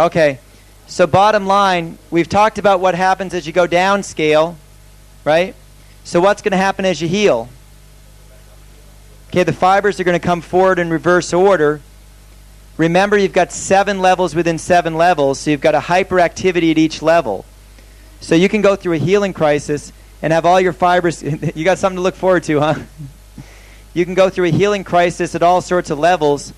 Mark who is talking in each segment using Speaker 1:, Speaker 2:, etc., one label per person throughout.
Speaker 1: Okay, so bottom line, we've talked about what happens as you go down scale, right? So what's going to happen as you heal? Okay, the fibers are going to come forward in reverse order. Remember, you've got 7 levels within 7 levels, so you've got a hyperactivity at each level. So you can go through a healing crisis and have all your fibers... You got something to look forward to, huh? You can go through a healing crisis at all sorts of levels.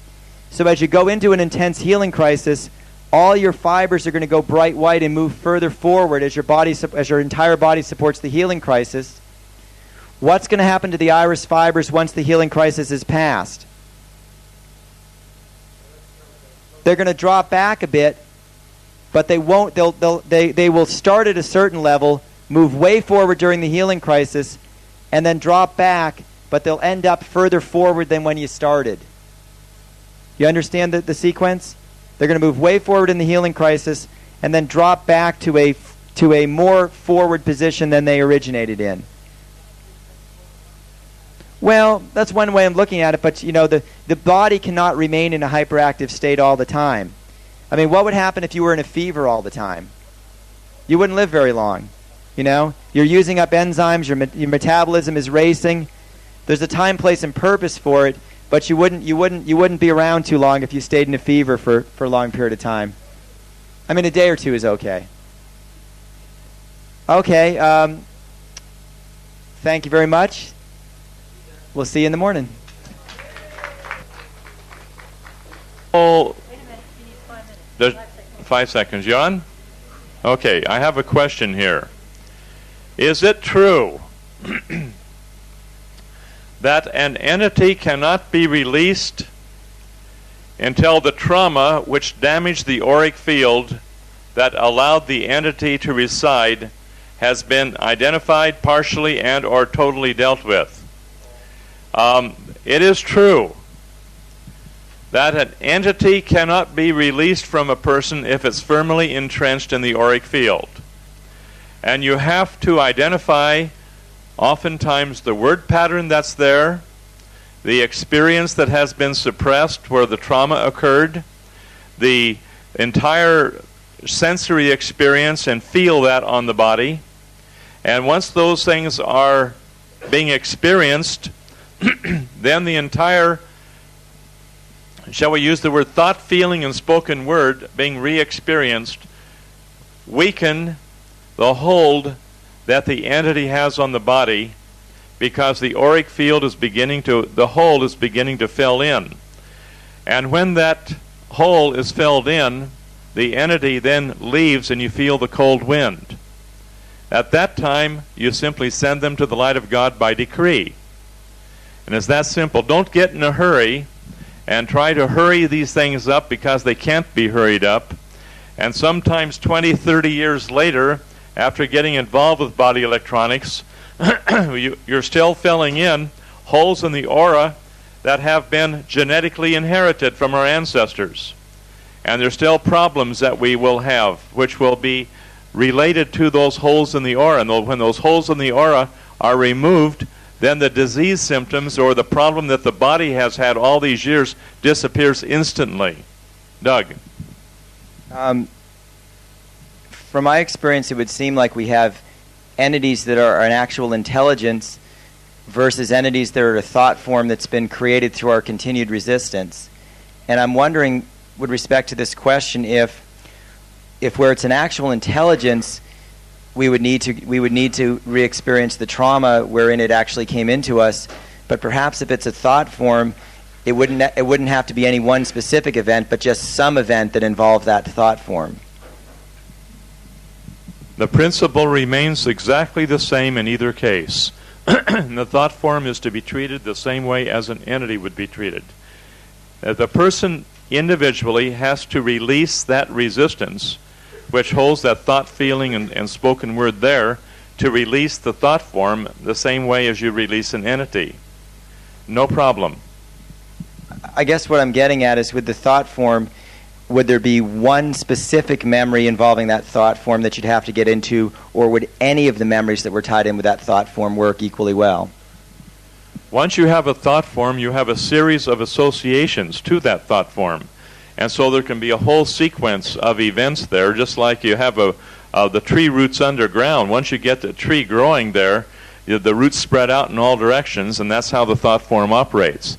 Speaker 1: So as you go into an intense healing crisis, all your fibers are going to go bright white and move further forward as your entire body supports the healing crisis. What's going to happen to the iris fibers once the healing crisis is passed? They're going to drop back a bit, but they won't. They will start at a certain level, move way forward during the healing crisis, and then drop back, but they'll end up further forward than when you started. You understand the sequence? They're going to move way forward in the healing crisis and then drop back to a more forward position than they originated in. Well, that's one way I'm looking at it, but the body cannot remain in a hyperactive state all the time. I mean, what would happen if you were in a fever all the time? You wouldn't live very long. You're using up enzymes, your metabolism is racing. There's a time, place, and purpose for it, but you wouldn't be around too long if you stayed in a fever for a long period of time. I mean, a day or two is okay. Okay, thank you very much. We'll see you in the morning.
Speaker 2: Oh, wait a minute. You need 5 minutes. There's 5 seconds. You on? Okay, I have a question here. Is it true that an entity cannot be released until the trauma which damaged the auric field that allowed the entity to reside has been identified partially and or totally dealt with? It is true that an entity cannot be released from a person if it's firmly entrenched in the auric field. And you have to identify oftentimes the word pattern that's there, the experience that has been suppressed where the trauma occurred, the entire sensory experience, and feel that on the body. And once those things are being experienced, then the entire, shall we use the word thought, feeling, and spoken word being re-experienced weaken the hold that the entity has on the body, because the auric field is the hole is beginning to fill in. And when that hole is filled in, the entity then leaves and you feel the cold wind. At that time, you simply send them to the light of God by decree. And it's that simple. Don't get in a hurry and try to hurry these things up, because they can't be hurried up. And sometimes 20, 30 years later, after getting involved with body electronics, you're still filling in holes in the aura that have been genetically inherited from our ancestors. And there's still problems that we will have, which will be related to those holes in the aura. And when those holes in the aura are removed, then the disease symptoms or the problem that the body has had all these years disappears instantly. Doug?
Speaker 1: From my experience, it would seem like we have entities that are an actual intelligence versus entities that are a thought form that's been created through our continued resistance. And I'm wondering, with respect to this question, if where it's an actual intelligence, we would need to re-experience the trauma wherein it actually came into us. But perhaps if it's a thought form, it wouldn't have to be any one specific event, but just some event that involved that thought form.
Speaker 2: The principle remains exactly the same in either case. The thought form is to be treated the same way as an entity would be treated. The person individually has to release that resistance, which holds that thought, feeling, and spoken word there, to release the thought form the same way as you release an entity. No problem.
Speaker 1: I guess what I'm getting at is, with the thought form, would there be one specific memory involving that thought form that you'd have to get into, or would any of the memories that were tied in with that thought form work equally well?
Speaker 2: Once you have a thought form, you have a series of associations to that thought form. And so there can be a whole sequence of events there, just like you have the tree roots underground. Once you get the tree growing there, the roots spread out in all directions, and that's how the thought form operates.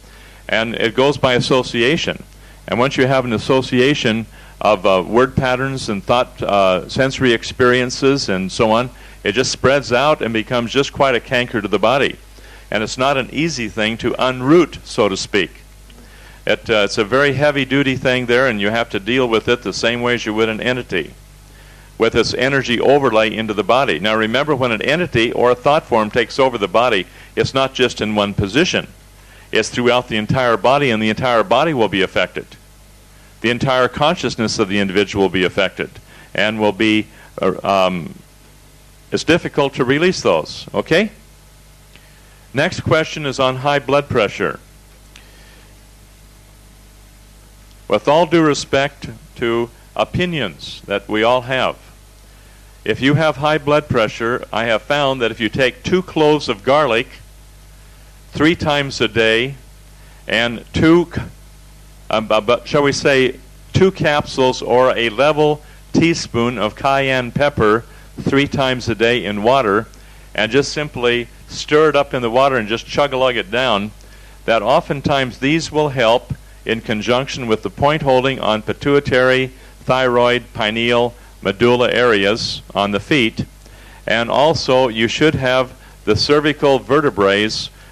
Speaker 2: And it goes by association. And once you have an association of word patterns and thought sensory experiences and so on, it just spreads out and becomes just quite a canker to the body. And it's not an easy thing to unroot, so to speak. It's a very heavy-duty thing there, and you have to deal with it the same way as you would an entity, with its energy overlay into the body. Now remember, when an entity or a thought form takes over the body, it's not just in one position. It's throughout the entire body, and the entire body will be affected. The entire consciousness of the individual will be affected, and will be, it's difficult to release those, okay? Next question is on high blood pressure. With all due respect to opinions that we all have, if you have high blood pressure, I have found that if you take 2 cloves of garlic 3 times a day and 2 capsules or a level teaspoon of cayenne pepper 3 times a day in water, and just simply stir it up in the water and just chug-a-lug it down, that oftentimes these will help in conjunction with the point holding on pituitary, thyroid, pineal, medulla areas on the feet. And also you should have the cervical vertebrae,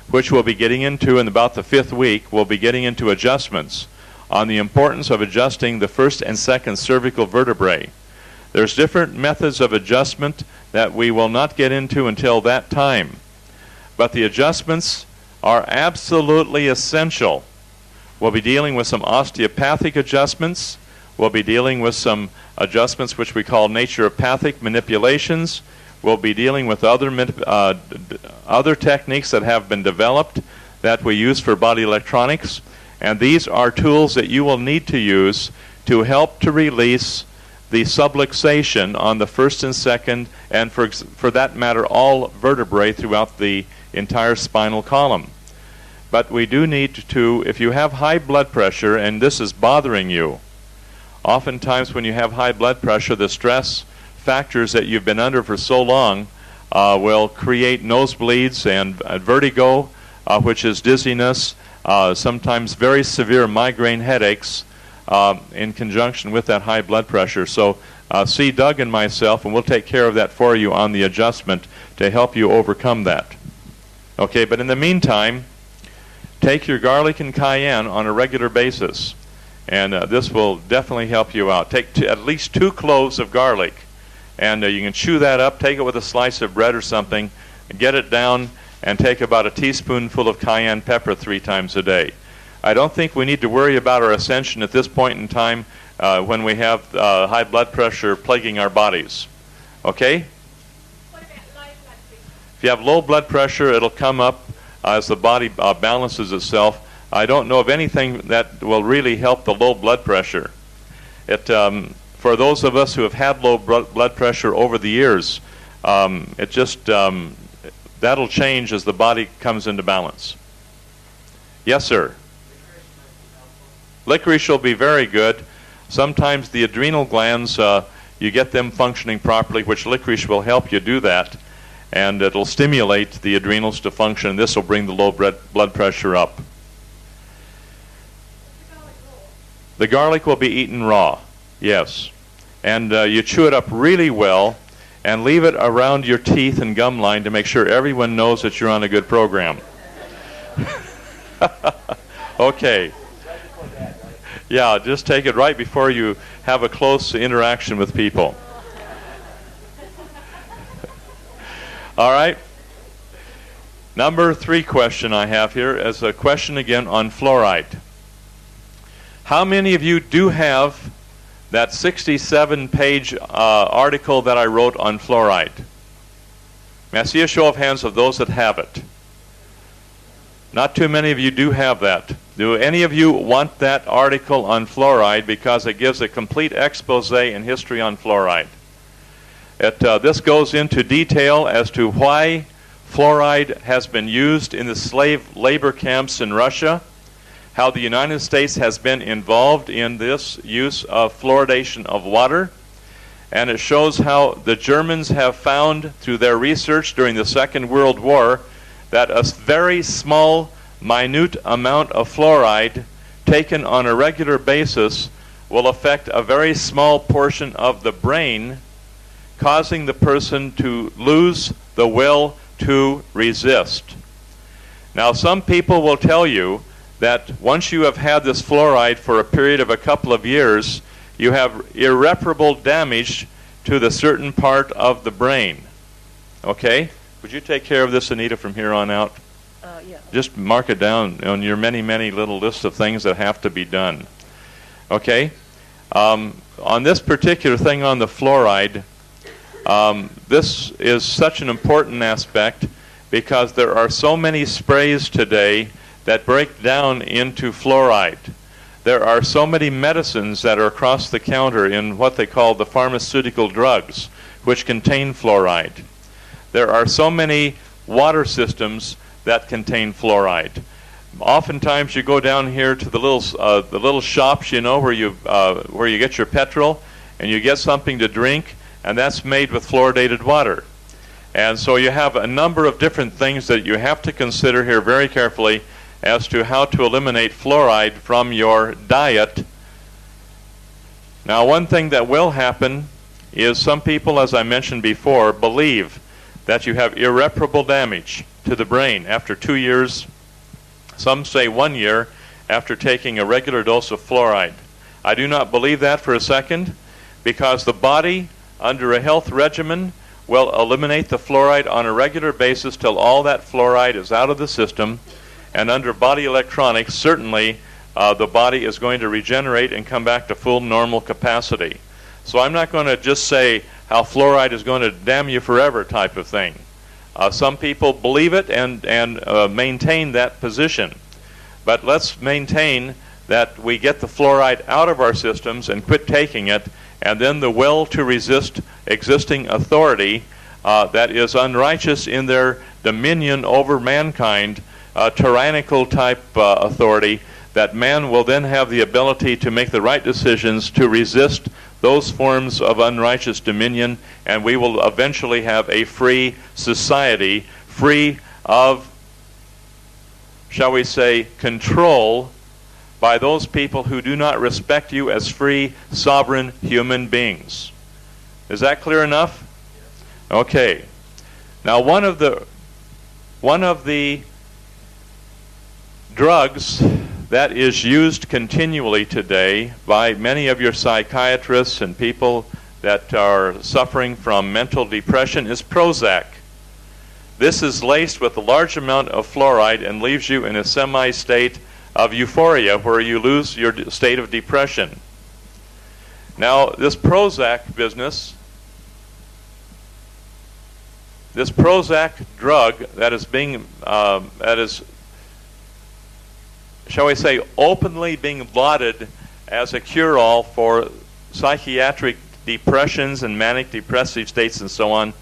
Speaker 2: which we'll be getting into in about the 5th week. We'll be getting into adjustments on the importance of adjusting the 1st and 2nd cervical vertebrae. There's different methods of adjustment that we will not get into until that time. But the adjustments are absolutely essential. We'll be dealing with some osteopathic adjustments. We'll be dealing with some adjustments which we call naturopathic manipulations. We'll be dealing with other techniques that have been developed that we use for body electronics. And these are tools that you will need to use to help to release the subluxation on the 1st and 2nd, and for that matter, all vertebrae throughout the entire spinal column. But we do need to, if you have high blood pressure and this is bothering you, oftentimes when you have high blood pressure, the stress factors that you've been under for so long will create nosebleeds and vertigo, which is dizziness, sometimes very severe migraine headaches in conjunction with that high blood pressure. So see Doug and myself, and we'll take care of that for you on the adjustment to help you overcome that. Okay, but in the meantime, take your garlic and cayenne on a regular basis, and this will definitely help you out. Take at least 2 cloves of garlic, and you can chew that up, take it with a slice of bread or something, get it down, and take about a teaspoonful of cayenne pepper 3 times a day. I don't think we need to worry about our ascension at this point in time when we have high blood pressure plaguing our bodies. Okay?
Speaker 3: What about low blood pressure?
Speaker 2: If you have low blood pressure, it'll come up as the body balances itself. I don't know of anything that will really help the low blood pressure. For those of us who have had low blood pressure over the years, it just that'll change as the body comes into balance. Yes, sir. Licorice will be very good. Sometimes the adrenal glands, you get them functioning properly, which licorice will help you do that. And it'll stimulate the adrenals to function. This will bring the low blood pressure up. The garlic will be eaten raw, yes. And you chew it up really well and leave it around your teeth and gum line to make sure everyone knows that you're on a good program. Okay. Yeah, just take it right before you have a close interaction with people. All right. Number 3 question I have here is a question again on fluoride. How many of you do have that 67-page article that I wrote on fluoride? May I see a show of hands of those that have it? Not too many of you do have that. Do any of you want that article on fluoride, because it gives a complete expose in history on fluoride? This goes into detail as to why fluoride has been used in the slave labor camps in Russia, how the United States has been involved in this use of fluoridation of water. And it shows how the Germans have found through their research during the Second World War that a very small, minute amount of fluoride taken on a regular basis will affect a very small portion of the brain, causing the person to lose the will to resist. Now, some people will tell you that once you have had this fluoride for a period of a couple of years, you have irreparable damage to the certain part of the brain. Okay? Would you take care of this, Anita, from here on out?
Speaker 4: Yeah.
Speaker 2: Just mark it down on your many, many little lists of things that have to be done. Okay? On this particular thing on the fluoride, this is such an important aspect because there are so many sprays today that break down into fluoride. There are so many medicines that are across the counter in what they call the pharmaceutical drugs, which contain fluoride. There are so many water systems that contain fluoride. Oftentimes you go down here to the little shops, you know, where you get your petrol, and you get something to drink, and that's made with fluoridated water. And so you have a number of different things that you have to consider here very carefully as to how to eliminate fluoride from your diet. Now, one thing that will happen is some people, as I mentioned before, believe that you have irreparable damage to the brain after 2 years, some say 1 year, after taking a regular dose of fluoride. I do not believe that for a second, because the body, under a health regimen, will eliminate the fluoride on a regular basis till all that fluoride is out of the system. And under body electronics, certainly the body is going to regenerate and come back to full normal capacity. So I'm not going to just say how fluoride is going to damn you forever type of thing. Some people believe it and maintain that position. But let's maintain that we get the fluoride out of our systems and quit taking it, and then the will to resist existing authority that is unrighteous in their dominion over mankind, tyrannical type authority, that man will then have the ability to make the right decisions to resist those forms of unrighteous dominion, and we will eventually have a free society, free of, shall we say, control by those people who do not respect you as free, sovereign human beings. Is that clear enough? Okay. Now, one of the drugs that is used continually today by many of your psychiatrists and people that are suffering from mental depression is Prozac. This is laced with a large amount of fluoride and leaves you in a semi-state of euphoria where you lose your state of depression. Now, this Prozac business, this Prozac drug that is being, shall we say, openly being lauded as a cure-all for psychiatric depressions and manic depressive states and so on,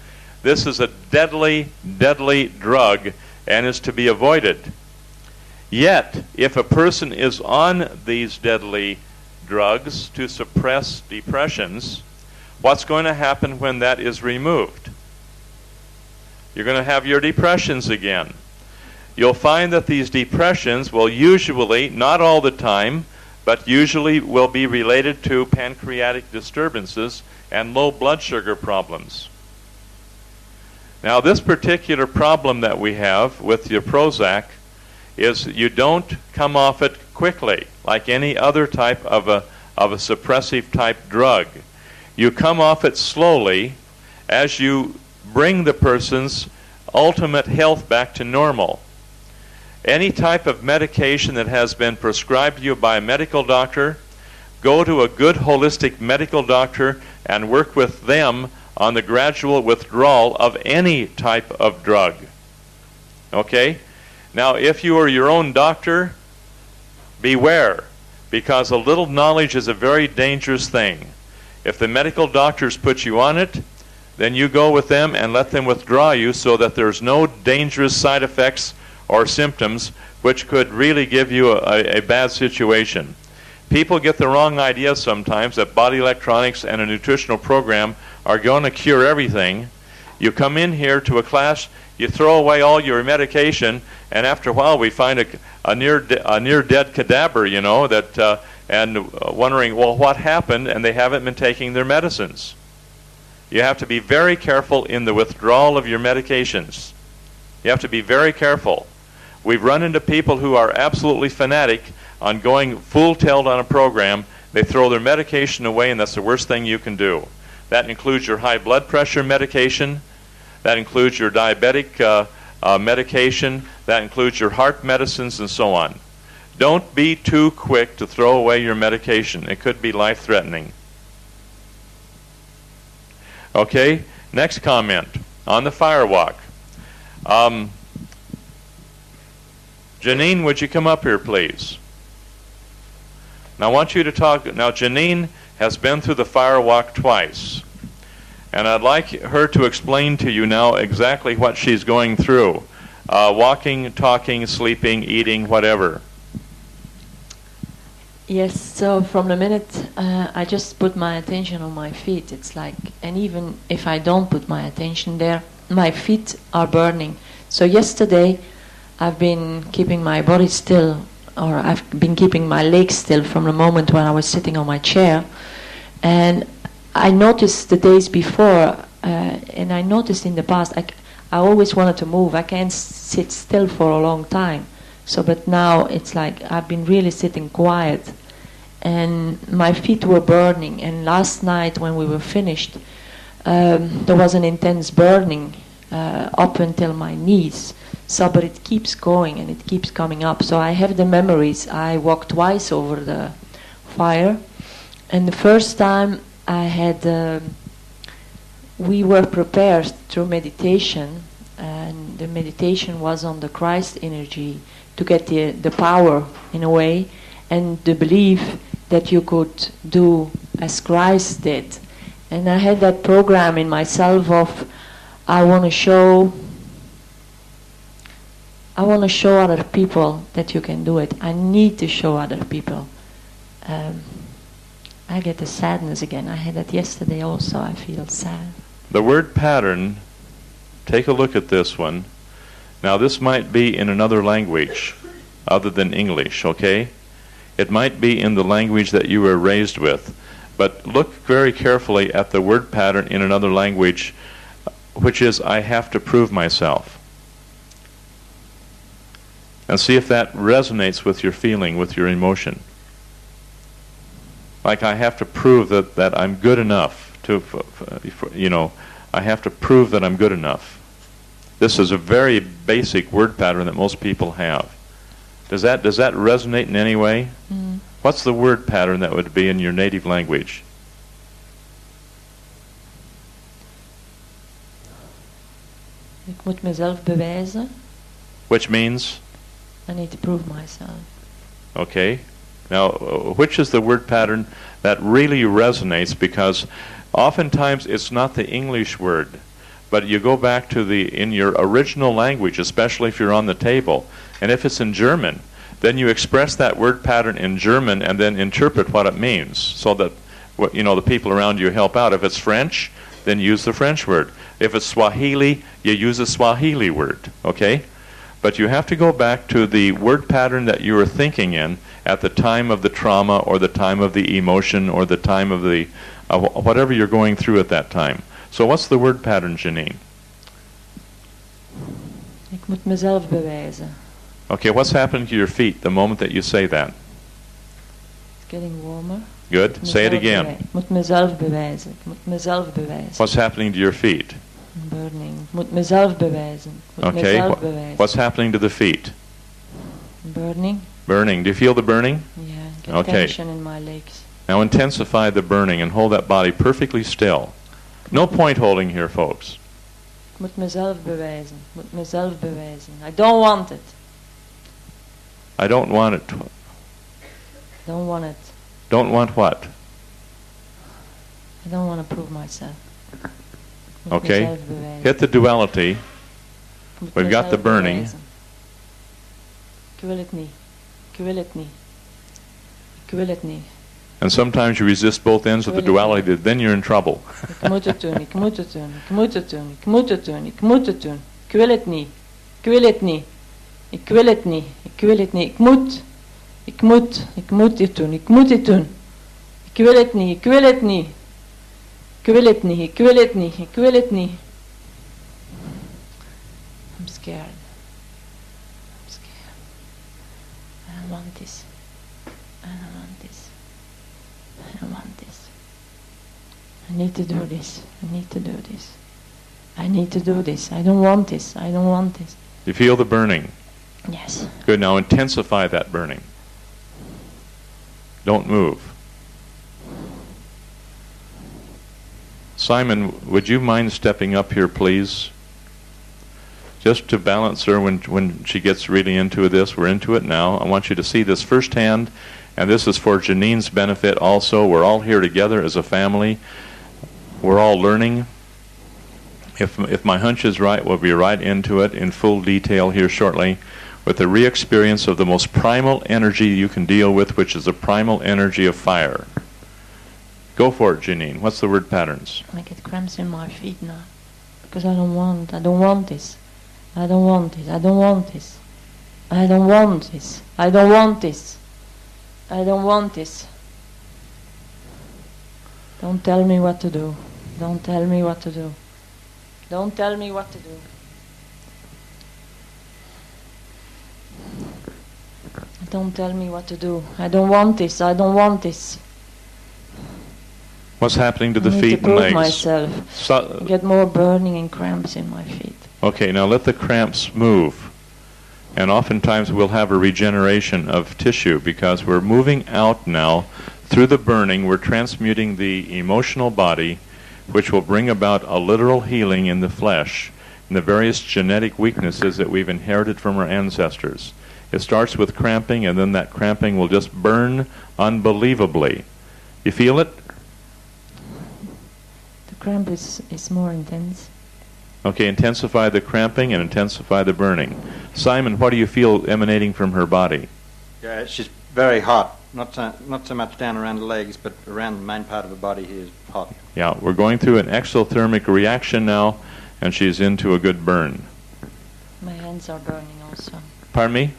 Speaker 2: this is a deadly, deadly drug and is to be avoided. Yet, if a person is on these deadly drugs to suppress depressions, what's going to happen when that is removed? You're going to have your depressions again. You'll find that these depressions will usually, not all the time, but usually will be related to pancreatic disturbances and low blood sugar problems. Now, this particular problem that we have with your Prozac is you don't come off it quickly, like any other type of a suppressive type drug. You come off it slowly as you bring the person's ultimate health back to normal. Any type of medication that has been prescribed to you by a medical doctor, go to a good holistic medical doctor and work with them on the gradual withdrawal of any type of drug. Okay? Now, if you are your own doctor, beware, because a little knowledge is a very dangerous thing. If the medical doctors put you on it, then you go with them and let them withdraw you so that there's no dangerous side effects or symptoms which could really give you a bad situation. People get the wrong idea sometimes that body electronics and a nutritional program are going to cure everything. You come in here to a class, you throw away all your medication, and after a while we find a near dead cadaver, you know, that and wondering, well, what happened? And they haven't been taking their medicines. You have to be very careful in the withdrawal of your medications. You have to be very careful. We've run into people who are absolutely fanatic on going full-tailed on a program. They throw their medication away, and that's the worst thing you can do. That includes your high blood pressure medication. That includes your diabetic medication. That includes your heart medicines and so on. Don't be too quick to throw away your medication. It could be life-threatening. Okay, next comment on the firewalk. Janine, would you come up here, please? Now, I want you to talk. Now, Janine has been through the firewalk twice. And I'd like her to explain to you now exactly what she's going through. Walking, talking, sleeping, eating, whatever.
Speaker 4: Yes, so from the minute I just put my attention on my feet, it's like, and even if I don't put my attention there, my feet are burning. So yesterday I've been keeping my body still, or I've been keeping my legs still from the moment when I was sitting on my chair. And I noticed the days before, and I noticed in the past, I always wanted to move. I can't sit still for a long time. So, but now it's like I've been really sitting quiet, and my feet were burning. And last night when we were finished, there was an intense burning up until my knees. So, but it keeps going and it keeps coming up. So I have the memories. I walked twice over the fire, and the first time I had, we were prepared through meditation, and the meditation was on the Christ energy, to get the power in a way, and the belief that you could do as Christ did. And I had that program in myself of I want to show other people that you can do it. I need to show other people. I get the sadness again. I had that yesterday also. I feel sad.
Speaker 2: The word pattern, take a look at this one. Now, this might be in another language other than English, okay? It might be in the language that you were raised with. But look very carefully at the word pattern in another language, which is, I have to prove myself. And see if that resonates with your feeling, with your emotion. Like, I have to prove that I'm good enough to, you know, I have to prove that I'm good enough. This is a very basic word pattern that most people have. Does that resonate in any way?
Speaker 4: Mm.
Speaker 2: What's the word pattern that would be in your native language?
Speaker 4: Ik moet mezelf bewijzen.
Speaker 2: Which means?
Speaker 4: I need to prove myself.
Speaker 2: Okay. Now, which is the word pattern that really resonates? Because oftentimes it's not the English word, but you go back to in your original language, especially if you're on the table. And if it's in German, then you express that word pattern in German and then interpret what it means, so that the people around you help out. If it's French, then use the French word. If it's Swahili, you use a Swahili word, okay? But you have to go back to the word pattern that you were thinking in at the time of the trauma, or the time of the emotion, or the time of the whatever you're going through at that time. So what's the word pattern, Janine?
Speaker 4: Ik moet mezelf bewijzen.
Speaker 2: Okay, what's happening to your feet the moment that you say that?
Speaker 4: It's getting warmer.
Speaker 2: Good. Say it again.
Speaker 4: Ik moet mezelf bewijzen. Ik moet mezelf bewijzen.
Speaker 2: What's happening to your feet?
Speaker 4: Burning. Ik moet mezelf bewijzen. Ik moet
Speaker 2: Okay.
Speaker 4: mezelf bewijzen.
Speaker 2: What's happening to the feet?
Speaker 4: Burning.
Speaker 2: Burning. Do you feel the burning?
Speaker 4: Yeah, get
Speaker 2: Okay.
Speaker 4: tension in my legs.
Speaker 2: Now intensify the burning and hold that body perfectly still. No point holding here, folks.
Speaker 4: Ik moet mezelf bewijzen. Ik moet mezelf bewijzen. I don't want it.
Speaker 2: I don't want it.
Speaker 4: Don't want it.
Speaker 2: Don't want what?
Speaker 4: I don't want to prove myself. Ik moet
Speaker 2: Okay.
Speaker 4: mezelf bewijzen.
Speaker 2: Hit the duality.
Speaker 4: Ik moet
Speaker 2: We've got the
Speaker 4: mezelf
Speaker 2: burning.
Speaker 4: bewijzen. Equivalently. Equivalently. Equivalently.
Speaker 2: And sometimes you resist both ends of the duality, then you're in trouble.
Speaker 4: Equivalently. Equivalently. Equivalently. Equivalently. Equivalently. Equivalently. Equivalently. Equivalently. Equivalently. Equivalently. I'm scared. I'm scared. I don't want this. I don't want this. I don't want this. I need to do this. I need to do this. I need to do this. I don't want this. I don't want this.
Speaker 2: You feel the burning?
Speaker 4: Yes.
Speaker 2: Good. Now intensify that burning. Don't move. Simon, would you mind stepping up here, please? Just to balance her when she gets really into this. We're into it now. I want you to see this firsthand, and this is for Janine's benefit also. We're all here together as a family. We're all learning. If my hunch is right, we'll be right into it in full detail here shortly with the re-experience of the most primal energy you can deal with, which is the primal energy of fire. Go for it, Janine. What's the word patterns?
Speaker 4: I get cramps in my feet now because I don't want this. I don't want this. I don't want this. I don't want this. I don't want this. I don't want this. Don't tell me what to do. Don't tell me what to do. Don't tell me what to do. Don't tell me what to do. I don't want this. I don't want this.
Speaker 2: What's happening to the
Speaker 4: I need
Speaker 2: feet
Speaker 4: to prove
Speaker 2: and legs?
Speaker 4: myself. I get more burning and cramps in my feet.
Speaker 2: Okay, now let the cramps move. And oftentimes we'll have a regeneration of tissue because we're moving out now through the burning. We're transmuting the emotional body, which will bring about a literal healing in the flesh and the various genetic weaknesses that we've inherited from our ancestors. It starts with cramping, and then that cramping will just burn unbelievably. You feel it?
Speaker 4: The cramp is more intense.
Speaker 2: Okay, intensify the cramping and intensify the burning. Simon, what do you feel emanating from her body?
Speaker 5: Yeah, she's very hot. Not so much down around the legs, but around the main part of the body here is hot.
Speaker 2: Yeah, we're going through an exothermic reaction now, and she's into a good burn.
Speaker 4: My hands are burning also.
Speaker 2: Pardon me?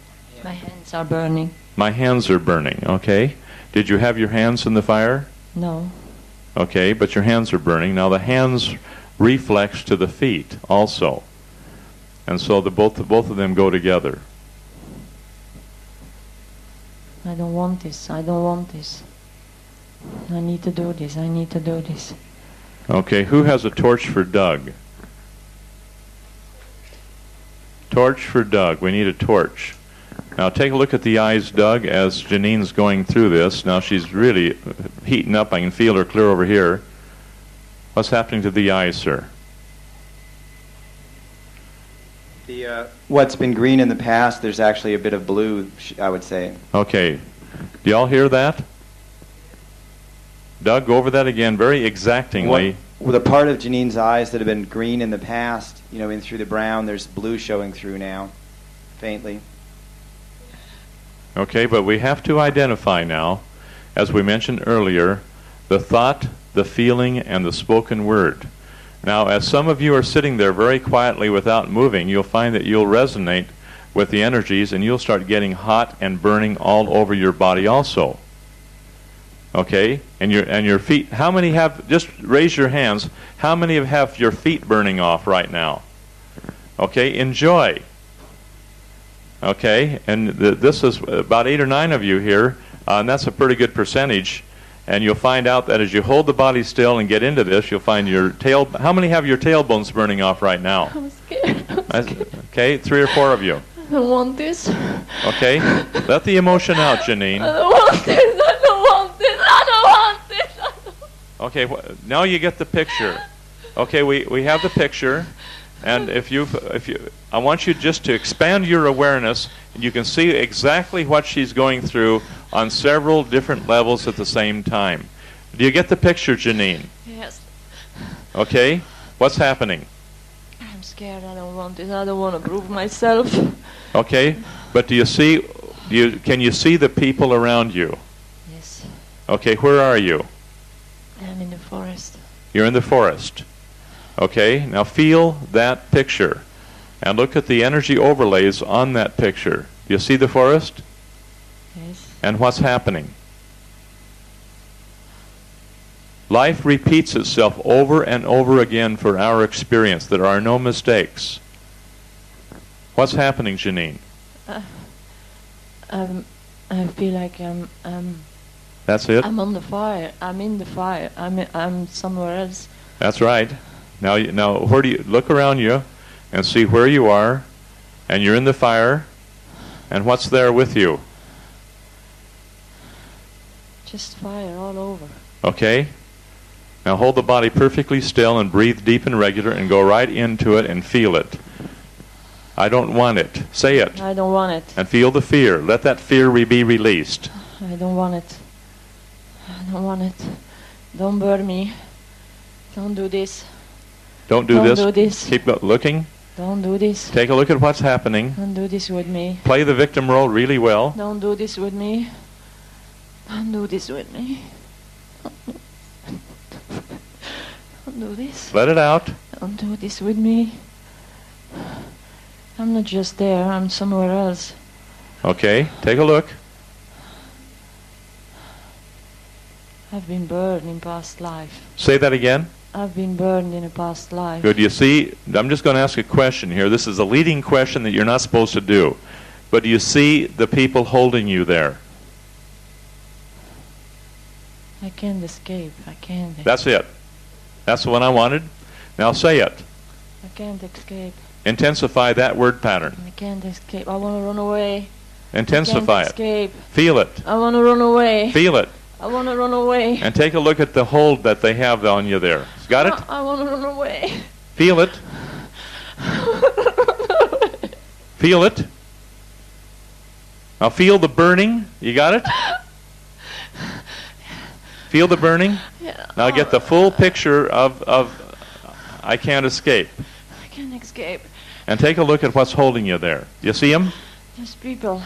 Speaker 4: My hands are burning.
Speaker 2: My hands are burning, okay. Did you have your hands in the fire?
Speaker 4: No.
Speaker 2: Okay, but your hands are burning. Now the hands reflex to the feet also. And so both of them go together.
Speaker 4: I don't want this. I don't want this. I need to do this. I need to do this.
Speaker 2: Okay, who has a torch for Doug? Torch for Doug. We need a torch. Now take a look at the eyes, Doug, as Janine's going through this. Now she's really heating up. I can feel her clear over here. What's happening to the eyes, sir?
Speaker 1: What's been green in the past, there's actually a bit of blue, I would say.
Speaker 2: Okay. Do y'all hear that? Doug, go over that again very exactingly.
Speaker 1: The part of Janine's eyes that have been green in the past, in through the brown, there's blue showing through now, faintly.
Speaker 2: Okay, but we have to identify now, as we mentioned earlier, the thought, the feeling, and the spoken word. Now, as some of you are sitting there very quietly without moving, you'll find that you'll resonate with the energies and you'll start getting hot and burning all over your body also. Okay? And your feet, how many have, just raise your hands, how many have your feet burning off right now? Okay, enjoy. Okay, and this is about 8 or 9 of you here, and that's a pretty good percentage. And you'll find out that as you hold the body still and get into this, you'll find your tail. How many have your tailbones burning off right now?
Speaker 4: I'm scared.
Speaker 2: Okay, 3 or 4 of you.
Speaker 4: I don't want this.
Speaker 2: Okay, let the emotion out, Janine.
Speaker 4: I don't want this. I don't want this. I don't want this. I don't...
Speaker 2: Okay, now you get the picture. Okay, we have the picture, and if you, I want you just to expand your awareness, and you can see exactly what she's going through on several different levels at the same time. Do you get the picture, Janine?
Speaker 4: Yes.
Speaker 2: Okay, what's happening?
Speaker 4: I'm scared. I don't want this. I don't want to prove myself.
Speaker 2: Okay, but do you see Can you see the people around you?
Speaker 4: Yes.
Speaker 2: Okay, where are you?
Speaker 4: I'm in the forest.
Speaker 2: You're in the forest. Okay, now feel that picture and look at the energy overlays on that picture. Do you see the forest?
Speaker 4: Yes.
Speaker 2: And what's happening? Life repeats itself over and over again for our experience. There are no mistakes. What's happening, Janine?
Speaker 4: I feel like
Speaker 2: That's it?
Speaker 4: I'm on the fire. I'm in the fire. I'm somewhere else.
Speaker 2: That's right. Now, where do you look around you and see where you are, and you're in the fire, and what's there with you?
Speaker 4: Just fire all over.
Speaker 2: Okay. Now hold the body perfectly still and breathe deep and regular and go right into it and feel it. I don't want it. Say it.
Speaker 4: I don't want it.
Speaker 2: And feel the fear. Let that fear be released.
Speaker 4: I don't want it. I don't want it. Don't burn me. Don't do this.
Speaker 2: Don't do this.
Speaker 4: Don't do this.
Speaker 2: Keep looking.
Speaker 4: Don't do this.
Speaker 2: Take a look at what's happening.
Speaker 4: Don't do this with me.
Speaker 2: Play the victim role really well.
Speaker 4: Don't do this with me. Don't do this with me. Don't do this.
Speaker 2: Let it out.
Speaker 4: Don't do this with me. I'm not just there. I'm somewhere else.
Speaker 2: Okay. Take a look.
Speaker 4: I've been burned in past life.
Speaker 2: Say that again.
Speaker 4: I've been burned in a past life.
Speaker 2: Good. You see, I'm just going to ask a question here. This is a leading question that you're not supposed to do. But do you see the people holding you there?
Speaker 4: I can't escape. I can't.
Speaker 2: That's it. That's the one I wanted. Now say it.
Speaker 4: I can't escape.
Speaker 2: Intensify that word pattern.
Speaker 4: I can't escape. I want to run away.
Speaker 2: Intensify
Speaker 4: I can't escape.
Speaker 2: it. Feel it.
Speaker 4: I want to run away.
Speaker 2: Feel it.
Speaker 4: I want to run away.
Speaker 2: And take a look at the hold that they have on you there. Got it?
Speaker 4: I want to run away.
Speaker 2: Feel it. Feel it. Now feel the burning. You got it? Feel the burning?
Speaker 4: Yeah.
Speaker 2: Now get the full picture of I can't escape.
Speaker 4: I can't escape.
Speaker 2: And take a look at what's holding you there. You see them?
Speaker 4: Just people.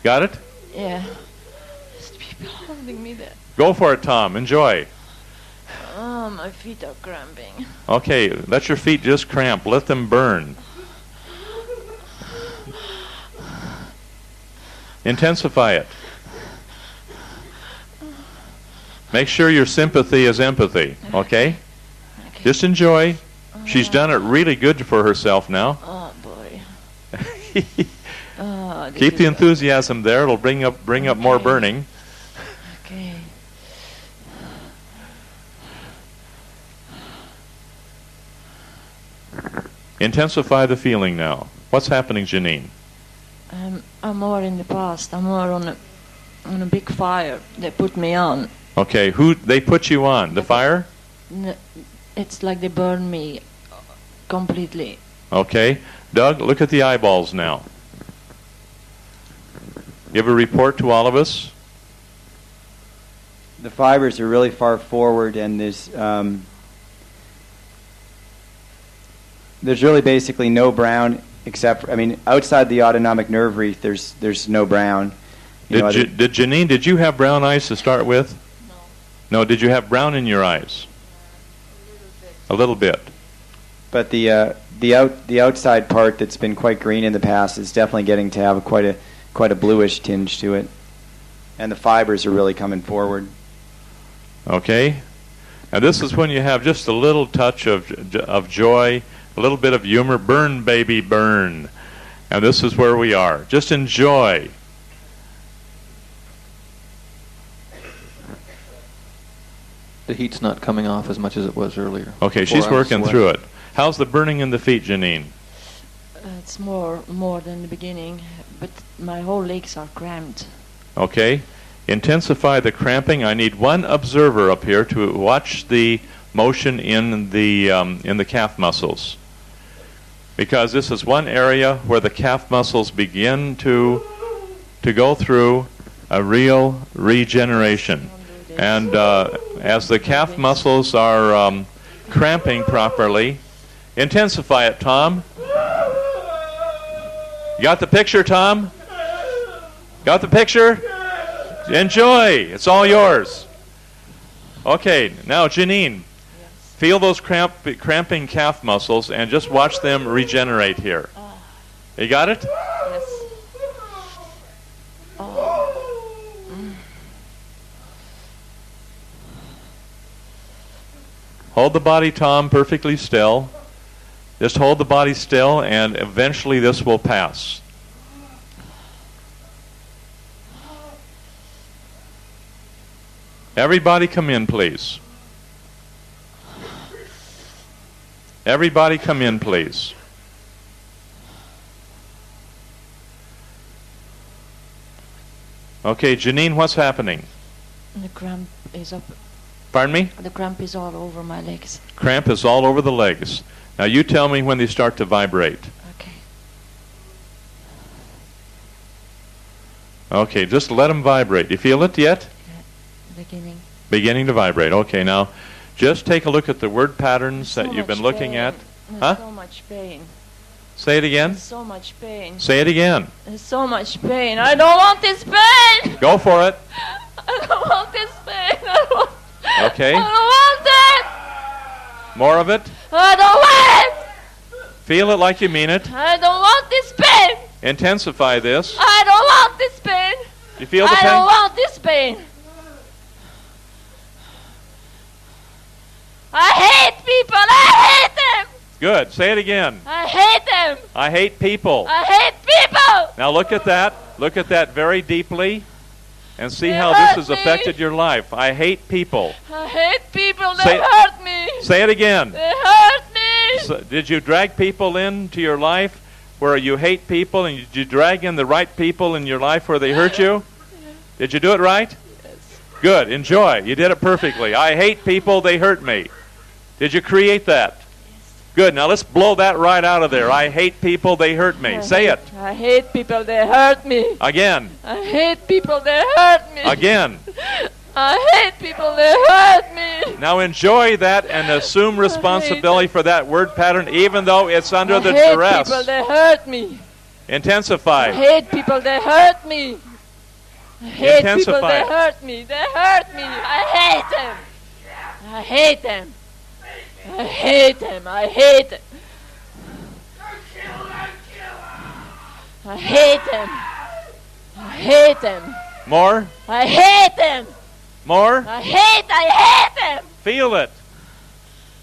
Speaker 2: Got it?
Speaker 4: Yeah. Just people holding me there.
Speaker 2: Go for it, Tom. Enjoy.
Speaker 4: Oh, my feet are cramping.
Speaker 2: Okay, let your feet just cramp. Let them burn. Intensify it. Make sure your sympathy is empathy, okay? Just enjoy. She's done it really good for herself now.
Speaker 4: Oh, boy.
Speaker 2: Keep the enthusiasm there. It'll bring up more burning.
Speaker 4: Okay.
Speaker 2: Intensify the feeling now. What's happening, Janine?
Speaker 4: I'm more in the past. I'm more on a big fire they put me on.
Speaker 2: Okay, who they put you on? The fire?
Speaker 4: It's like they burn me completely.
Speaker 2: Okay. Doug, look at the eyeballs now. Give a report to all of us.
Speaker 1: The fibers are really far forward, and there's really basically no brown except for, outside the autonomic nerve wreath, there's no brown.
Speaker 2: Did Janine, did you have brown eyes to start with? No, did you have brown in your eyes? A little bit.
Speaker 1: But the outside part that's been quite green in the past is definitely getting to have quite a bluish tinge to it, and the fibers are really coming forward.
Speaker 2: Okay, and this is when you have just a little touch of joy, a little bit of humor. Burn, baby, burn. And this is where we are. Just enjoy.
Speaker 6: The heat's not coming off as much as it was earlier.
Speaker 2: Okay, she's working through it. How's the burning in the feet, Janine?
Speaker 4: It's more than the beginning, but my whole legs are cramped.
Speaker 2: Okay. Intensify the cramping. I need one observer up here to watch the motion in the calf muscles, because this is one area where the calf muscles begin to go through a real regeneration. And as the calf muscles are cramping properly, intensify it, Tom. You got the picture, Tom? Got the picture? Enjoy. It's all yours. Okay, now Janine, feel those cramping calf muscles and just watch them regenerate here. You got it?
Speaker 4: Yes. Oh.
Speaker 2: Hold the body, Tom, perfectly still. Just hold the body still, and eventually this will pass. Everybody come in, please. Everybody come in, please. Okay, Janine, what's happening?
Speaker 4: The cramp is up.
Speaker 2: Pardon me?
Speaker 4: The cramp is all over my legs.
Speaker 2: Cramp is all over the legs. Now you tell me when they start to vibrate.
Speaker 4: Okay.
Speaker 2: Okay, just let them vibrate. You feel it yet?
Speaker 4: Yeah. Beginning.
Speaker 2: Beginning to vibrate. Okay, now just take a look at the word patterns
Speaker 4: There's
Speaker 2: that
Speaker 4: so
Speaker 2: you've been
Speaker 4: much
Speaker 2: looking
Speaker 4: pain.
Speaker 2: at.
Speaker 4: There's
Speaker 2: Huh?
Speaker 4: so much pain.
Speaker 2: Say it again.
Speaker 4: There's so much pain.
Speaker 2: Say it again.
Speaker 4: There's so much pain. I don't want this pain.
Speaker 2: Go for it.
Speaker 4: I don't want this pain. I don't want,
Speaker 2: Okay.
Speaker 4: I don't want it.
Speaker 2: More of it.
Speaker 4: I don't want it.
Speaker 2: Feel it like you mean it.
Speaker 4: I don't want this pain.
Speaker 2: Intensify this.
Speaker 4: I don't want this pain.
Speaker 2: You feel the
Speaker 4: I don't
Speaker 2: pain?
Speaker 4: want this pain. I hate people. I hate them.
Speaker 2: Good. Say it again.
Speaker 4: I hate them.
Speaker 2: I hate people.
Speaker 4: I hate people.
Speaker 2: Now look at that. Look at that very deeply and see
Speaker 4: They
Speaker 2: how
Speaker 4: hurt
Speaker 2: this has
Speaker 4: me.
Speaker 2: affected your life. I hate people.
Speaker 4: I hate people. They
Speaker 2: Say-
Speaker 4: hurt me.
Speaker 2: Say it again.
Speaker 4: They hurt me.
Speaker 2: So, did you drag people into your life where you hate people, and did you drag in the right people in your life where they hurt you? Did you do it right?
Speaker 4: Yes.
Speaker 2: Good. Enjoy. You did it perfectly. I hate people. They hurt me. Did you create that? Good. Now let's blow that right out of there. I hate people. They hurt me. Say it.
Speaker 4: I hate people. They hurt me.
Speaker 2: Again.
Speaker 4: I hate people. They hurt me.
Speaker 2: Again.
Speaker 4: I hate people. They hurt me.
Speaker 2: Now enjoy that and assume responsibility for that word pattern, even though it's under the
Speaker 4: I hate
Speaker 2: duress.
Speaker 4: people. They hurt me. I
Speaker 2: Intensify.
Speaker 4: hate people. They hurt me. I hate people.
Speaker 2: Intensify
Speaker 4: They
Speaker 2: it.
Speaker 4: hurt me. They hurt me. I hate them. I hate them. I hate them. I hate them. I hate them. I hate them.
Speaker 2: More.
Speaker 4: I hate them.
Speaker 2: More.
Speaker 4: I hate them.
Speaker 2: Feel it.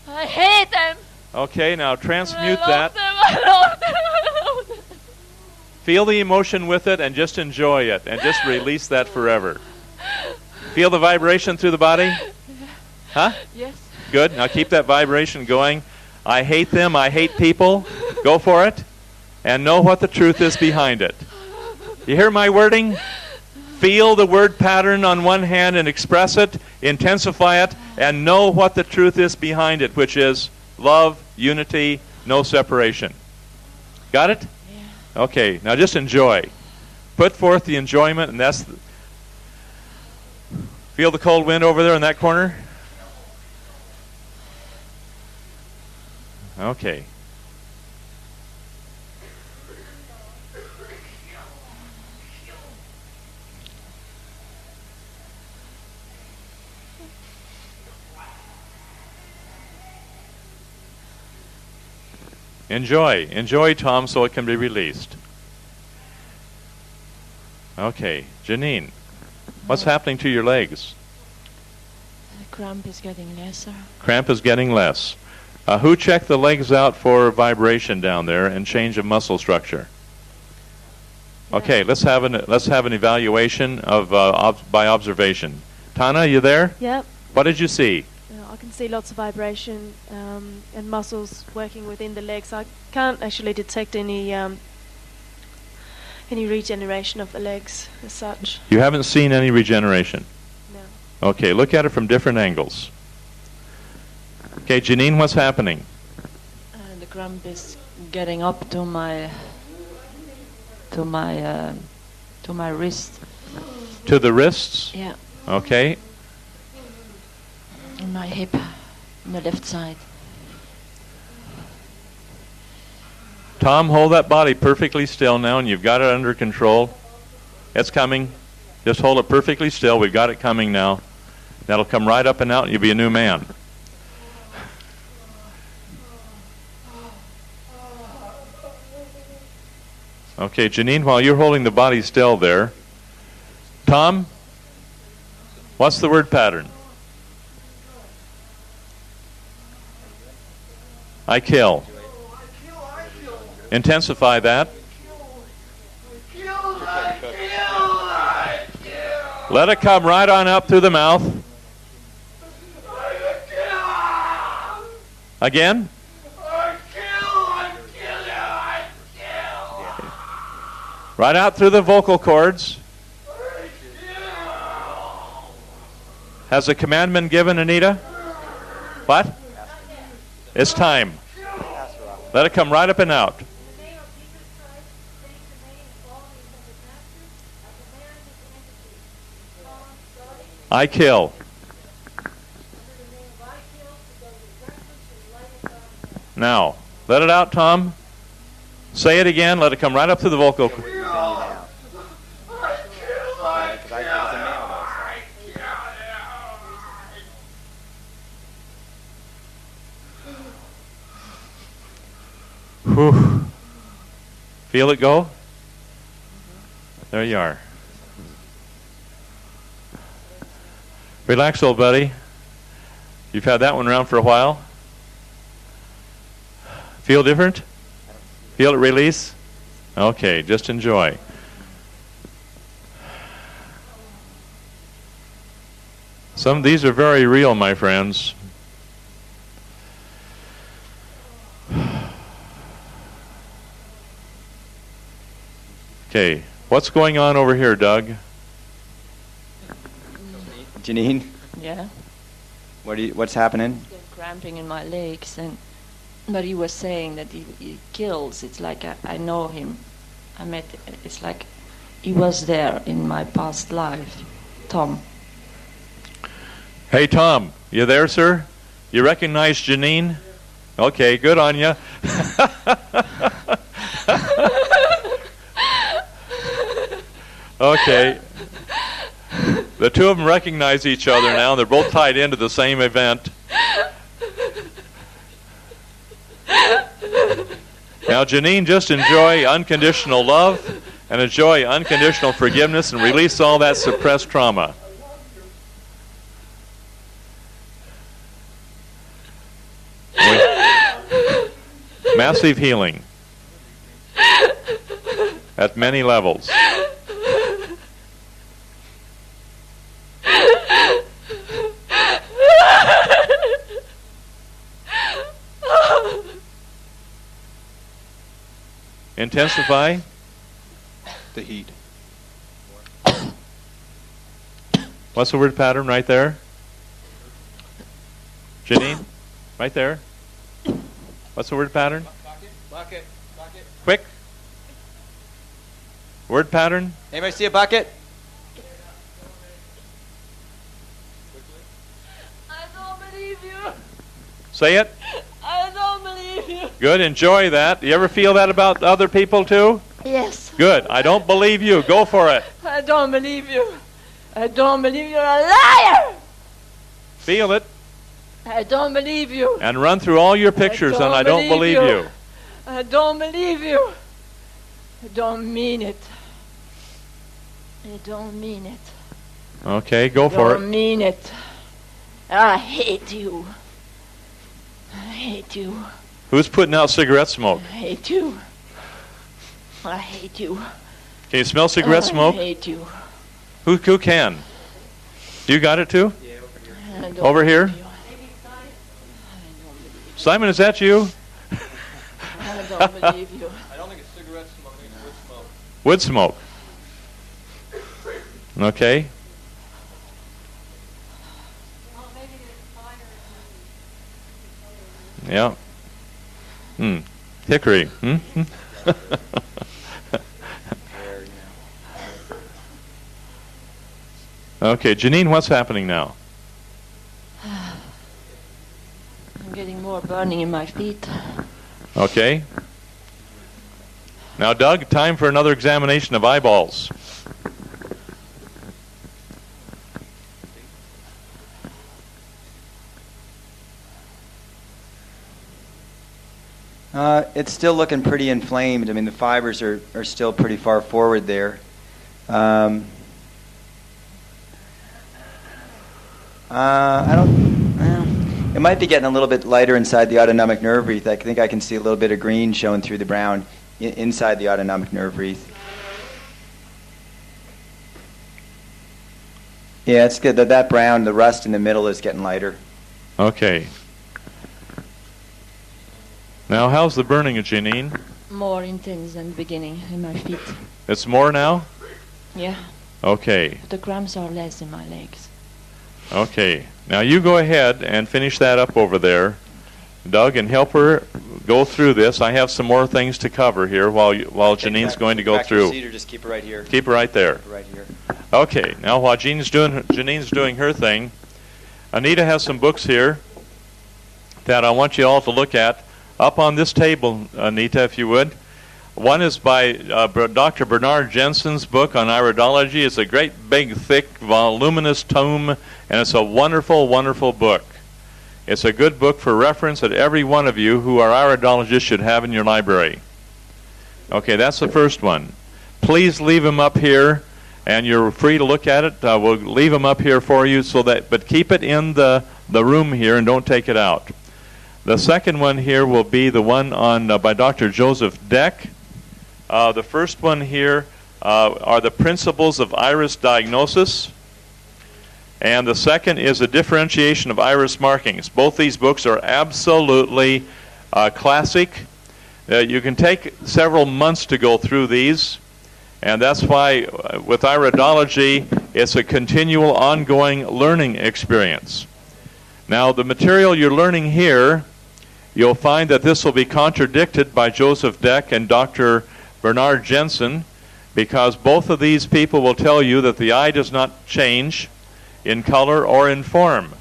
Speaker 4: I hate them.
Speaker 2: Okay, now transmute
Speaker 4: I
Speaker 2: that.
Speaker 4: love them. I love them. I love them.
Speaker 2: Feel the emotion with it and just enjoy it and just release that forever. Feel the vibration through the body? Huh?
Speaker 4: Yes.
Speaker 2: Good. Now keep that vibration going. I hate them. I hate people. Go for it. And know what the truth is behind it. You hear my wording? Feel the word pattern on one hand and express it, intensify it, and know what the truth is behind it, which is love, unity, no separation. Got it?
Speaker 4: Yeah.
Speaker 2: Okay. Now just enjoy. Put forth the enjoyment, and that's... Feel the cold wind over there in that corner? Okay. Enjoy. Enjoy, Tom, so it can be released. Okay. Janine, what's happening to your legs?
Speaker 4: The cramp is getting lesser.
Speaker 2: Cramp is getting less. Who checked the legs out for vibration down there and change of muscle structure? Okay, let's have an evaluation of by observation. Tana, you there?
Speaker 3: Yep.
Speaker 2: What did you see?
Speaker 3: I can see lots of vibration and muscles working within the legs. I can't actually detect any regeneration of the legs as such.
Speaker 2: You haven't seen any regeneration.
Speaker 3: No.
Speaker 2: Okay, look at it from different angles. Okay, Janine, what's happening?
Speaker 4: The cramp is getting up to my wrist.
Speaker 2: To the wrists?
Speaker 4: Yeah.
Speaker 2: Okay.
Speaker 4: In my hip, on the left side.
Speaker 2: Tom, hold that body perfectly still now, and you've got it under control. It's coming. Just hold it perfectly still. We've got it coming now. That'll come right up and out, and you'll be a new man. Okay, Janine, while you're holding the body still there, Tom, what's the word pattern? I kill. Intensify that. Let it come right on up through the mouth. Again. Right out through the vocal cords. Has the command been given, Anita? What? It's time. Let it come right up and out. I kill. Now, let it out, Tom. Say it again. Let it come right up through the vocal. Whew. Feel it go? There you are. Relax, old buddy. You've had that one around for a while. Feel different? Feel it release? Okay, just enjoy. Some of these are very real, my friends. Okay, what's going on over here, Doug?
Speaker 1: Janine,
Speaker 4: Yeah.
Speaker 1: what's happening?
Speaker 4: There's cramping in my legs, but he was saying that he kills. It's like I know him. I met. It's like he was there in my past life. Tom.
Speaker 2: Hey, Tom, you there, sir? You recognize Janine? Okay, good on you. Okay. The two of them recognize each other now. They're both tied into the same event. Now, Janine, just enjoy unconditional love and enjoy unconditional forgiveness and release all that suppressed trauma. Massive healing at many levels. Intensify
Speaker 6: the heat.
Speaker 2: What's the word pattern right there? Janine? Right there. What's the word pattern?
Speaker 6: Bucket.
Speaker 2: Quick. Word pattern?
Speaker 1: Anybody see a bucket?
Speaker 4: I don't believe you.
Speaker 2: Say it.
Speaker 4: I don't believe you.
Speaker 2: Good. Enjoy that. You ever feel that about other people too?
Speaker 4: Yes.
Speaker 2: Good. I don't believe you. Go for it.
Speaker 4: I don't believe you. I don't believe you're a liar.
Speaker 2: Feel it.
Speaker 4: I don't believe you.
Speaker 2: And run through all your pictures and I don't believe you.
Speaker 4: I don't believe you. I don't mean it. I don't mean it.
Speaker 2: Okay, go for
Speaker 4: Don't
Speaker 2: it.
Speaker 4: mean it. I hate you. I hate you.
Speaker 2: Who's putting out cigarette smoke?
Speaker 4: I hate you. I hate you.
Speaker 2: Can you smell cigarette smoke?
Speaker 4: I hate you.
Speaker 2: Who can? You got it too?
Speaker 4: I don't
Speaker 2: Over here?
Speaker 4: believe you.
Speaker 2: Simon, is that you?
Speaker 4: I don't believe you.
Speaker 6: I don't think it's cigarette smoke. I think it's
Speaker 2: Wood
Speaker 6: wood smoke.
Speaker 2: smoke. Okay. Yeah. Hickory. Okay, Janine, what's happening now?
Speaker 4: I'm getting more burning in my feet.
Speaker 2: Okay. Now, Doug, time for another examination of eyeballs.
Speaker 1: It's still looking pretty inflamed. I mean, the fibers are still pretty far forward there. I don't. It might be getting a little bit lighter inside the autonomic nerve wreath. I think I can see a little bit of green showing through the brown inside the autonomic nerve wreath. Yeah, it's good that brown, the rust in the middle is getting lighter.
Speaker 2: Okay. Now, how's the burning, Janine?
Speaker 4: More intense than the beginning in my feet.
Speaker 2: It's more now?
Speaker 4: Yeah.
Speaker 2: Okay.
Speaker 4: The cramps are less in my legs.
Speaker 2: Okay. Now you go ahead and finish that up over there, Doug, and help her go through this. I have some more things to cover here while Janine's going to go through.
Speaker 1: Seat, or just keep it right here.
Speaker 2: Keep it right there.
Speaker 1: Right here.
Speaker 2: Okay. Now while Janine's doing her thing, Anita has some books here that I want you all to look at. Up on this table, Anita, if you would. One is by Dr. Bernard Jensen's book on iridology. It's a great, big, thick, voluminous tome, and it's a wonderful, wonderful book. It's a good book for reference that every one of you who are iridologists should have in your library. Okay, that's the first one. Please leave them up here, and you're free to look at it. We'll leave them up here for you, but keep it in the room here and don't take it out. The second one here will be the one on by Dr. Joseph Deck. The first one here are the principles of iris diagnosis. And the second is a differentiation of iris markings. Both these books are absolutely classic. You can take several months to go through these. And that's why with iridology, it's a continual, ongoing learning experience. Now, the material you're learning here, you'll find that this will be contradicted by Joseph Deck and Dr. Bernard Jensen, because both of these people will tell you that the eye does not change in color or in form.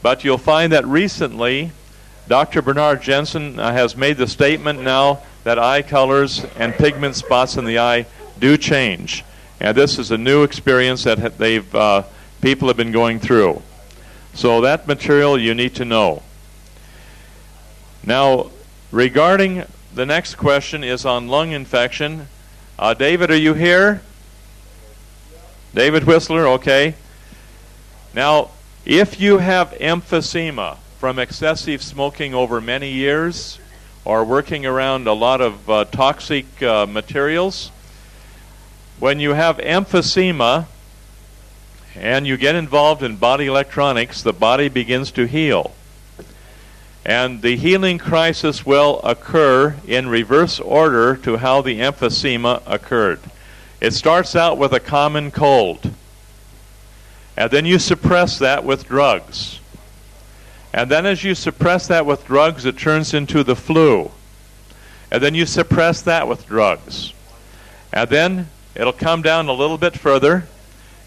Speaker 2: But you'll find that recently, Dr. Bernard Jensen has made the statement now that eye colors and pigment spots in the eye do change. And this is a new experience that people have been going through. So that material you need to know. Now, regarding the next question is on lung infection. David, are you here? David Whistler, okay. Now, if you have emphysema from excessive smoking over many years or working around a lot of toxic materials, when you have emphysema and you get involved in body electronics, the body begins to heal. And the healing crisis will occur in reverse order to how the emphysema occurred. It starts out with a common cold. And then you suppress that with drugs. And then as you suppress that with drugs, it turns into the flu. And then you suppress that with drugs. And then it'll come down a little bit further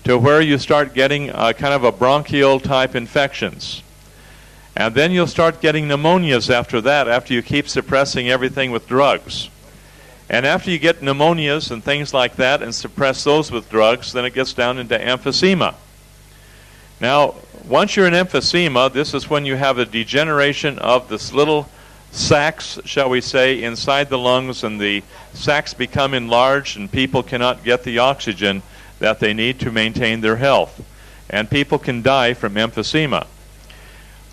Speaker 2: to where you start getting kind of a bronchial type infections. And then you'll start getting pneumonias after that, after you keep suppressing everything with drugs. And after you get pneumonias and things like that and suppress those with drugs, then it gets down into emphysema. Now, once you're in emphysema, this is when you have a degeneration of this little sacs, shall we say, inside the lungs, and the sacs become enlarged and people cannot get the oxygen that they need to maintain their health. And people can die from emphysema.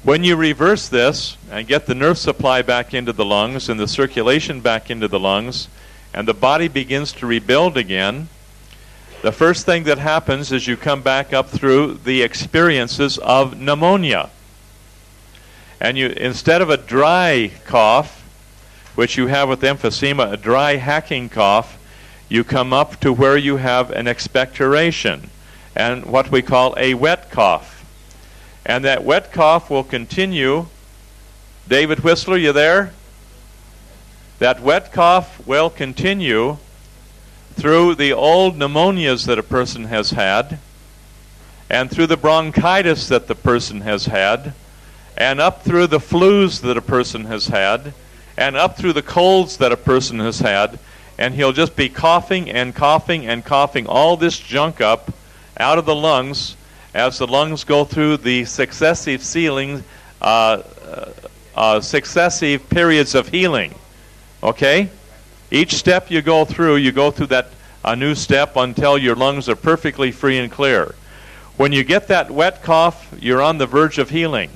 Speaker 2: When you reverse this and get the nerve supply back into the lungs and the circulation back into the lungs, and the body begins to rebuild again, the first thing that happens is you come back up through the experiences of pneumonia. And you, instead of a dry cough, which you have with emphysema, a dry hacking cough, you come up to where you have an expectoration and what we call a wet cough. And that wet cough will continue. David Whistler, you there? That wet cough will continue through the old pneumonias that a person has had, and through the bronchitis that the person has had, and up through the flus that a person has had, and up through the colds that a person has had, and he'll just be coughing and coughing and coughing all this junk up out of the lungs as the lungs go through the successive sealing successive periods of healing. Okay? Each step you go through that a new step until your lungs are perfectly free and clear. When you get that wet cough, you're on the verge of healing.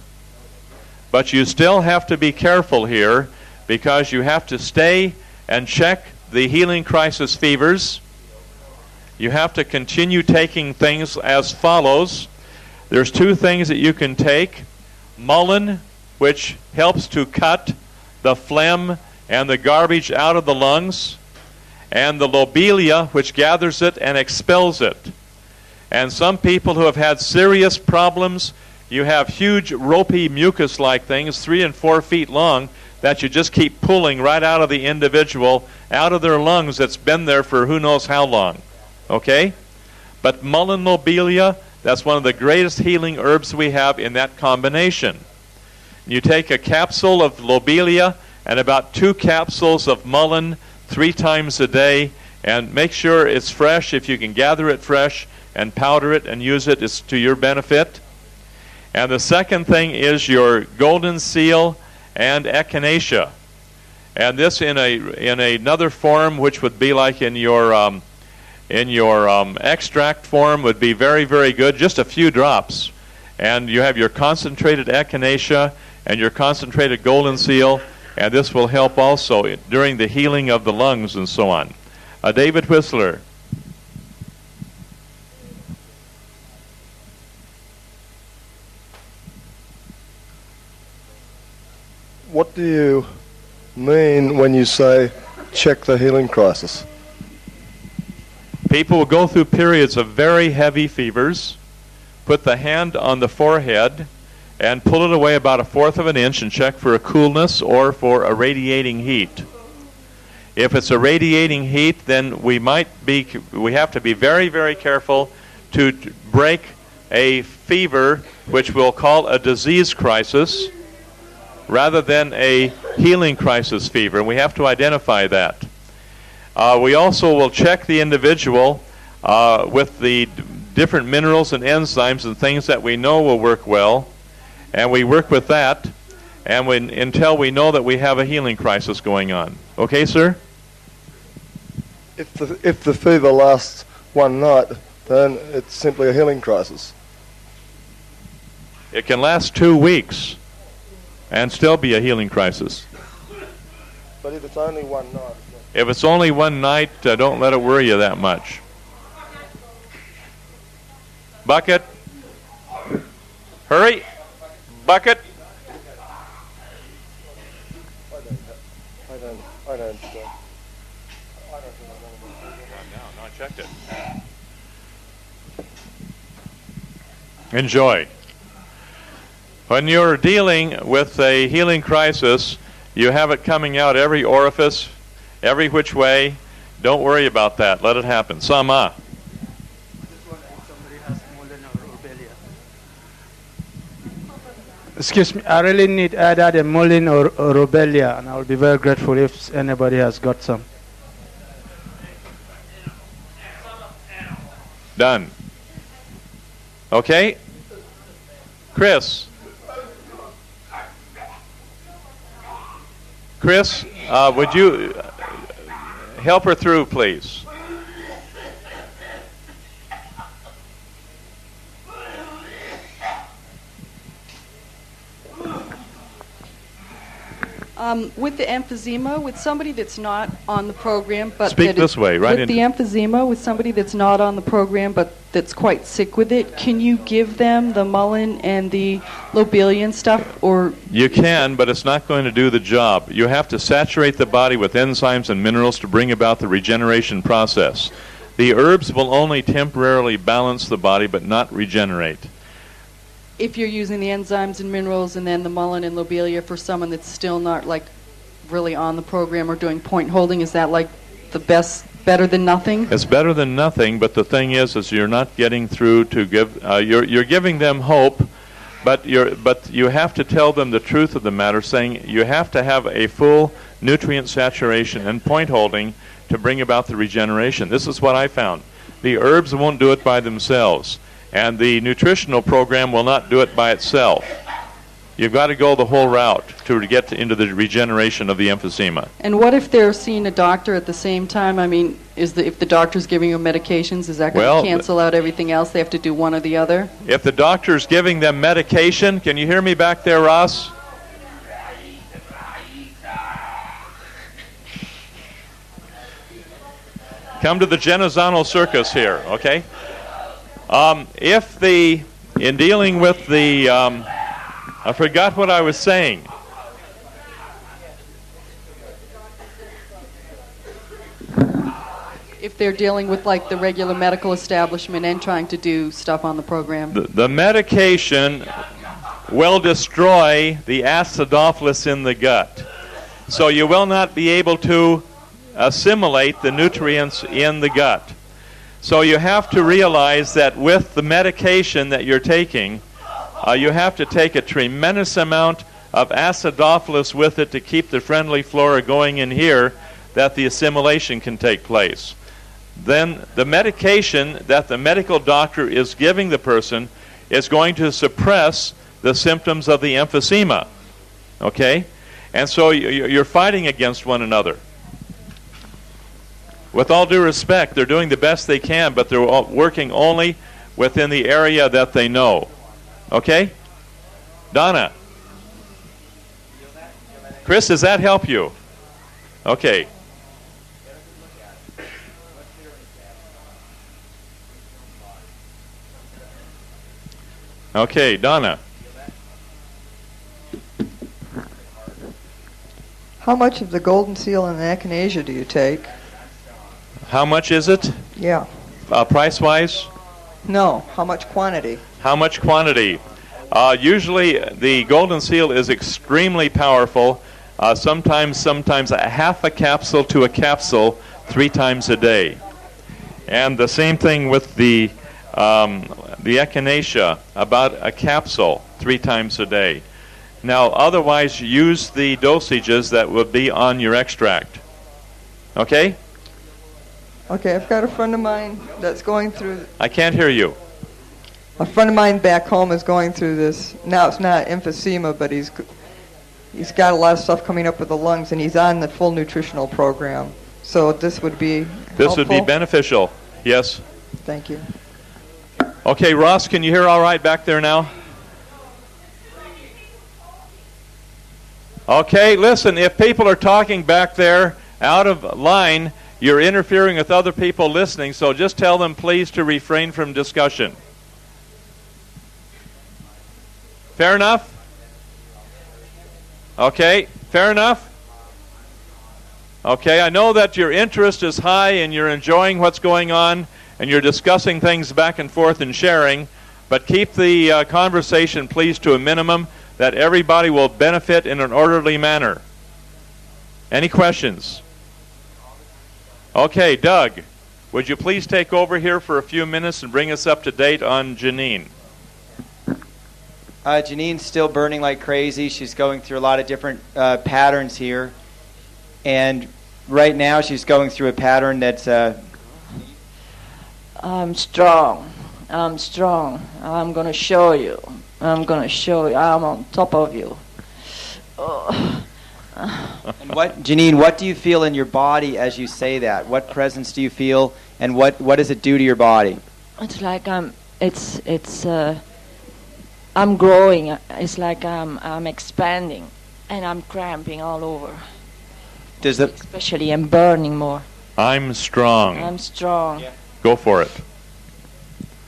Speaker 2: But you still have to be careful here, because you have to stay and check the healing crisis fevers. You have to continue taking things as follows. There's two things that you can take. Mullein, which helps to cut the phlegm and the garbage out of the lungs, and the lobelia, which gathers it and expels it. And some people who have had serious problems, you have huge ropey mucus-like things, 3 and 4 feet long, that you just keep pulling right out of the individual, out of their lungs that's been there for who knows how long. Okay? But mullein lobelia, that's one of the greatest healing herbs we have in that combination. You take a capsule of lobelia and about 2 capsules of mullein 3 times a day, and make sure it's fresh. If you can gather it fresh and powder it and use it, it's to your benefit. And the second thing is your golden seal and echinacea. And this in another form, which would be like in your extract form, would be very, very good. Just a few drops. And you have your concentrated echinacea and your concentrated golden seal, and this will help also during the healing of the lungs and so on. David Whistler.
Speaker 7: What do you mean when you say check the healing crisis?
Speaker 2: People will go through periods of very heavy fevers, put the hand on the forehead, and pull it away about 1/4 of an inch and check for a coolness or for a radiating heat. If it's a radiating heat, then we have to be very, very careful to break a fever, which we'll call a disease crisis, rather than a healing crisis fever, and we have to identify that. We also will check the individual with the different minerals and enzymes and things that we know will work well, and we work with that until we know that we have a healing crisis going on. Okay, sir?
Speaker 7: If the fever lasts one night, then it's simply a healing crisis.
Speaker 2: It can last 2 weeks and still be a healing crisis.
Speaker 7: But if it's only one night...
Speaker 2: If it's only one night, don't let it worry you that much. Bucket. Hurry. Bucket.
Speaker 7: I don't
Speaker 2: No, I checked it. Enjoy. When you're dealing with a healing crisis, you have it coming out every orifice, every which way. Don't worry about that. Let it happen. Sama.
Speaker 8: Excuse me, I really need either the mullein or lobelia, and I will be very grateful if anybody has got some.
Speaker 2: Done. Okay? Chris. Chris, would you help her through, please?
Speaker 9: With the emphysema, with somebody that's not on the program, but
Speaker 2: speak this way, right?
Speaker 9: With the emphysema, with somebody that's not on the program, but that's quite sick with it, can you give them the mullein and the lobelia and stuff, or?
Speaker 2: You can, but it's not going to do the job. You have to saturate the body with enzymes and minerals to bring about the regeneration process. The herbs will only temporarily balance the body, but not regenerate.
Speaker 9: If you're using the enzymes and minerals and then the mullein and lobelia for someone that's still not like really on the program or doing point holding, is that like the better than nothing?
Speaker 2: It's better than nothing, but the thing is you're not getting through to give. You're giving them hope, but you have to tell them the truth of the matter, saying you have to have a full nutrient saturation and point holding to bring about the regeneration. This is what I found. The herbs won't do it by themselves, and the nutritional program will not do it by itself. You've got to go the whole route to get into the regeneration of the emphysema.
Speaker 9: And what if they're seeing a doctor at the same time? I mean, if the doctor's giving them medications, is that going to cancel out everything else? They have to do one or the other?
Speaker 2: If the doctor's giving them medication, can you hear me back there, Ross? Come to the Genazzano circus here, okay? In dealing with the, I forgot what I was saying.
Speaker 9: If they're dealing with like the regular medical establishment and trying to do stuff on the program.
Speaker 2: The medication will destroy the acidophilus in the gut. So you will not be able to assimilate the nutrients in the gut. So you have to realize that with the medication that you're taking, you have to take a tremendous amount of acidophilus with it to keep the friendly flora going in here, that the assimilation can take place. Then the medication that the medical doctor is giving the person is going to suppress the symptoms of the emphysema. Okay? And so you're fighting against one another. With all due respect, they're doing the best they can, but they're working only within the area that they know. Okay? Donna? Chris, does that help you? Okay. Okay, Donna.
Speaker 10: How much of the golden seal and the echinacea do you take?
Speaker 2: How much is it?
Speaker 10: Yeah.
Speaker 2: Price-wise?
Speaker 10: No. How much quantity?
Speaker 2: How much quantity? Usually the golden seal is extremely powerful. Sometimes a half a capsule to a capsule 3 times a day. And the same thing with the echinacea, about a capsule 3 times a day. Now, otherwise, use the dosages that will be on your extract. Okay?
Speaker 10: Okay, I've got a friend of mine that's going through...
Speaker 2: I can't hear you.
Speaker 10: A friend of mine back home is going through this. Now it's not emphysema, but he's got a lot of stuff coming up with the lungs, and he's on the full nutritional program. So this would be
Speaker 2: This would be beneficial, yes.
Speaker 10: Thank you.
Speaker 2: Okay, Ross, can you hear all right back there now? Okay, listen, if people are talking back there out of line, you're interfering with other people listening, so just tell them please to refrain from discussion. Fair enough? Okay, fair enough? Okay, I know that your interest is high and you're enjoying what's going on and you're discussing things back and forth and sharing, but keep the conversation please to a minimum, that everybody will benefit in an orderly manner. Any questions? Okay, Doug, would you please take over here for a few minutes and bring us up to date on Janine?
Speaker 1: Janine's still burning like crazy. She's going through a lot of different patterns here. And right now she's going through a pattern that's...
Speaker 4: I'm strong. I'm strong. I'm going to show you. I'm going to show you. I'm on top of you. Oh.
Speaker 1: And Janine, what do you feel in your body as you say that? What presence do you feel, and what does it do to your body?
Speaker 4: It's like I'm growing. It's like I'm expanding, and I'm cramping all over. Especially I'm burning more.
Speaker 2: I'm strong.
Speaker 4: I'm strong.
Speaker 1: Yeah.
Speaker 2: Go for it.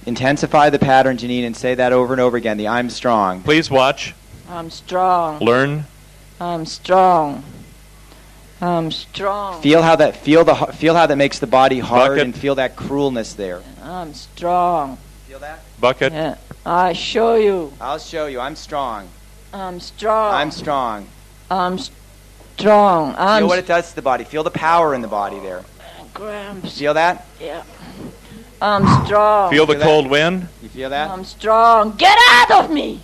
Speaker 1: Intensify the pattern, Janine, and say that over and over again. The I'm strong.
Speaker 2: Please watch.
Speaker 4: I'm strong.
Speaker 2: Learn.
Speaker 4: I'm strong. I'm strong.
Speaker 1: Feel how that makes the body hard.
Speaker 2: Bucket.
Speaker 1: And feel that cruelness there.
Speaker 4: I'm strong.
Speaker 1: Feel that?
Speaker 2: Bucket.
Speaker 4: Yeah. I show you.
Speaker 1: I'll show you. I'm strong.
Speaker 4: I'm strong.
Speaker 1: I'm strong.
Speaker 4: I'm strong.
Speaker 1: Feel what it does to the body. Feel the power in the body there.
Speaker 4: Cramps.
Speaker 1: Feel that?
Speaker 4: Yeah. I'm strong.
Speaker 2: Feel the cold wind?
Speaker 1: You feel that?
Speaker 4: I'm strong. Get out of me!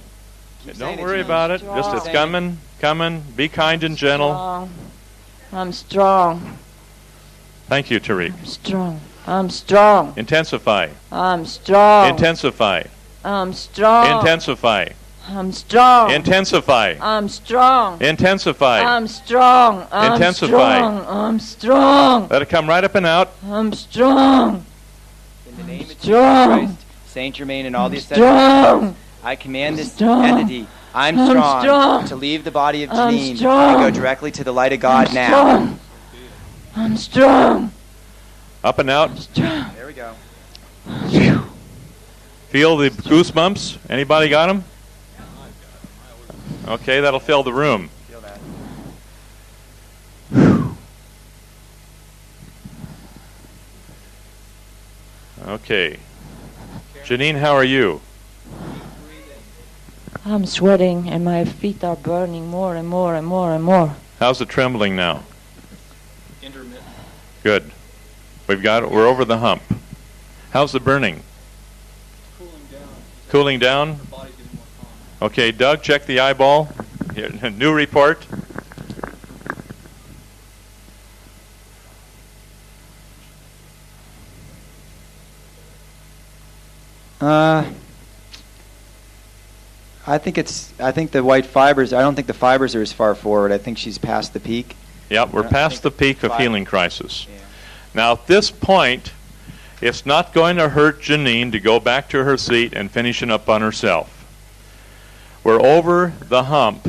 Speaker 2: Don't worry about it. Just it's coming. Be kind and gentle.
Speaker 4: Strong. I'm strong.
Speaker 2: Thank you, Tariq.
Speaker 4: I'm strong. I'm strong.
Speaker 2: Intensify.
Speaker 4: I'm strong.
Speaker 2: Intensify.
Speaker 4: I'm strong.
Speaker 2: Intensify.
Speaker 4: I'm strong.
Speaker 2: Intensify.
Speaker 4: I'm strong.
Speaker 2: Intensify.
Speaker 4: I'm strong. I'm
Speaker 2: Intensify.
Speaker 4: strong. I'm strong.
Speaker 2: Let it come right up and out.
Speaker 4: I'm strong.
Speaker 1: In the name of Jesus
Speaker 4: Strong.
Speaker 1: Christ, Saint Germain and all the
Speaker 4: Strong.
Speaker 1: ascended, I command this
Speaker 4: Strong.
Speaker 1: entity, I'm strong, to leave the body of
Speaker 4: I'm
Speaker 1: Janine
Speaker 4: strong.
Speaker 1: and go directly to the light of God
Speaker 4: I'm
Speaker 1: now.
Speaker 4: strong. I'm strong.
Speaker 2: Up and out.
Speaker 4: Strong.
Speaker 1: There we go.
Speaker 2: Feel the goosebumps? Anybody got them? Okay, that'll fill the room.
Speaker 1: Feel that.
Speaker 2: Okay. Janine, how are you?
Speaker 4: I'm sweating and my feet are burning more and more and more and more.
Speaker 2: How's the trembling now?
Speaker 6: Intermittent.
Speaker 2: Good. We're over the hump. How's the burning?
Speaker 6: Cooling down.
Speaker 2: Cooling down?
Speaker 6: The body's getting more calm.
Speaker 2: Okay, Doug, check the eyeball. Here, new report.
Speaker 1: I think the white fibers, I don't think the fibers are as far forward. I think she's past the peak.
Speaker 2: Yep, we're
Speaker 1: I
Speaker 2: past
Speaker 1: think
Speaker 2: the peak of
Speaker 1: five-
Speaker 2: healing crisis.
Speaker 1: Yeah.
Speaker 2: Now, at this point, it's not going to hurt Janine to go back to her seat and finishing up on herself. We're over the hump.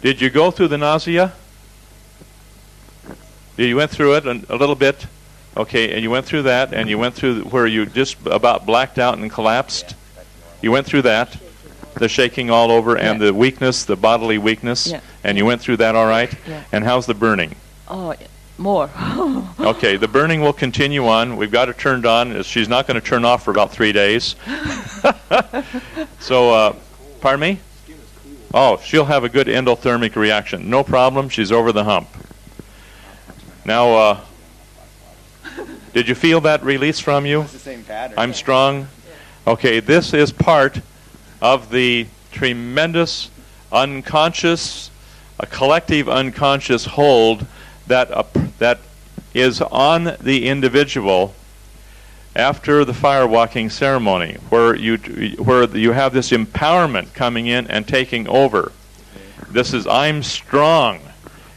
Speaker 2: Did you go through the nausea? You went through it a little bit? Okay, and you went through that, and you went through where you just about blacked out and collapsed? You went through that, the shaking all over, and the weakness, the bodily weakness, and you went through that all right?
Speaker 4: Yeah.
Speaker 2: And how's the burning?
Speaker 4: Oh, more.
Speaker 2: Okay, the burning will continue on. We've got it turned on. She's not going to turn off for about 3 days. So, pardon me? Oh, she'll have a good endothermic reaction. No problem. She's over the hump. Now, did you feel that release from you?
Speaker 1: It's the same pattern.
Speaker 2: I'm strong. Okay, this is part of the tremendous unconscious, a collective unconscious hold that is on the individual after the firewalking ceremony, where you have this empowerment coming in and taking over. This is I'm strong,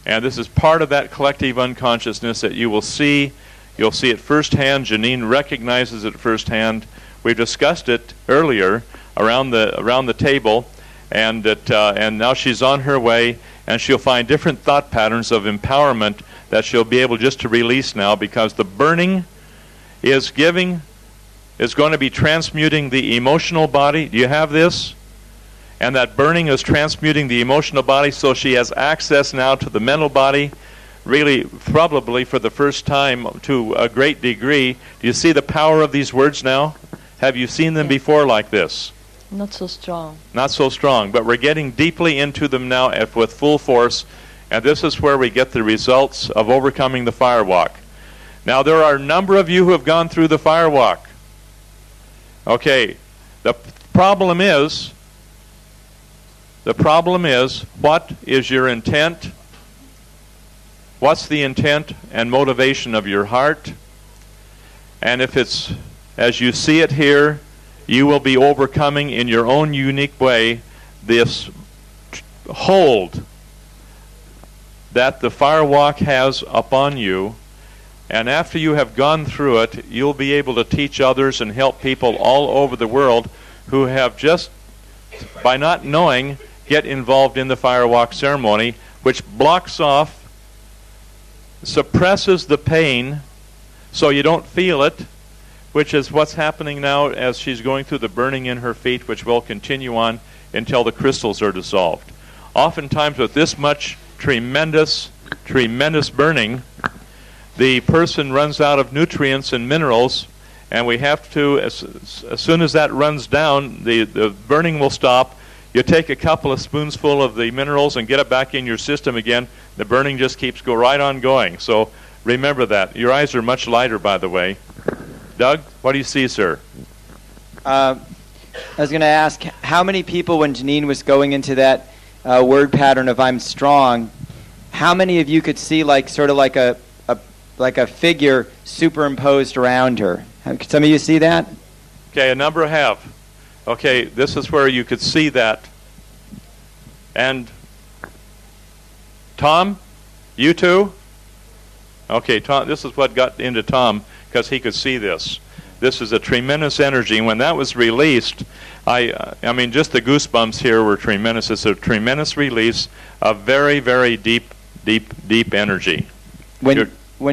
Speaker 2: and this is part of that collective unconsciousness that you will see. You'll see it firsthand. Janine recognizes it firsthand. We discussed it earlier around the table, and now she's on her way, and she'll find different thought patterns of empowerment that she'll be able just to release now, because the burning is going to be transmuting the emotional body. Do you have this? And that burning is transmuting the emotional body, so she has access now to the mental body, really probably for the first time to a great degree. Do you see the power of these words now? Have you seen them before like this?
Speaker 4: Not so strong.
Speaker 2: Not so strong, but we're getting deeply into them now with full force, and this is where we get the results of overcoming the firewalk. Now, there are a number of you who have gone through the firewalk. Okay, the problem is, what is your intent? What's the intent and motivation of your heart? And if it's as you see it here, you will be overcoming in your own unique way this hold that the firewalk has upon you. And after you have gone through it, you'll be able to teach others and help people all over the world who have just, by not knowing, get involved in the firewalk ceremony, which blocks off, suppresses the pain so you don't feel it, which is what's happening now as she's going through the burning in her feet, which will continue on until the crystals are dissolved. Oftentimes with this much tremendous burning, the person runs out of nutrients and minerals, and we have to, as soon as that runs down, the burning will stop. You take a couple of spoonsful of the minerals and get it back in your system again. The burning just keeps right on going. So remember that. Your eyes are much lighter, by the way. Doug, what do you see, sir?
Speaker 1: I was going to ask, how many people, when Janine was going into that word pattern of I'm strong, how many of you could see sort of like a figure superimposed around her? Could some of you see that?
Speaker 2: Okay, a number have. Okay, this is where you could see that. And Tom, you too? Okay, Tom, this is what got into Tom, because he could see this. This is a tremendous energy. When that was released, I mean, just the goosebumps here were tremendous. It's a tremendous release of very, very deep, deep, deep energy.
Speaker 1: When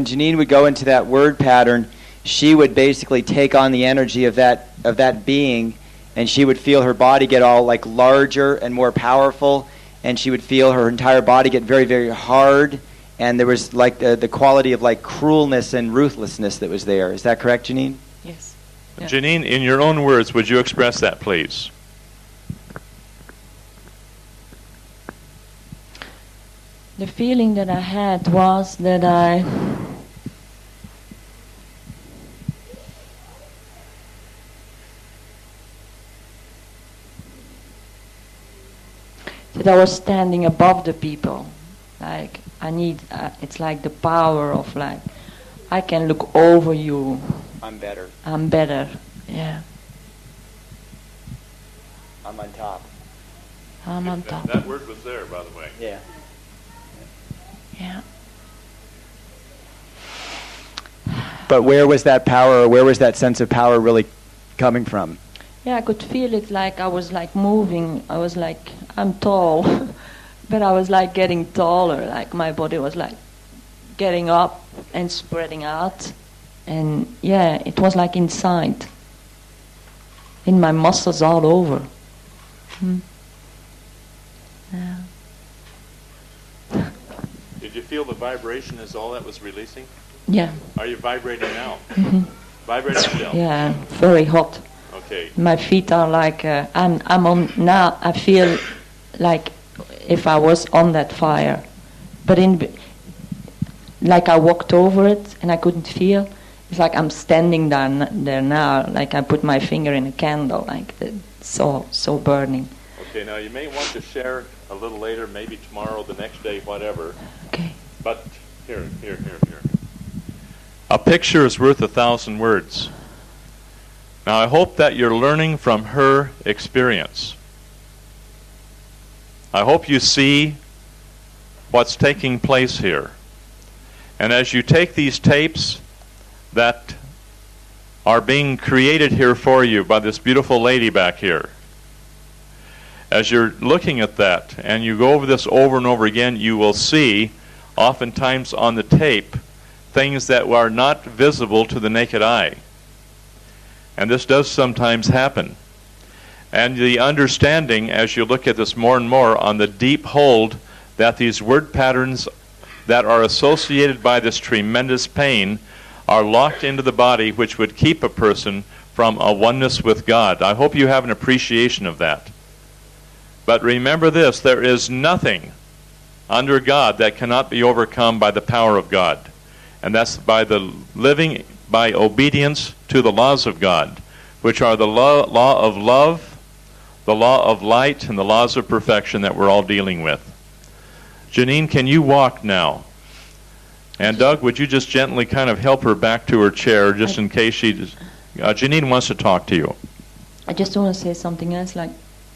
Speaker 1: Janine would go into that word pattern, she would basically take on the energy of that being, and she would feel her body get all like larger and more powerful, and she would feel her entire body get very, very hard, and there was like the quality of like cruelness and ruthlessness that was there. Is that correct, Janine?
Speaker 4: Yes. Yeah.
Speaker 2: Janine, in your own words, would you express that, please?
Speaker 4: The feeling that I had was that that I was standing above the people. Like I need, it's like the power of like, I can look over you.
Speaker 1: I'm better.
Speaker 4: I'm better. Yeah.
Speaker 1: I'm on top.
Speaker 4: I'm on top.
Speaker 2: That word was there, by the way.
Speaker 1: Yeah.
Speaker 4: Yeah.
Speaker 1: But where was that power, or where was that sense of power really coming from?
Speaker 4: Yeah, I could feel it like I was like moving. I was like, I'm tall, but I was like getting taller. Like my body was like getting up and spreading out. And yeah, it was like inside, in my muscles all over. Yeah.
Speaker 2: Did you feel the vibration as all that was releasing?
Speaker 4: Yeah.
Speaker 2: Are you vibrating now?
Speaker 4: Mm-hmm.
Speaker 2: Vibrating still?
Speaker 4: Yeah, very hot.
Speaker 2: Okay.
Speaker 4: My feet are like, I'm on now, I feel like if I was on that fire. But like I walked over it and I couldn't feel. It's like I'm standing there now, like I put my finger in a candle, like so burning.
Speaker 2: Okay, now you may want to share a little later, maybe tomorrow, the next day, whatever.
Speaker 4: Okay.
Speaker 2: But here. A picture is worth 1,000 words. Now I hope that you're learning from her experience. I hope you see what's taking place here. And as you take these tapes that are being created here for you by this beautiful lady back here, as you're looking at that and you go over this over and over again, you will see oftentimes on the tape things that are not visible to the naked eye. And this does sometimes happen. And the understanding, as you look at this more and more, on the deep hold that these word patterns that are associated by this tremendous pain are locked into the body, which would keep a person from a oneness with God. I hope you have an appreciation of that. But remember this, there is nothing under God that cannot be overcome by the power of God. And that's by the living by obedience to the laws of God, which are the law of love, the law of light, and the laws of perfection that we're all dealing with. Janine, can you walk now? And Doug, would you just gently kind of help her back to her chair, just in case she... Janine wants to talk to you.
Speaker 4: I just want to say something else, like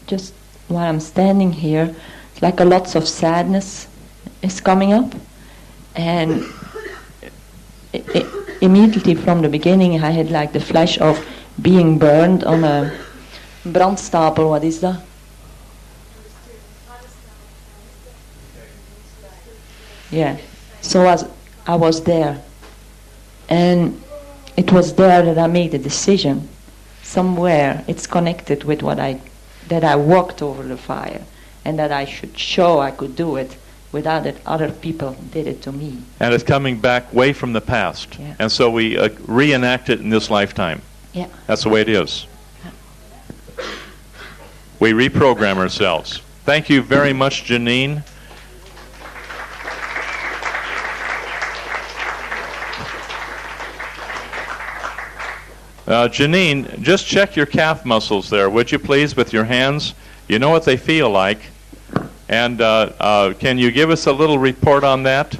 Speaker 4: just while I'm standing here, it's like a lots of sadness is coming up. And immediately from the beginning I had like the flash of being burned on a brandstapel. What is that? Yeah. So I was there, and it was there that I made a decision. Somewhere it's connected with that I walked over the fire, and that I should show I could do it without that other people did it to me.
Speaker 2: And it's coming back way from the past.
Speaker 4: Yeah.
Speaker 2: And so we reenact it in this lifetime.
Speaker 4: Yeah.
Speaker 2: That's the way it is. We reprogram ourselves. Thank you very much, Janine. Janine, just check your calf muscles there, would you please, with your hands? You know what they feel like. And can you give us a little report on that?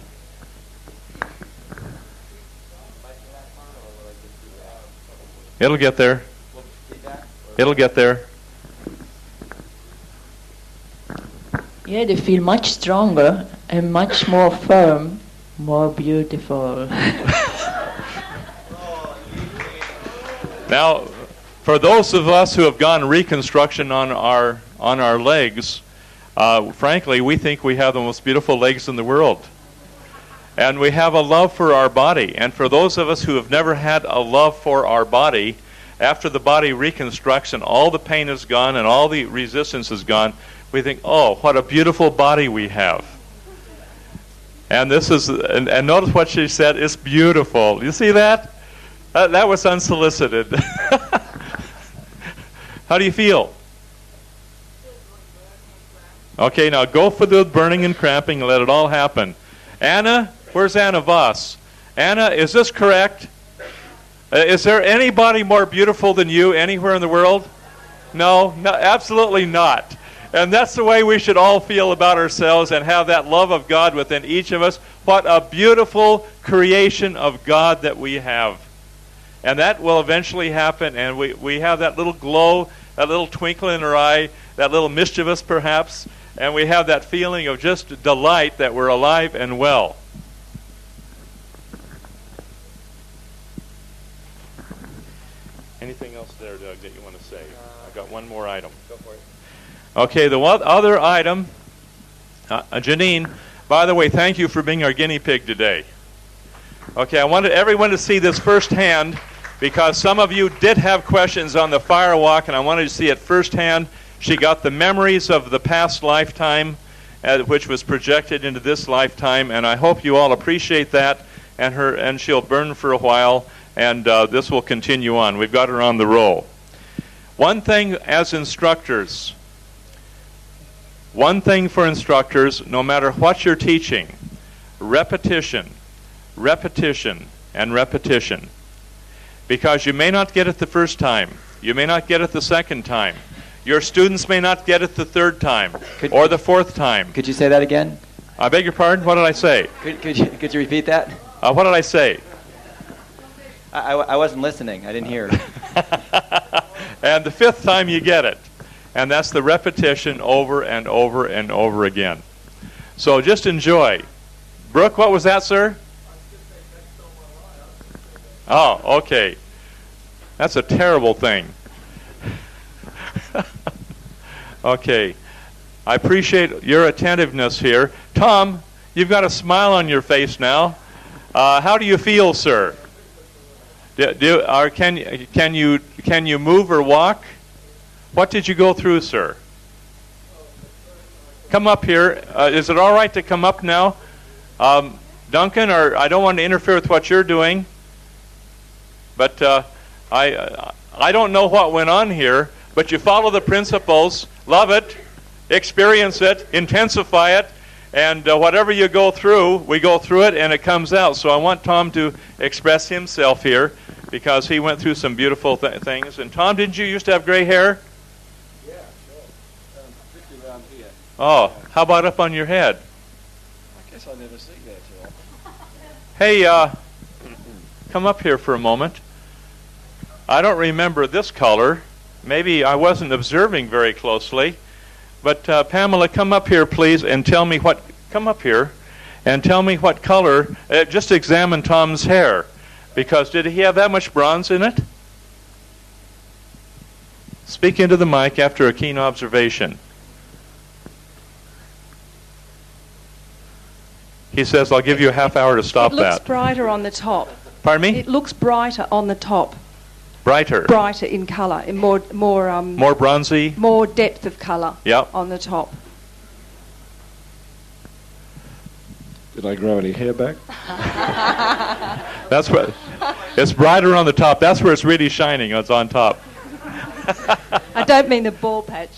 Speaker 2: It'll get there. It'll get there.
Speaker 4: Yeah, they feel much stronger and much more firm, more beautiful.
Speaker 2: Now, for those of us who have gone reconstruction on our legs, frankly, we think we have the most beautiful legs in the world. And we have a love for our body. And for those of us who have never had a love for our body, after the body reconstructs and all the pain is gone and all the resistance is gone, we think, oh, what a beautiful body we have. And this is, and notice what she said, it's beautiful. You see that? That was unsolicited. How do you feel? Okay, now go for the burning and cramping and let it all happen. Anna, where's Anna Voss? Anna, is this correct? Is there anybody more beautiful than you anywhere in the world? No, absolutely not. And that's the way we should all feel about ourselves and have that love of God within each of us. What a beautiful creation of God that we have. And that will eventually happen, and we have that little glow, that little twinkle in our eye, that little mischievous perhaps, and we have that feeling of just delight that we're alive and well. Anything else there, Doug, that you want to say? I've got one more item.
Speaker 5: Go for it.
Speaker 2: Okay, the other item, Janine, by the way, thank you for being our guinea pig today. Okay, I wanted everyone to see this firsthand because some of you did have questions on the firewalk, and I wanted to see it firsthand. She got the memories of the past lifetime, which was projected into this lifetime, and I hope you all appreciate that, and she'll burn for a while, and this will continue on. We've got her on the roll. One thing as instructors, one thing for instructors, no matter what you're teaching, repetition, repetition, and repetition. Because you may not get it the first time. You may not get it the second time. Your students may not get it the third time or the fourth time.
Speaker 1: Could you say that again?
Speaker 2: I beg your pardon? What did I say?
Speaker 1: Could you repeat that?
Speaker 2: What did I say?
Speaker 1: I wasn't listening. I didn't hear.
Speaker 2: And the fifth time you get it. And that's the repetition over and over and over again. So just enjoy. Brooke, what was that, sir? Oh, okay. That's a terrible thing. Okay. I appreciate your attentiveness here. Tom, you've got a smile on your face now. How do you feel, sir? Can you move or walk? What did you go through, sir? Come up here. Is it all right to come up now? Duncan, or I don't want to interfere with what you're doing, but I don't know what went on here, but you follow the principles, love it, experience it, intensify it, and whatever you go through, we go through it and it comes out. So I want Tom to express himself here because he went through some beautiful things. And Tom, didn't you used to have gray hair?
Speaker 11: Yeah, sure. Particularly around here.
Speaker 2: Oh, how about up on your head?
Speaker 11: I guess I never see that too often.
Speaker 2: Hey, come up here for a moment. I don't remember this color. Maybe I wasn't observing very closely. But Pamela, come up here, please, and tell me what. Come up here, and tell me what color. Just examine Tom's hair, because did he have that much bronze in it? Speak into the mic after a keen observation. He says, "I'll give you a half hour to stop that."
Speaker 9: It looks brighter on the top.
Speaker 2: Pardon me?
Speaker 9: It looks brighter on the top.
Speaker 2: Brighter.
Speaker 9: Brighter in colour, in more
Speaker 2: bronzy.
Speaker 9: More depth of colour.
Speaker 2: Yep.
Speaker 9: On the top.
Speaker 11: Did I grow any hair back?
Speaker 2: That's what. It's brighter on the top. That's where it's really shining. It's on top.
Speaker 9: I don't mean the ball patch.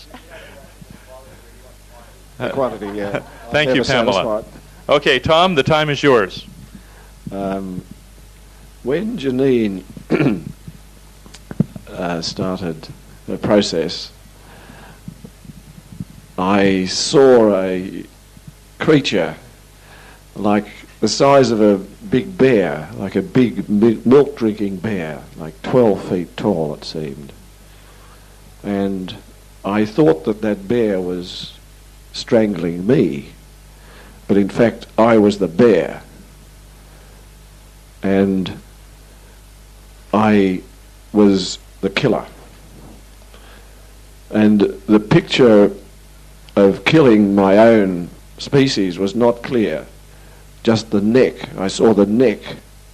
Speaker 11: The quantity, yeah.
Speaker 2: Thank you, Pamela.
Speaker 11: Satisfied.
Speaker 2: Okay, Tom, the time is yours.
Speaker 11: When Janine started the process, I saw a creature like the size of a big bear, like a big milk-drinking bear, like 12 feet tall it seemed. And I thought that bear was strangling me, but in fact I was the bear, and I was the killer. And the picture of killing my own species was not clear, just the neck. I saw the neck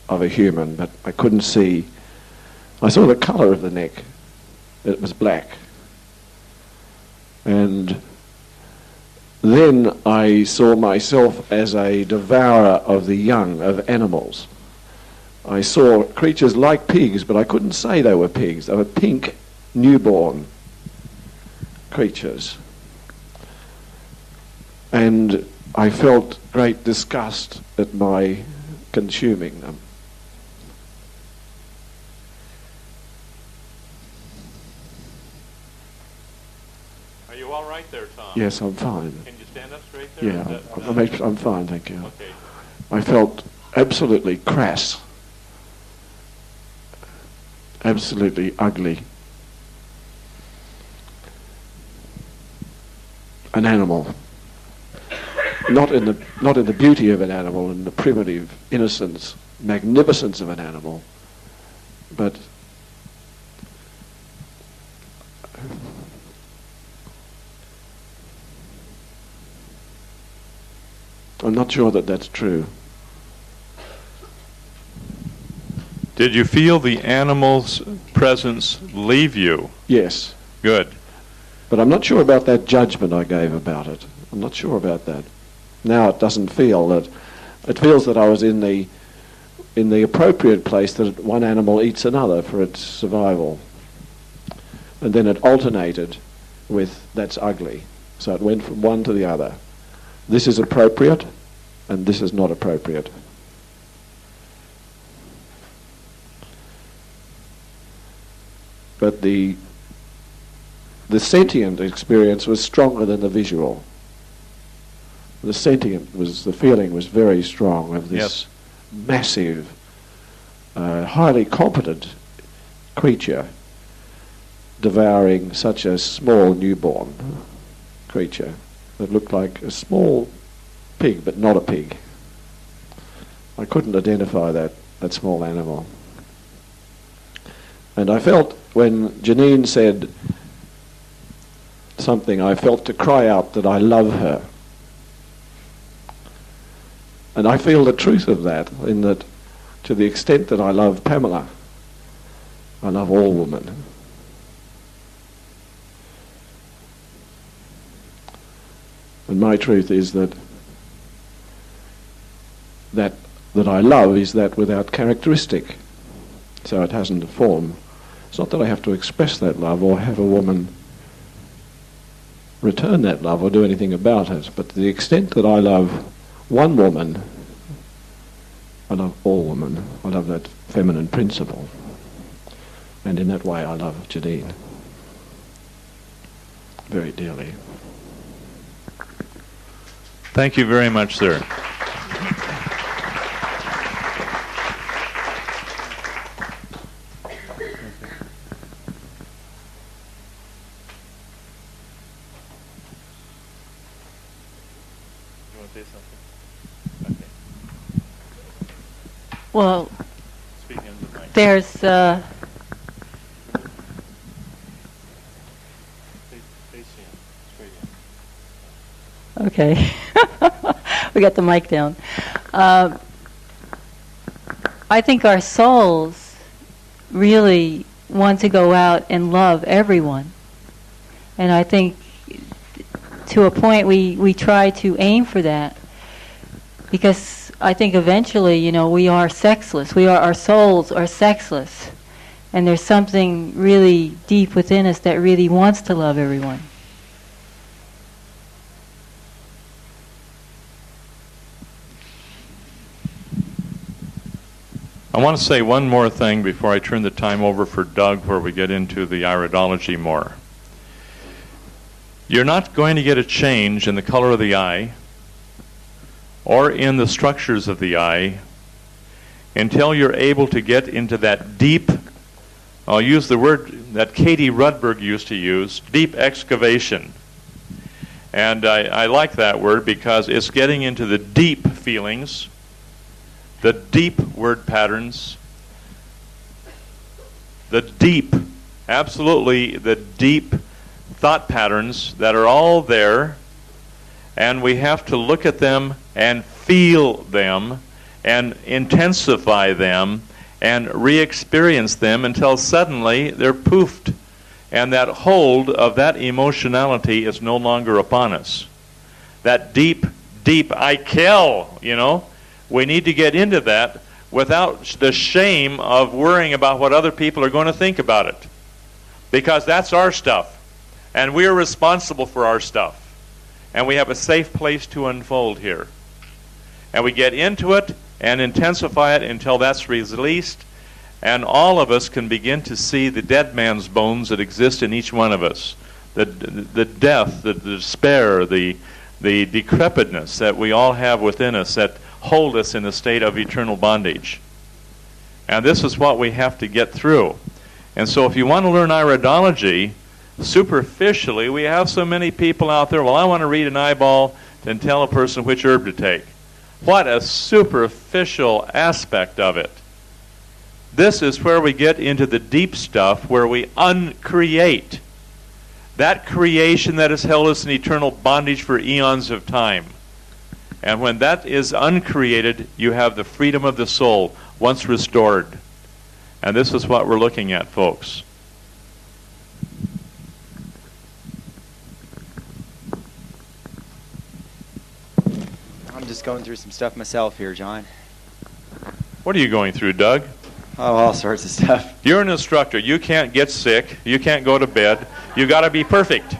Speaker 11: of a human, but I couldn't see. I saw the colour of the neck. It was black. And then I saw myself as a devourer of the young, of animals. I saw creatures like pigs, but I couldn't say they were pigs. They were pink, newborn creatures. And I felt great disgust at my consuming them.
Speaker 2: Are you all right there, Tom?
Speaker 11: Yes, I'm fine.
Speaker 2: Can you stand up straight there?
Speaker 11: Yeah, I'm fine, thank you.
Speaker 2: Okay.
Speaker 11: I felt absolutely crass, absolutely ugly. An animal. Not in the beauty of an animal, in the primitive innocence, magnificence of an animal, but I'm not sure that that's true.
Speaker 2: Did you feel the animal's presence leave you?
Speaker 11: Yes.
Speaker 2: Good.
Speaker 11: But I'm not sure about that judgment I gave about it. I'm not sure about that. Now it doesn't feel that. It feels that I was in the appropriate place, that one animal eats another for its survival. And then it alternated with that's ugly. So it went from one to the other. This is appropriate and this is not appropriate. But the sentient experience was stronger than the visual. The feeling was very strong of this massive, highly competent creature devouring such a small newborn creature that looked like a small pig, but not a pig. I couldn't identify that small animal. And I felt, when Janine said something, I felt to cry out that I love her. And I feel the truth of that, in that to the extent that I love Pamela, I love all women. And my truth is that I love is that without characteristic. So it hasn't a form. It's not that I have to express that love or have a woman return that love or do anything about it, but to the extent that I love one woman, I love all women. I love that feminine principle. And in that way I love Janine very dearly.
Speaker 2: Thank you very much, sir.
Speaker 12: Well, there's okay. We got the mic down. I think our souls really want to go out and love everyone. And I think to a point we try to aim for that. Because I think eventually, we are sexless. Our souls are sexless. And there's something really deep within us that really wants to love everyone.
Speaker 2: I want to say one more thing before I turn the time over for Doug, where we get into the iridology more. You're not going to get a change in the color of the eye or in the structures of the eye until you're able to get into that deep, I'll use the word that Katie Rudberg used to use, deep excavation. And I like that word because it's getting into the deep feelings, the deep word patterns, the deep, absolutely the deep thought patterns that are all there, and we have to look at them and feel them and intensify them and re-experience them until suddenly they're poofed, and that hold of that emotionality is no longer upon us. That deep, I kill, we need to get into that without the shame of worrying about what other people are going to think about it. Because that's our stuff. And we are responsible for our stuff. And we have a safe place to unfold here. And we get into it and intensify it until that's released. And all of us can begin to see the dead man's bones that exist in each one of us. The death, the despair, the decrepitness that we all have within us that hold us in a state of eternal bondage. And this is what we have to get through. And so if you want to learn iridology, superficially, we have so many people out there, well, I want to read an eyeball and tell a person which herb to take. What a superficial aspect of it. This is where we get into the deep stuff, where we uncreate. That creation that has held us in eternal bondage for eons of time. And when that is uncreated, you have the freedom of the soul, once restored. And this is what we're looking at, folks.
Speaker 1: I'm just going through some stuff myself here, John.
Speaker 2: What are you going through, Doug?
Speaker 1: Oh, all sorts of stuff.
Speaker 2: You're an instructor. You can't get sick. You can't go to bed. You got to be perfect.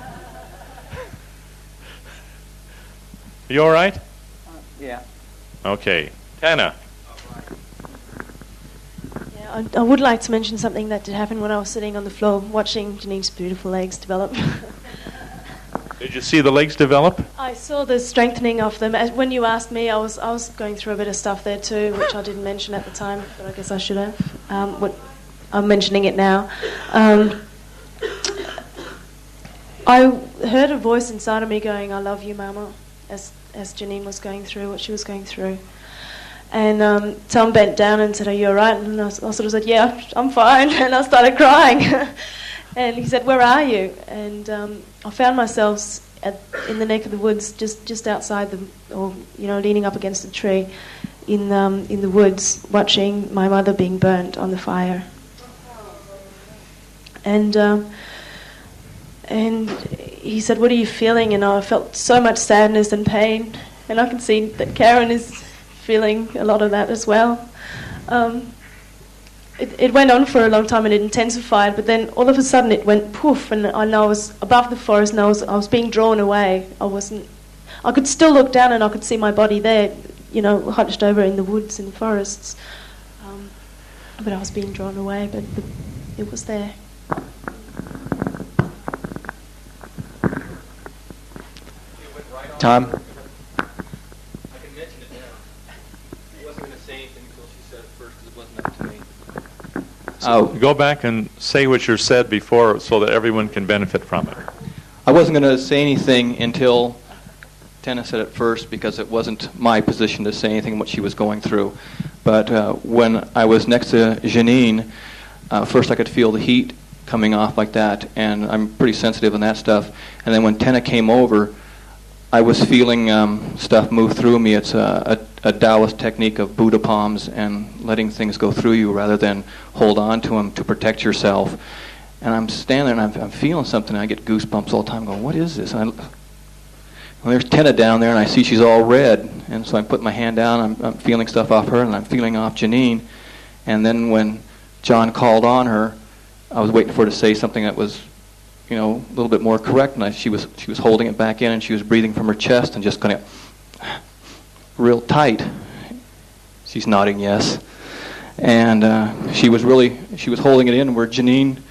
Speaker 2: You all right?
Speaker 1: Yeah.
Speaker 2: Okay. Tana.
Speaker 3: Yeah, I would like to mention something that did happen when I was sitting on the floor watching Janine's beautiful legs develop.
Speaker 2: Did you see the legs develop?
Speaker 3: I saw the strengthening of them. When you asked me, I was going through a bit of stuff there too, which I didn't mention at the time, but I guess I should have. I'm mentioning it now. I heard a voice inside of me going, "I love you, Mama," as Janine was going through what she was going through. And Tom bent down and said, "Are you all right?" And I sort of said, "Yeah, I'm fine." And I started crying. And he said, "Where are you?" And I found myself in the neck of the woods, just outside leaning up against a tree, in the woods, watching my mother being burnt on the fire. And he said, "What are you feeling?" And I felt so much sadness and pain, and I can see that Karen is feeling a lot of that as well. It went on for a long time and it intensified, but then all of a sudden it went poof, and I know I was above the forest and I was being drawn away. I could still look down and I could see my body there, hunched over in the woods and forests. But I was being drawn away, but it was there.
Speaker 6: Tom?
Speaker 13: I can mention it now. I wasn't going to say anything until she said it first because it wasn't up to me.
Speaker 2: So go back and say what you said before so that everyone can benefit from it.
Speaker 13: I wasn't going to say anything until Tana said it first because it wasn't my position to say anything what she was going through. But when I was next to Janine, first I could feel the heat coming off like that, and I'm pretty sensitive on that stuff. And then when Tana came over, I was feeling stuff move through me. It's a Taoist technique of Buddha palms and letting things go through you rather than hold on to them to protect yourself. And I'm standing there and I'm feeling something. And I get goosebumps all the time going, what is this? And there's Tana down there and I see she's all red. And so I put my hand down, I'm feeling stuff off her and I'm feeling off Janine. And then when John called on her, I was waiting for her to say something that was a little bit more correct, and she was holding it back in, and she was breathing from her chest and just kind of real tight. She's nodding yes, and she was holding it in where Janine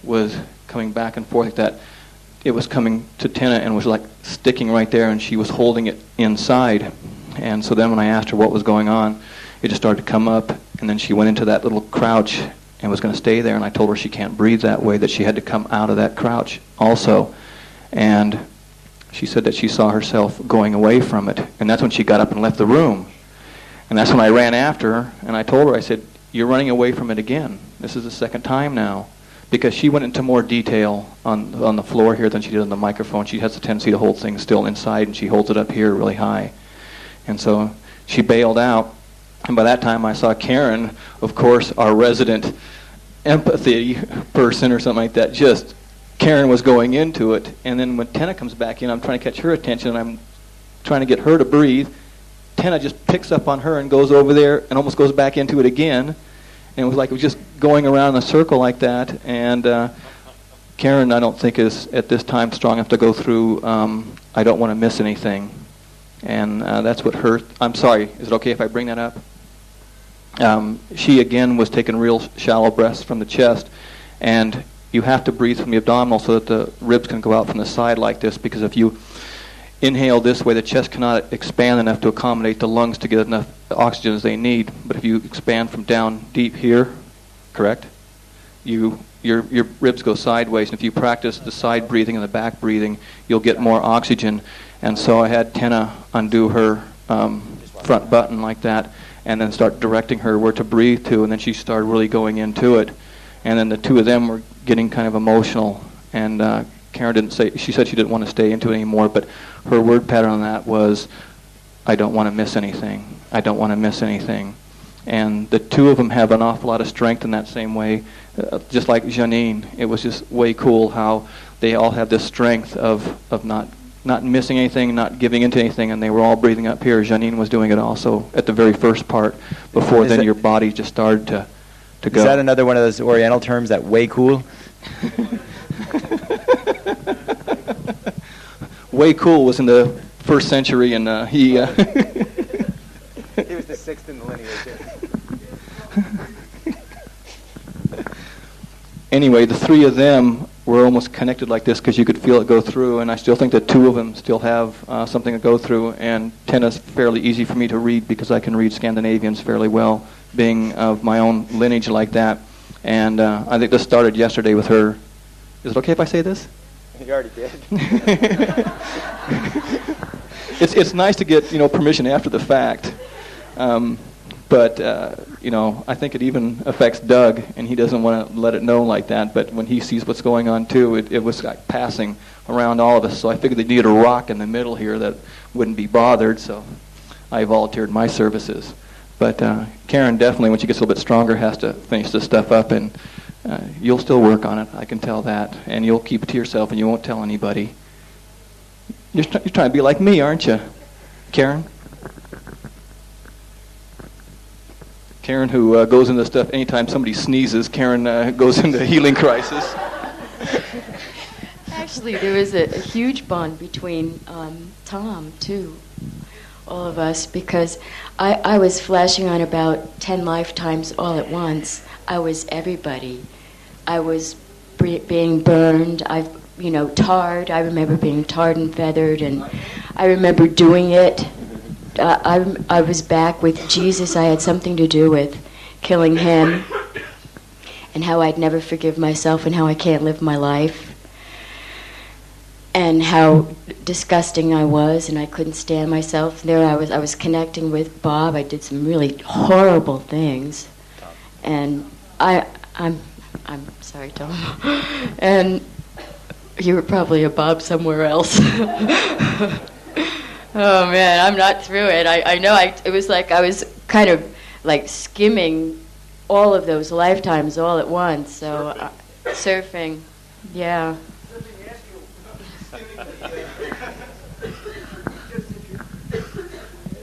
Speaker 13: was coming back and forth like that. It was coming to Tana and was like sticking right there, and she was holding it inside. And so then when I asked her what was going on, it just started to come up, and then she went into that little crouch and was going to stay there, and I told her she can't breathe that way, that she had to come out of that crouch also. And she said that she saw herself going away from it, and that's when she got up and left the room. And that's when I ran after her, and I told her, I said, "You're running away from it again. This is the second time now." Because she went into more detail on the floor here than she did on the microphone. She has a tendency to hold things still inside, and she holds it up here really high. And so she bailed out, and by that time I saw Karen, of course, our resident empathy person or something like that, just Karen was going into it. And then when Tenna comes back in, I'm trying to catch her attention, and I'm trying to get her to breathe. Tenna just picks up on her and goes over there and almost goes back into it again. And it was like it was just going around in a circle like that. And Karen, I don't think, is at this time strong enough to go through I don't want to miss anything. And that's what her... I'm sorry, is it okay if I bring that up? She, again, was taking real shallow breaths from the chest. And you have to breathe from the abdominal so that the ribs can go out from the side like this, because if you inhale this way, the chest cannot expand enough to accommodate the lungs to get enough oxygen as they need. But if you expand from down deep here, correct? Your ribs go sideways, and if you practice the side breathing and the back breathing, you'll get more oxygen. And so I had Tenna undo her front button like that, and then start directing her where to breathe to, and then she started really going into it. And then the two of them were getting kind of emotional, and Karen didn't say, she said she didn't want to stay into it anymore, but her word pattern on that was, "I don't want to miss anything. I don't want to miss anything." And the two of them have an awful lot of strength in that same way, just like Janine. It was just way cool how they all have this strength of not missing anything, not giving into anything, and they were all breathing up here. Janine was doing it also at the very first part, before then your body just started to go.
Speaker 1: Is that another one of those Oriental terms, that way cool?
Speaker 13: Way cool was in the 1st century, and he...
Speaker 1: He was the 6th in the lineage.
Speaker 13: Anyway, the three of them were almost connected like this because you could feel it go through, and I still think that two of them still have something to go through, and Tenna's fairly easy for me to read because I can read Scandinavians fairly well, being of my own lineage like that. And I think this started yesterday with her. Is it okay if I say this?
Speaker 1: You already did.
Speaker 13: It's nice to get permission after the fact, but I think it even affects Doug, and he doesn't want to let it know like that. But when he sees what's going on too, it was like passing around all of us. So I figured they needed a rock in the middle here that wouldn't be bothered. So I volunteered my services. But Karen definitely, when she gets a little bit stronger, has to finish this stuff up, and you'll still work on it, I can tell that. And you'll keep it to yourself, and you won't tell anybody. You're trying to be like me, aren't you, Karen? Karen, who goes into stuff anytime somebody sneezes. Karen goes into healing crisis.
Speaker 14: Actually, there was a huge bond between Tom, too, all of us, because I was flashing on about 10 lifetimes all at once. I was everybody. I was being burned. Tarred. I remember being tarred and feathered, and I remember doing it. I was back with Jesus. I had something to do with killing him, and how I'd never forgive myself, and how I can't live my life, and how disgusting I was, and I couldn't stand myself. There I was connecting with Bob. I did some really horrible things, and I'm sorry, Tom. And you were probably a Bob somewhere else. Oh man, I'm not through it. I know. It was like I was kind of like skimming all of those lifetimes all at once. So surfing, yeah.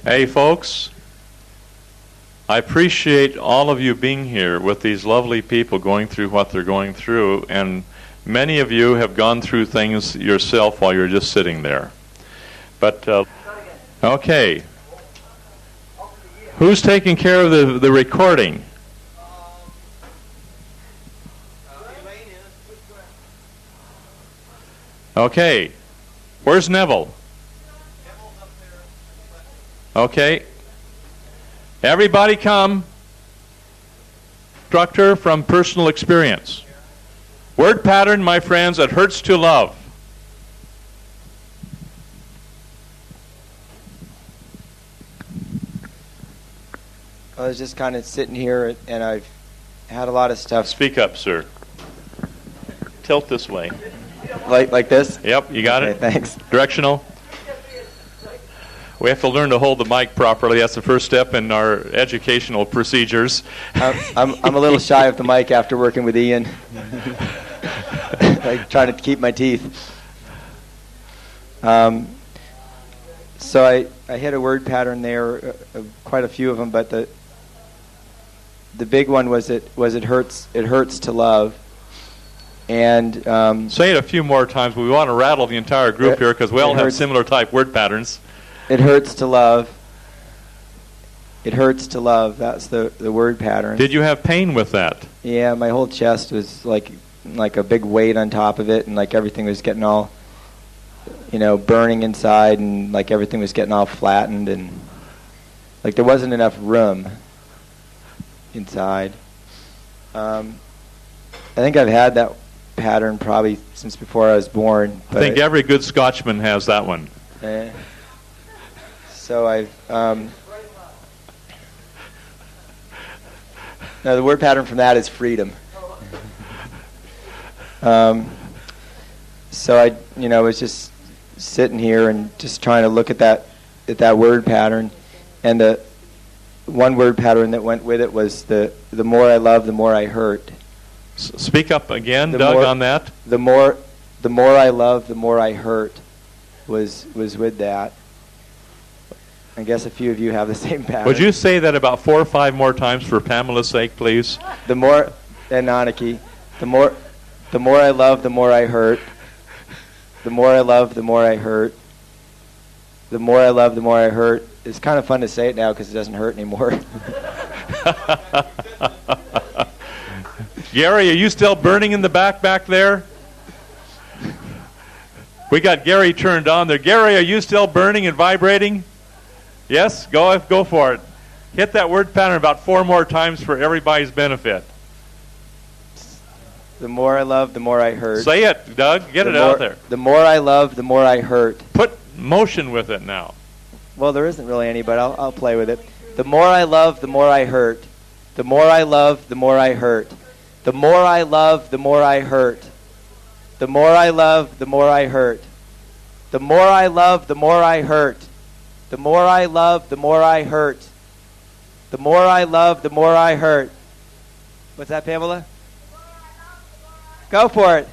Speaker 2: Hey folks, I appreciate all of you being here with these lovely people going through what they're going through, and many of you have gone through things yourself while you're just sitting there. But okay, who's taking care of the recording? Okay, where's Neville? Okay, everybody come. Instructor from personal experience. Word pattern, my friends, it hurts to love.
Speaker 1: I was just kind of sitting here, and I've had a lot of stuff.
Speaker 2: Speak up, sir. Tilt this way.
Speaker 1: Like this?
Speaker 2: Yep, you got it?
Speaker 1: Thanks.
Speaker 2: Directional? We have to learn to hold the mic properly. That's the first step in our educational procedures.
Speaker 1: I'm a little shy of the mic after working with Ian. Like trying to keep my teeth. So I hit a word pattern there, quite a few of them, but the big one was it hurts to love. And
Speaker 2: say it a few more times. We want to rattle the entire group here because we all have similar type word patterns.
Speaker 1: It hurts to love. It hurts to love. That's the word pattern.
Speaker 2: Did you have pain with that?
Speaker 1: Yeah, my whole chest was like a big weight on top of it, and like everything was getting all, burning inside, and like everything was getting all flattened, and like there wasn't enough room inside. I think I've had that pattern probably since before I was born.
Speaker 2: I think every good Scotchman has that one.
Speaker 1: So I've no, the word pattern from that is freedom. So I was just sitting here and just trying to look at that word pattern, and the one word pattern that went with it was the more I love, the more I hurt.
Speaker 2: Speak up again, Doug, on that.
Speaker 1: The more I love, the more I hurt was with that. I guess a few of you have the same pattern.
Speaker 2: Would you say that about 4 or 5 more times for Pamela's sake, please?
Speaker 1: The more, and Aniki, the more I love, the more I hurt. The more I love, the more I hurt. The more I love, the more I hurt. It's kind of fun to say it now because it doesn't hurt anymore.
Speaker 2: Gary, are you still burning in the back there? We got Gary turned on there. Gary, are you still burning and vibrating? Yes? Go for it. Hit that word pattern about 4 more times for everybody's benefit.
Speaker 1: The more I love, the more I hurt.
Speaker 2: Say it, Doug. Get it out there.
Speaker 1: The more I love, the more I hurt.
Speaker 2: Put motion with it now.
Speaker 1: Well, there isn't really any, but I'll play with it. The more I love, the more I hurt. The more I love, the more I hurt. The more I love, the more I hurt. The more I love, the more I hurt. The more I love, the more I hurt. The more I love, the more I hurt. The more I love, the more I hurt. What's that, Pamela? Go for it.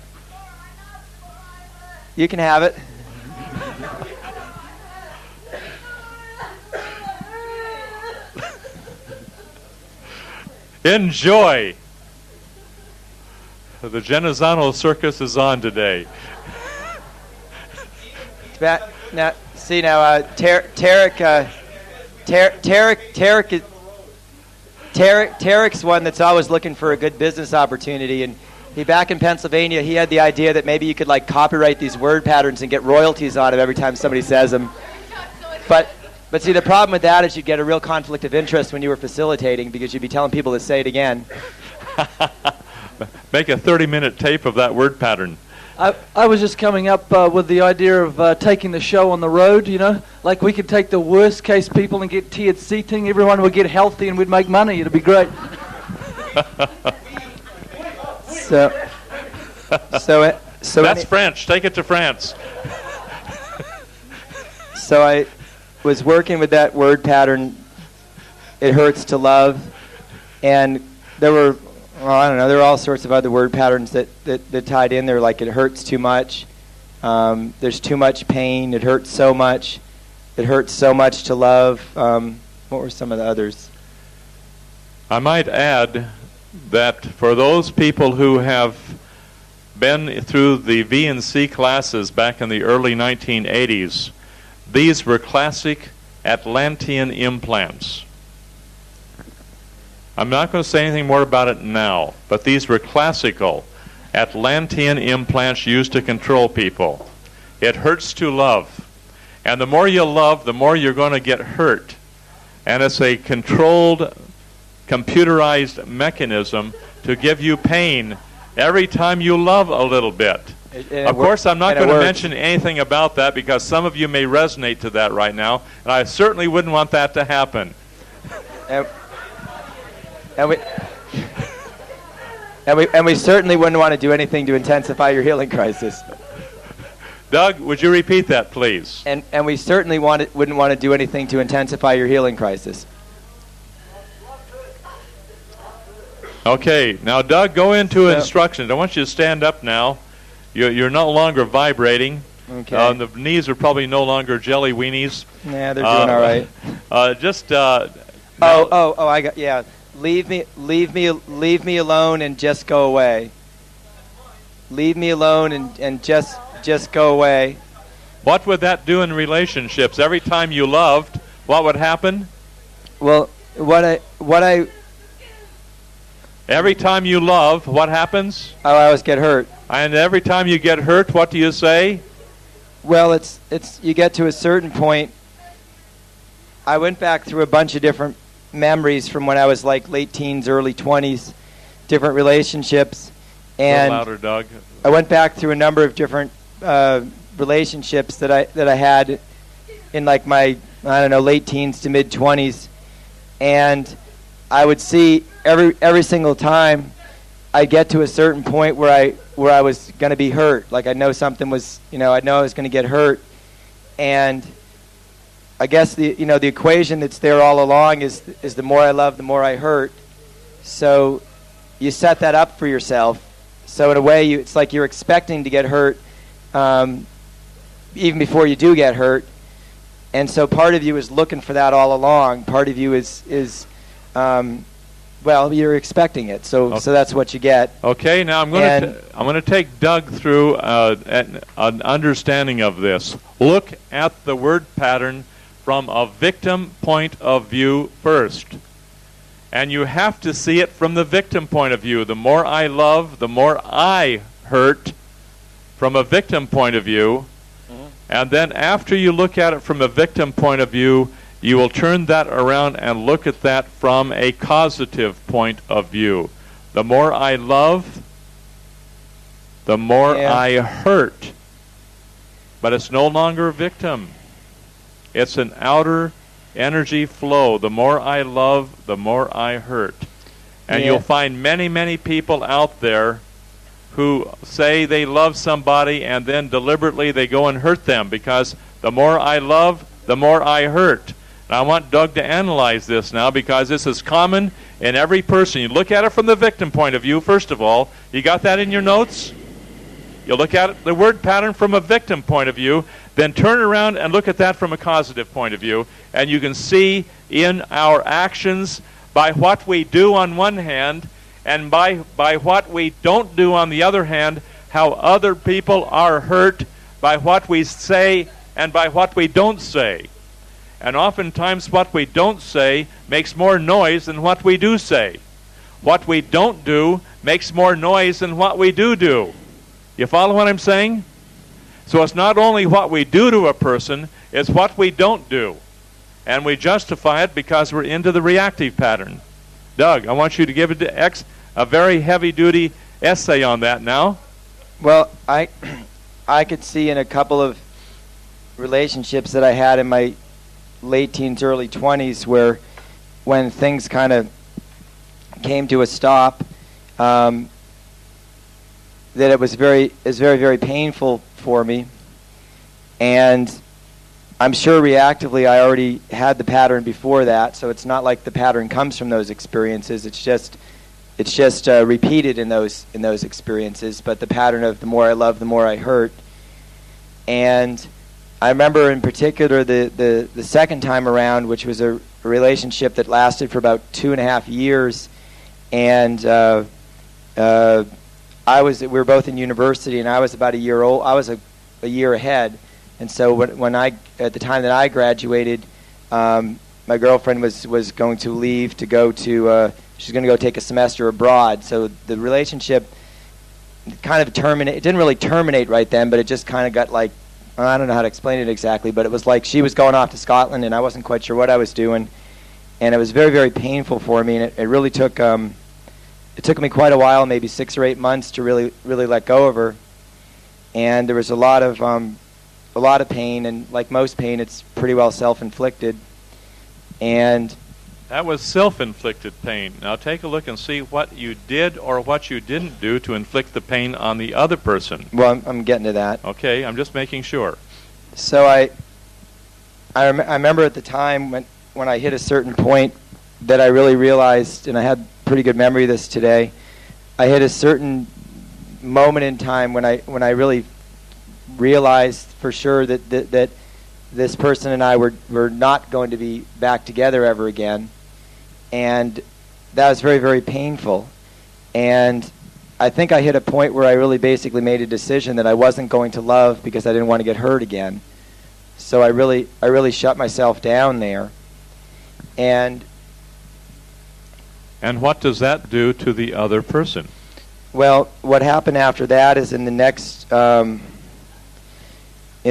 Speaker 1: You can have it.
Speaker 2: Enjoy. The Genazzano Circus is on today.
Speaker 1: Tarek's one that's always looking for a good business opportunity, and he back in Pennsylvania, he had the idea that maybe you could like copyright these word patterns and get royalties on it every time somebody says them. But see, the problem with that is you'd get a real conflict of interest when you were facilitating because you'd be telling people to say it again.
Speaker 2: Make a 30-minute tape of that word pattern.
Speaker 15: I was just coming up with the idea of taking the show on the road, Like we could take the worst case people and get tiered seating. Everyone would get healthy and we'd make money. It'd be great.
Speaker 1: So
Speaker 2: that's French. Take it to France.
Speaker 1: So I was working with that word pattern, it hurts to love, and there were all sorts of other word patterns that tied in there, like it hurts too much, there's too much pain, it hurts so much to love. What were some of the others?
Speaker 2: I might add that for those people who have been through the V&C classes back in the early 1980s, these were classic Atlantean implants. I'm not going to say anything more about it now, but these were classical Atlantean implants used to control people. It hurts to love. And the more you love, the more you're going to get hurt. And it's a controlled, computerized mechanism to give you pain every time you love a little bit. Of course, I'm not going to mention anything about that because some of you may resonate to that right now, and I certainly wouldn't want that to happen.
Speaker 1: And we certainly wouldn't want to do anything to intensify your healing crisis.
Speaker 2: Doug, would you repeat that, please?
Speaker 1: And we certainly wouldn't want to do anything to intensify your healing crisis.
Speaker 2: Okay, now Doug, go into instructions. I want you to stand up now. You're no longer vibrating.
Speaker 1: Okay.
Speaker 2: The knees are probably no longer jelly weenies.
Speaker 1: Yeah, they're doing all right.
Speaker 2: I
Speaker 1: got, yeah. Leave me alone and just go away. Leave me alone and just go away.
Speaker 2: What would that do in relationships? Every time you loved, what would happen?
Speaker 1: Well,
Speaker 2: every time you love, what happens?
Speaker 1: I always get hurt.
Speaker 2: And every time you get hurt, what do you say?
Speaker 1: Well, it's you get to a certain point. I went back through a bunch of different memories from when I was like late teens, early 20s, different relationships, and
Speaker 2: a little louder, Doug.
Speaker 1: I went back through a number of different relationships that I had in like my late teens to mid 20s, and I would see every single time I get to a certain point where I was going to be hurt. Like I know something was, I know I was going to get hurt, and I guess the equation that's there all along is the more I love, the more I hurt. So you set that up for yourself. So in a way, it's like you're expecting to get hurt even before you do get hurt. And so part of you is looking for that all along. Part of you is you're expecting it. So that's what you get.
Speaker 2: Okay, now I'm going to take Doug through an understanding of this. Look at the word pattern from a victim point of view first. And you have to see it from the victim point of view. The more I love, the more I hurt from a victim point of view. Mm-hmm. And then after you look at it from a victim point of view, you will turn that around and look at that from a causative point of view. The more I love, the more I hurt. But it's no longer a victim. It's an outer energy flow. The more I love, the more I hurt. And you'll find many, many people out there who say they love somebody and then deliberately they go and hurt them because the more I love, the more I hurt. And I want Doug to analyze this now because this is common in every person. You look at it from the victim point of view, first of all. You got that in your notes? You look at it, the word pattern from a victim point of view, then turn around and look at that from a causative point of view, and you can see in our actions by what we do on one hand and by what we don't do on the other hand, how other people are hurt by what we say and by what we don't say. And oftentimes what we don't say makes more noise than what we do say. What we don't do makes more noise than what we do. You follow what I'm saying? So it's not only what we do to a person, it's what we don't do. And we justify it because we're into the reactive pattern. Doug, I want you to give a very heavy-duty essay on that now.
Speaker 1: Well, I could see in a couple of relationships that I had in my late teens, early 20s, where when things kind of came to a stop, that it was very, very painful for me. And I'm sure reactively I already had the pattern before that, so it's not like the pattern comes from those experiences. It's just repeated in those experiences. But the pattern of the more I love, the more I hurt. And I remember in particular the second time around, which was a relationship that lasted for about 2.5 years, and we were both in university, and I was about a year old. I was a year ahead, and so when at the time that I graduated, my girlfriend was going to leave to go to. She's going to go take a semester abroad. So the relationship kind of terminated. It didn't really terminate right then, but it just kind of got like, I don't know how to explain it exactly, but it was like she was going off to Scotland, and I wasn't quite sure what I was doing, and it was very, very painful for me, and it really took. It took me quite a while, maybe 6 or 8 months, to really let go of her, and there was a lot of pain, and like most pain, it's pretty well self-inflicted. And
Speaker 2: That was self-inflicted pain. Now take a look and see what you did or what you didn't do to inflict the pain on the other person.
Speaker 1: Well, I'm getting to that.
Speaker 2: Okay, I'm just making sure.
Speaker 1: So I remember at the time when I hit a certain point that I really realized, and I had pretty good memory of this today, I hit a certain moment in time when I really realized for sure that this person and I were not going to be back together ever again. And that was very, very painful. And I think I hit a point where I really basically made a decision that I wasn't going to love because I didn't want to get hurt again. So I really shut myself down there. And
Speaker 2: what does that do to the other person?
Speaker 1: Well, what happened after that is in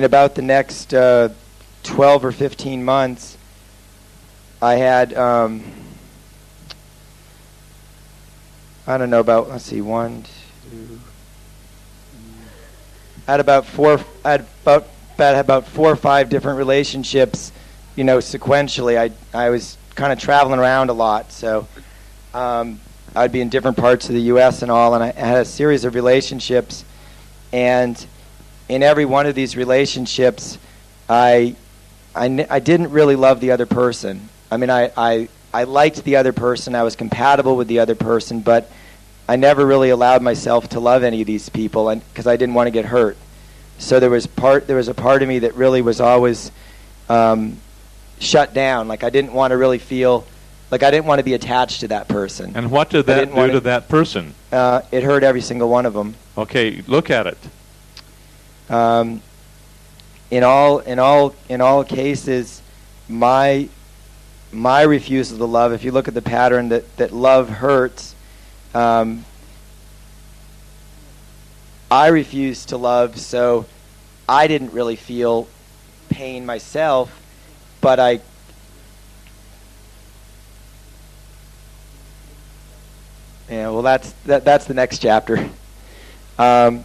Speaker 1: about the next 12 or 15 months, I had, I don't know, about, let's see, I had about four or five different relationships, sequentially. I was kind of traveling around a lot, so I'd be in different parts of the U.S. and all, and I had a series of relationships, and in every one of these relationships, I didn't really love the other person. I mean, I liked the other person, I was compatible with the other person, but I never really allowed myself to love any of these people because I didn't want to get hurt. So there was a part of me that really was always shut down. Like I didn't want to really feel, like I didn't want to be attached to that person.
Speaker 2: And what did that do to that person?
Speaker 1: It hurt every single one of them.
Speaker 2: Okay, look at it.
Speaker 1: In all cases, my refusal to love, if you look at the pattern that love hurts, I refused to love, so I didn't really feel pain myself, but that's the next chapter.
Speaker 2: Stand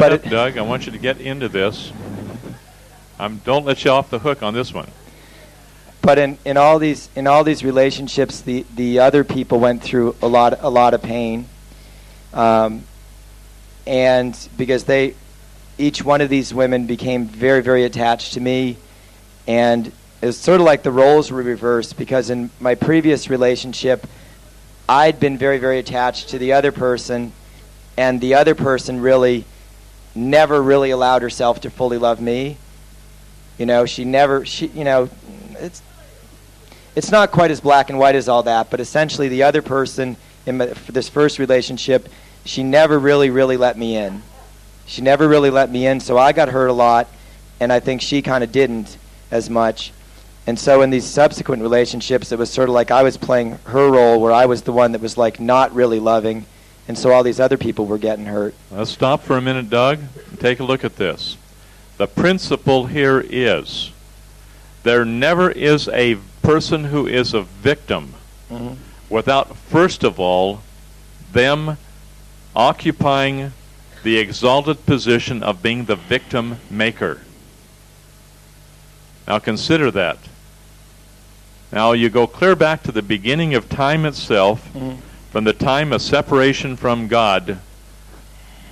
Speaker 2: up, Doug. I want you to get into this. Don't let you off the hook on this one.
Speaker 1: But in all these relationships, the other people went through a lot of pain, and because each one of these women became very, very attached to me, and it was sort of like the roles were reversed, because in my previous relationship, I'd been very, very attached to the other person, and the other person really never really allowed herself to fully love me. It's not quite as black and white as all that, but essentially the other person for this first relationship, she never really, really let me in. She never really let me in, so I got hurt a lot, and I think she kind of didn't as much. And so in these subsequent relationships, it was sort of like I was playing her role, where I was the one that was like not really loving, and so all these other people were getting hurt.
Speaker 2: Let's stop for a minute, Doug, and take a look at this. The principle here is there never is a person who is a victim without, first of all, them occupying the exalted position of being the victim maker. Now consider that. Now you go clear back to the beginning of time itself, from the time of separation from God,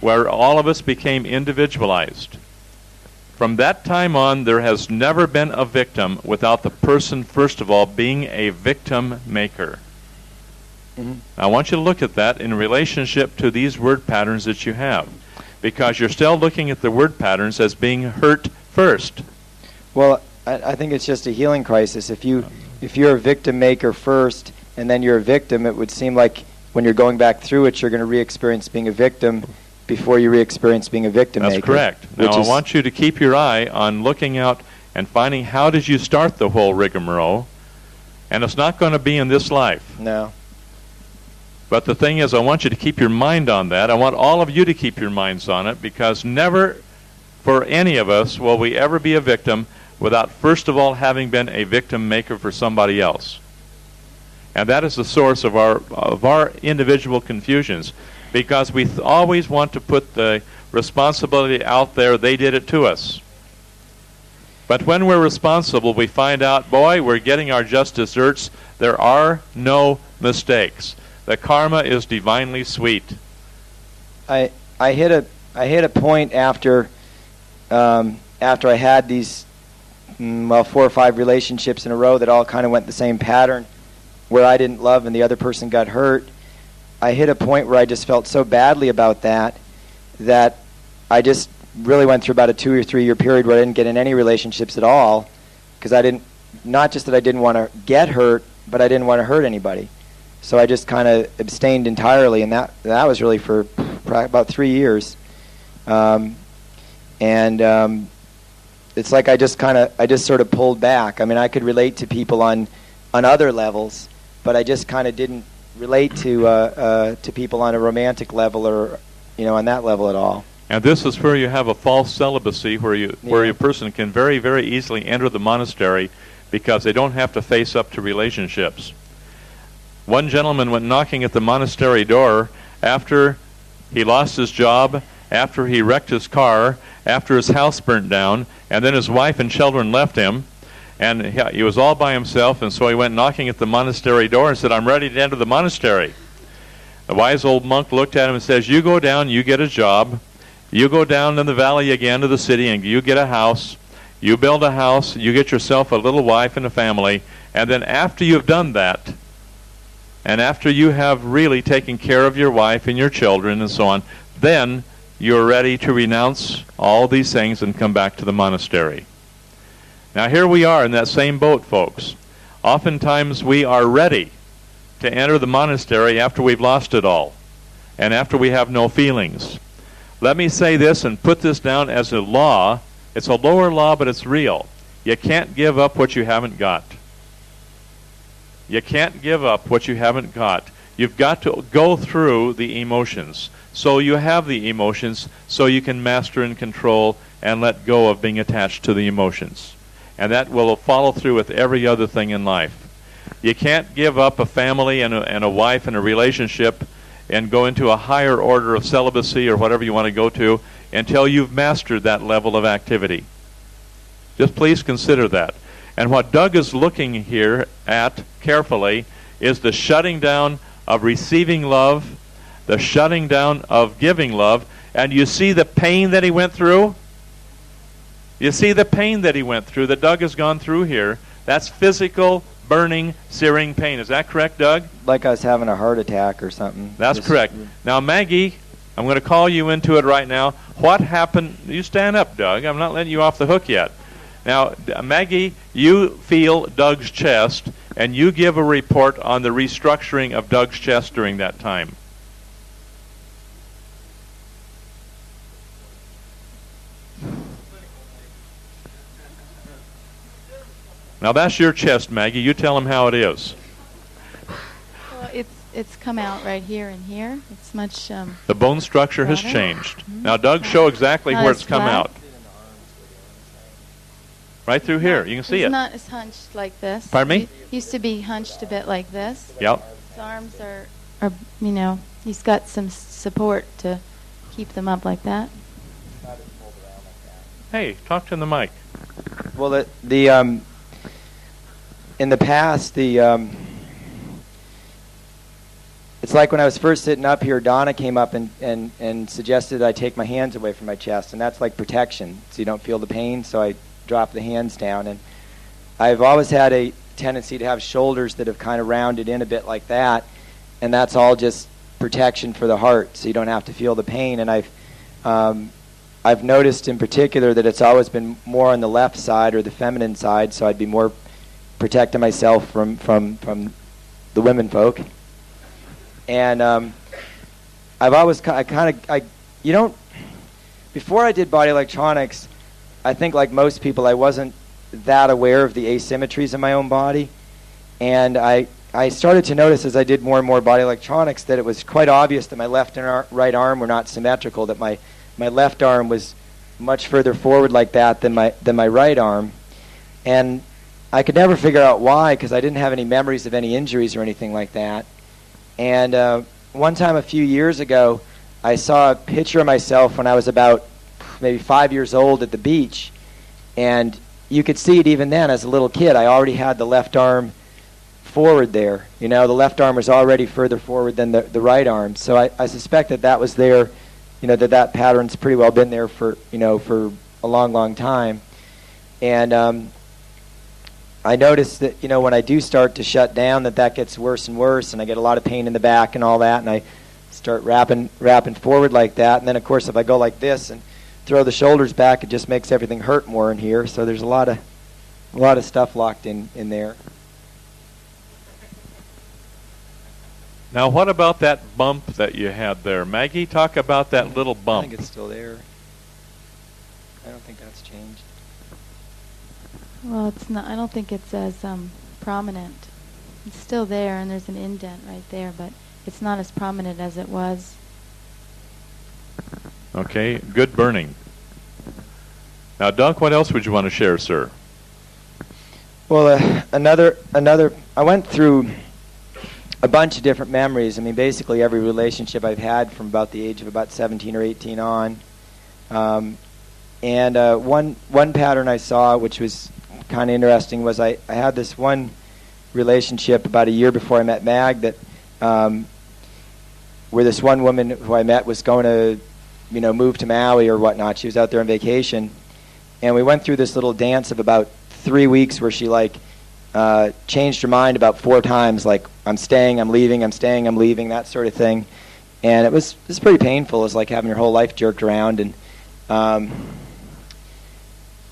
Speaker 2: where all of us became individualized. From that time on, there has never been a victim without the person, first of all, being a victim maker. I want you to look at that in relationship to these word patterns that you have, because you're still looking at the word patterns as being hurt first.
Speaker 1: Well, I think it's just a healing crisis. If you're a victim maker first and then you're a victim, it would seem like when you're going back through it, you're going to re-experience being a victim before you re-experience being a victim maker.
Speaker 2: That's correct. Now I want you to keep your eye on looking out and finding how did you start the whole rigmarole, and it's not going to be in this life.
Speaker 1: No.
Speaker 2: But the thing is, I want you to keep your mind on that. I want all of you to keep your minds on it, because never for any of us will we ever be a victim without first of all having been a victim maker for somebody else. And that is the source of our individual confusions, because we always want to put the responsibility out there, they did it to us. But when we're responsible, we find out, boy, we're getting our just desserts. There are no mistakes. The karma is divinely sweet.
Speaker 1: I hit a point after I had these 4 or 5 relationships in a row that all kind of went the same pattern, where I didn't love and the other person got hurt. I hit a point where I just felt so badly about that I just really went through about a 2 or 3 year period where I didn't get in any relationships at all, because not just that I didn't want to get hurt, but I didn't want to hurt anybody. So I just kind of abstained entirely, and that was really for about 3 years. It's like I just sort of pulled back. I mean, I could relate to people on other levels, but I just kind of didn't relate to people on a romantic level or on that level at all.
Speaker 2: And this is where you have a false celibacy, where a person can very, very easily enter the monastery because they don't have to face up to relationships. One gentleman went knocking at the monastery door after he lost his job, after he wrecked his car, after his house burnt down, and then his wife and children left him, and he was all by himself, and so he went knocking at the monastery door and said, "I'm ready to enter the monastery." The wise old monk looked at him and says, "You go down, you get a job. You go down in the valley again to the city and you get a house. You build a house, you get yourself a little wife and a family, and then after you've done that, and after you have really taken care of your wife and your children and so on, then you're ready to renounce all these things and come back to the monastery." Now here we are in that same boat, folks. Oftentimes we are ready to enter the monastery after we've lost it all and after we have no feelings. Let me say this and put this down as a law. It's a lower law, but it's real. You can't give up what you haven't got. You can't give up what you haven't got. You've got to go through the emotions. So you have the emotions so you can master and control and let go of being attached to the emotions. And that will follow through with every other thing in life. You can't give up a family and a wife and a relationship and go into a higher order of celibacy or whatever you want to go to until you've mastered that level of activity. Just please consider that. And what Doug is looking here at carefully is the shutting down of receiving love, the shutting down of giving love. And you see the pain that he went through? You see the pain that he went through, that Doug has gone through here. That's physical, burning, searing pain. Is that correct, Doug?
Speaker 1: Like I was having a heart attack or something.
Speaker 2: That's correct. Now, Maggie, I'm going to call you into it right now. What happened? You stand up, Doug. I'm not letting you off the hook yet. Now, Maggie, you feel Doug's chest, and you give a report on the restructuring of Doug's chest during that time. Now, that's your chest, Maggie. You tell him how it is.
Speaker 16: Well, it's come out right here and here. It's much
Speaker 2: the bone structure has changed. Mm-hmm. Now, Doug, show exactly where it's come out. Right through here. You can see it.
Speaker 16: It's not as hunched like this.
Speaker 2: Pardon me?
Speaker 16: It used to be hunched a bit like this.
Speaker 2: Yep.
Speaker 16: His arms are he's got some support to keep them up like that.
Speaker 2: Hey, talk to the mic.
Speaker 1: Well, in the past, it's like when I was first sitting up here, Donna came up and suggested I take my hands away from my chest, and that's like protection, so you don't feel the pain, so I drop the hands down. And I've always had a tendency to have shoulders that have kind of rounded in a bit like that, and that's all just protection for the heart, so you don't have to feel the pain. And I've noticed in particular that it's always been more on the left side or the feminine side, so I'd be more protecting myself from the women folk. And I've always before I did body electronics, I think like most people, I wasn't that aware of the asymmetries in my own body. And I started to notice as I did more and more body electronics that it was quite obvious that my left and right arm were not symmetrical, that my left arm was much further forward like that than my right arm. And I could never figure out why, because I didn't have any memories of any injuries or anything like that. And one time a few years ago, I saw a picture of myself when I was about maybe 5 years old at the beach, and you could see it even then as a little kid. I already had the left arm forward there. The left arm was already further forward than the right arm. So I suspect that was there, that pattern's pretty well been there for a long, long time. And I noticed that, when I do start to shut down, that gets worse and worse, and I get a lot of pain in the back and all that, and I start wrapping forward like that. And then, of course, if I go like this and throw the shoulders back, it just makes everything hurt more in here. So there's a lot of stuff locked in there.
Speaker 2: Now, what about that bump that you had there? Maggie, talk about that little bump.
Speaker 1: I think it's still there. I don't think that's changed.
Speaker 16: Well, it's not. I don't think it's as prominent. It's still there, and there's an indent right there, but it's not as prominent as it was.
Speaker 2: Okay, good burning. Now, Doug, what else would you want to share, sir?
Speaker 1: Well, another. I went through a bunch of different memories. I mean, basically every relationship I've had from about the age of about 17 or 18 on. And one pattern I saw, which was kind of interesting, was I had this one relationship about a year before I met Mag that where this one woman who I met was going to move to Maui or whatnot. She was out there on vacation, and we went through this little dance of about 3 weeks where she changed her mind about 4 times, like, I'm staying, I'm leaving, I'm staying, I'm leaving, that sort of thing. And it was pretty painful. It was like having your whole life jerked around. And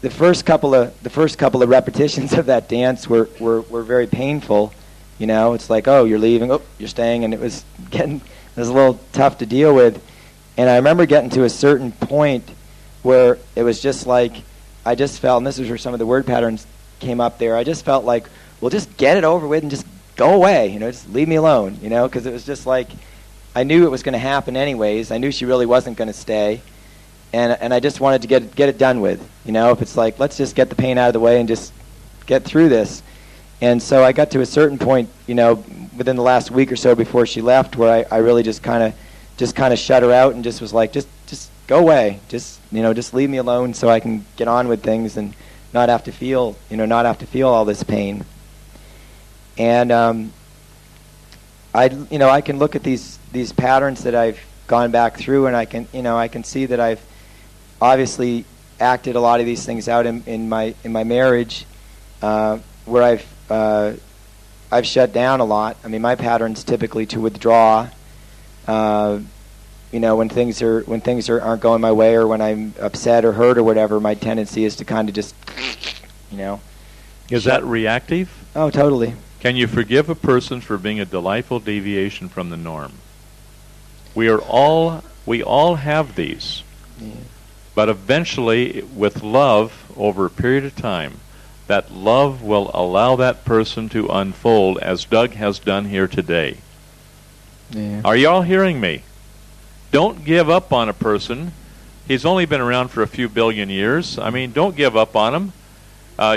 Speaker 1: the first couple of repetitions of that dance were very painful. It's like, oh, you're leaving, oh, you're staying, and it was a little tough to deal with. And I remember getting to a certain point where it was just like, I just felt, and this is where some of the word patterns came up there, I just felt like, well, just get it over with and just go away, just leave me alone, because it was just like, I knew it was going to happen anyways. I knew she really wasn't going to stay, and I just wanted to get it done with, if it's like, let's just get the pain out of the way and just get through this. And so I got to a certain point, within the last week or so before she left, where I really just kind of shut her out and just was like, just go away, just leave me alone so I can get on with things and not have to feel all this pain. And I can look at these patterns that I've gone back through, and I can see that I've obviously acted a lot of these things out in my marriage, where I've shut down a lot. I mean, my pattern's typically to withdraw. When things aren't going my way, or when I'm upset or hurt or whatever, my tendency is to kind of just,
Speaker 2: Is that reactive?
Speaker 1: Oh, totally.
Speaker 2: Can you forgive a person for being a delightful deviation from the norm? We all have these. Yeah. But eventually, with love, over a period of time, that love will allow that person to unfold, as Doug has done here today. Yeah. Are you all hearing me? Don't give up on a person. He's only been around for a few billion years. I mean, don't give up on him.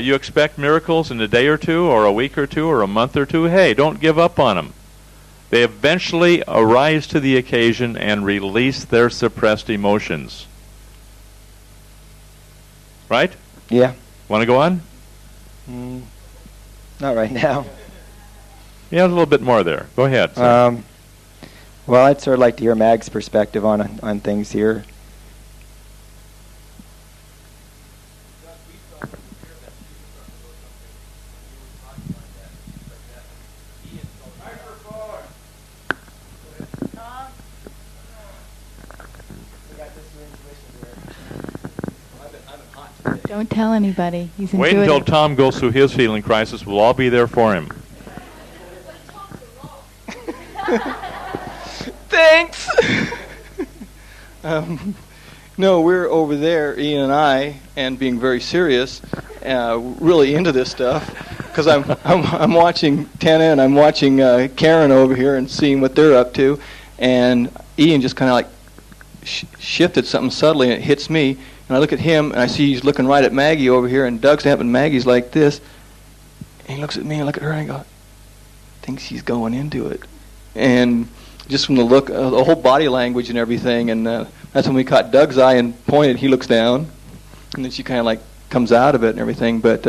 Speaker 2: You expect miracles in a day or two, or a week or two, or a month or two. Hey, don't give up on them. They eventually arise to the occasion and release their suppressed emotions. Right?
Speaker 1: Yeah.
Speaker 2: Want to go on?
Speaker 1: Not right now.
Speaker 2: Yeah, a little bit more there. Go ahead.
Speaker 1: Well, I'd sort of like to hear Mag's perspective on things here.
Speaker 16: Don't tell anybody. He's
Speaker 2: Wait until Tom goes through his healing crisis. We'll all be there for him.
Speaker 13: Thanks. No, we're over there, Ian and I, and being very serious, really into this stuff, because I'm watching Tana and I'm watching Karen over here and seeing what they're up to, and Ian just kind of like shifted something subtly, and it hits me, and I look at him and I see he's looking right at Maggie over here, and Doug's having Maggie's like this, and he looks at me and I look at her and I go, I think she's going into it, and just from the look, the whole body language and everything, and that's when we caught Doug's eye and pointed. He looks down, and then she kind of like comes out of it and everything. But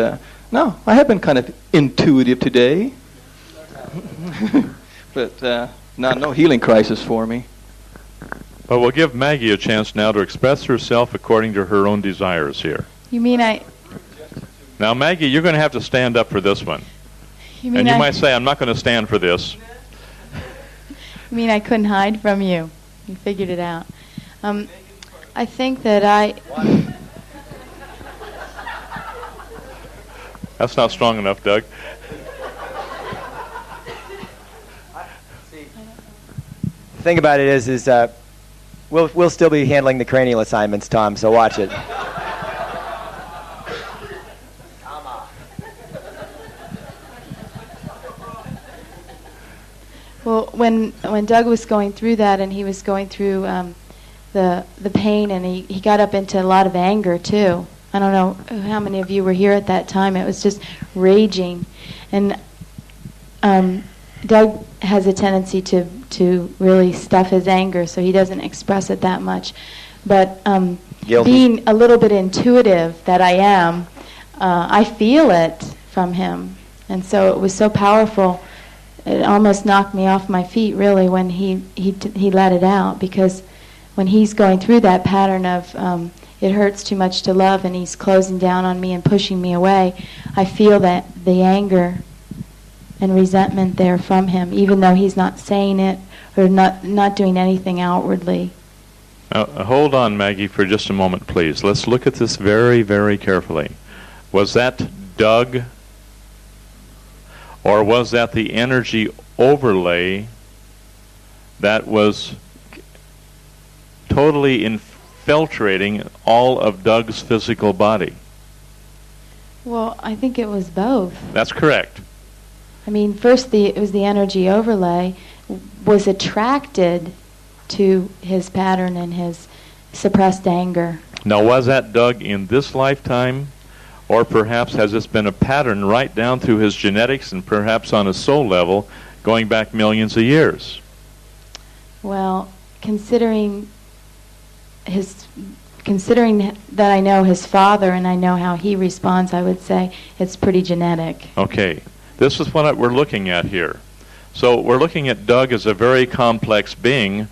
Speaker 13: no, I have been kind of intuitive today. But no healing crisis for me.
Speaker 2: But we'll give Maggie a chance now to express herself according to her own desires here.
Speaker 16: You mean I...
Speaker 2: Now, Maggie, you're going to have to stand up for this one.
Speaker 16: You mean
Speaker 2: and you
Speaker 16: I...
Speaker 2: might say, I'm not going to stand for this.
Speaker 16: You mean I couldn't hide from you? You figured it out. I think that
Speaker 2: That's not strong enough, Doug.
Speaker 1: The thing about it is we'll still be handling the cranial assignments, Tom, so watch it.
Speaker 16: Well, when Doug was going through that, and he was going through the pain, and he got up into a lot of anger too. I don't know how many of you were here at that time. It was just raging, and Doug has a tendency to really stuff his anger, so he doesn't express it that much. But being a little bit intuitive that I am, I feel it from him, and so it was so powerful. It almost knocked me off my feet, really, when he let it out, because when he's going through that pattern of it hurts too much to love, and he's closing down on me and pushing me away, I feel that the anger and resentment there from him, even though he's not saying it or not doing anything outwardly.
Speaker 2: Hold on, Maggie, for just a moment, please. Let's look at this very, very carefully. Was that Doug? Or was that the energy overlay that was totally infiltrating all of Doug's physical body?
Speaker 16: Well, I think it was both.
Speaker 2: That's correct.
Speaker 16: I mean, first it was the energy overlay was attracted to his pattern and his suppressed anger.
Speaker 2: Now, was that Doug in this lifetime? Or perhaps has this been a pattern right down through his genetics and perhaps on a soul level going back millions of years?
Speaker 16: Well, considering that I know his father and I know how he responds, I would say it's pretty genetic.
Speaker 2: Okay. This is what we're looking at here. So we're looking at Doug as a very complex being.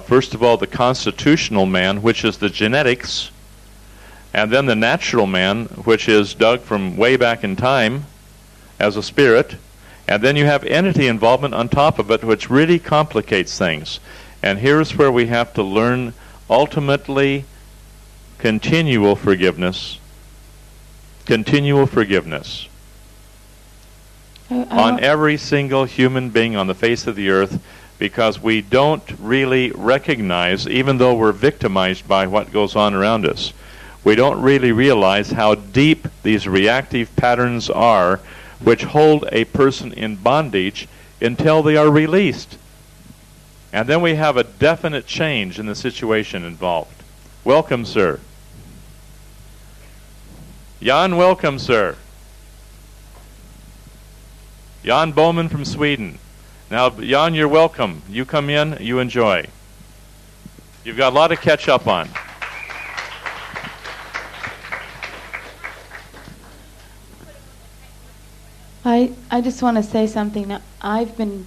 Speaker 2: First of all, the constitutional man, which is the genetics, and then the natural man, which is Doug from way back in time as a spirit. And then you have entity involvement on top of it, which really complicates things. And here's where we have to learn ultimately continual forgiveness. Continual forgiveness. On every single human being on the face of the earth, because we don't really recognize, even though we're victimized by what goes on around us, we don't really realize how deep these reactive patterns are, which hold a person in bondage until they are released. And then we have a definite change in the situation involved. Welcome, sir. Jan, welcome, sir. Jan Bowman from Sweden. Now, Jan, you're welcome. You come in, you enjoy. You've got a lot to catch up on.
Speaker 16: I just want to say something. Now, I've been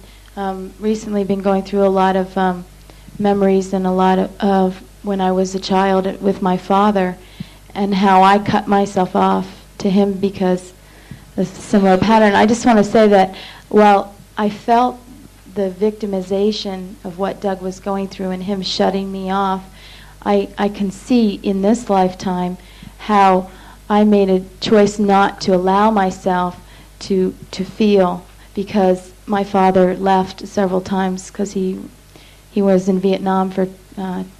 Speaker 16: recently been going through a lot of memories and a lot of when I was a child with my father, and how I cut myself off to him because a similar pattern. I just want to say that while I felt the victimization of what Doug was going through and him shutting me off, I can see in this lifetime how I made a choice not to allow myself to feel, because my father left several times because he was in Vietnam for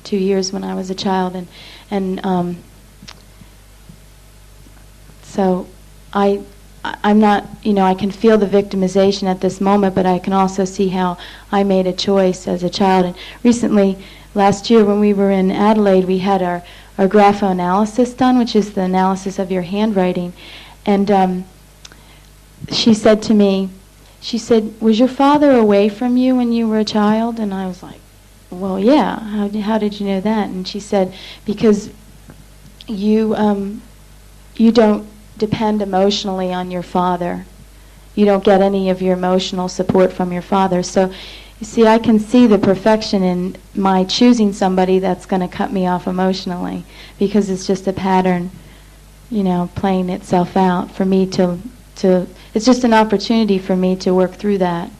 Speaker 16: 2 years when I was a child, and so I'm not, I can feel the victimization at this moment, but I can also see how I made a choice as a child. And recently, last year when we were in Adelaide, we had our graphoanalysis done, which is the analysis of your handwriting, and she said to me, was your father away from you when you were a child? And I was like, well, yeah. How did you know that? And she said, because you you don't depend emotionally on your father. You don't get any of your emotional support from your father. So, you see, I can see the perfection in my choosing somebody that's going to cut me off emotionally, because it's just a pattern, playing itself out for me to it's just an opportunity for me to work through that.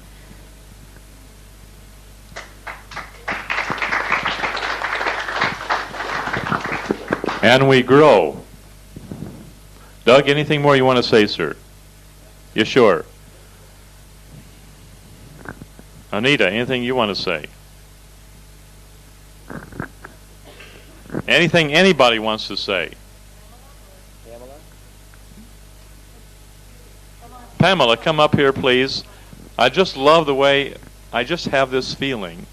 Speaker 2: And we grow. Doug, anything more you want to say, sir? You sure? Anita, anything you want to say? Anything anybody wants to say? Pamela, come up here, please. I just love the way, I just have this feeling.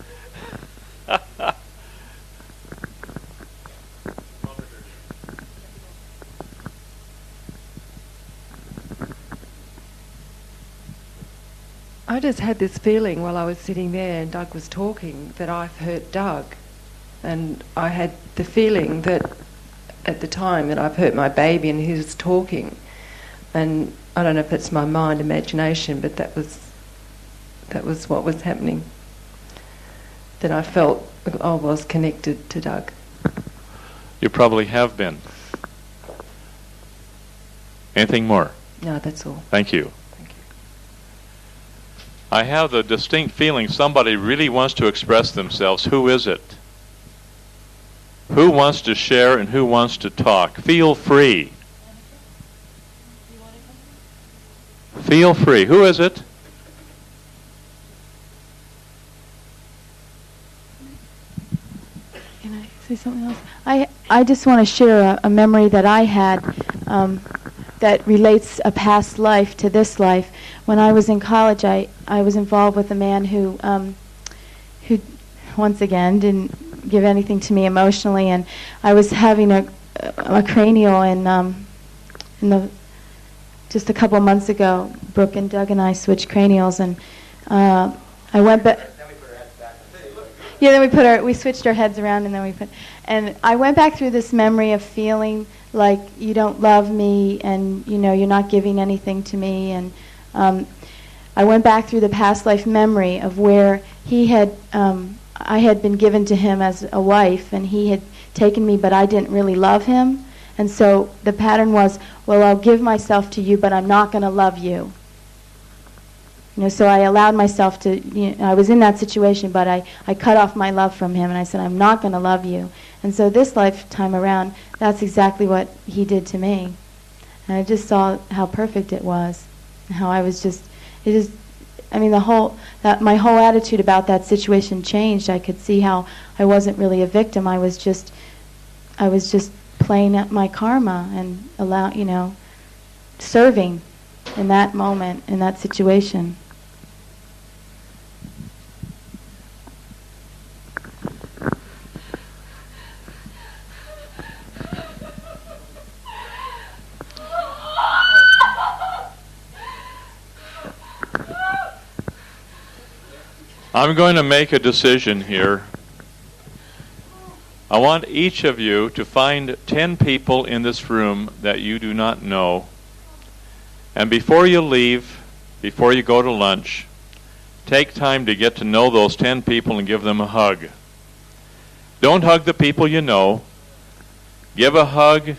Speaker 17: I just had this feeling while I was sitting there and Doug was talking that I've hurt Doug. And I had the feeling that at the time that I've hurt my baby and he was talking. And I don't know if it's my mind, imagination, but that was what was happening. That I felt I was connected to Doug.
Speaker 2: You probably have been. Anything more?
Speaker 17: No, that's all.
Speaker 2: Thank you. I have the distinct feeling somebody really wants to express themselves. Who is it? Who wants to share and who wants to talk? Feel free. Feel free. Who is it?
Speaker 16: Can I say something else? I just want to share a memory that I had that relates a past life to this life. When I was in college, I was involved with a man who once again didn't give anything to me emotionally, and I was having a cranial just a couple months ago. Brooke and Doug and I switched cranials, and I went back. Yeah, then we switched our heads around, and then and I went back through this memory of feeling like you don't love me, and you're not giving anything to me, and I went back through the past life memory of where I had been given to him as a wife, and he had taken me, but I didn't really love him, and so the pattern was, well, I'll give myself to you, but I'm not going to love you. So I allowed myself to, I was in that situation, but I cut off my love from him, and I said, I'm not going to love you. And so this lifetime around, that's exactly what he did to me. And I just saw how perfect it was, and how I was just, my whole attitude about that situation changed. I could see how I wasn't really a victim. I was just playing at my karma and serving in that moment, in that situation.
Speaker 2: I'm going to make a decision here. I want each of you to find 10 people in this room that you do not know. And before you leave, before you go to lunch, take time to get to know those 10 people and give them a hug. Don't hug the people you know. Give a hug,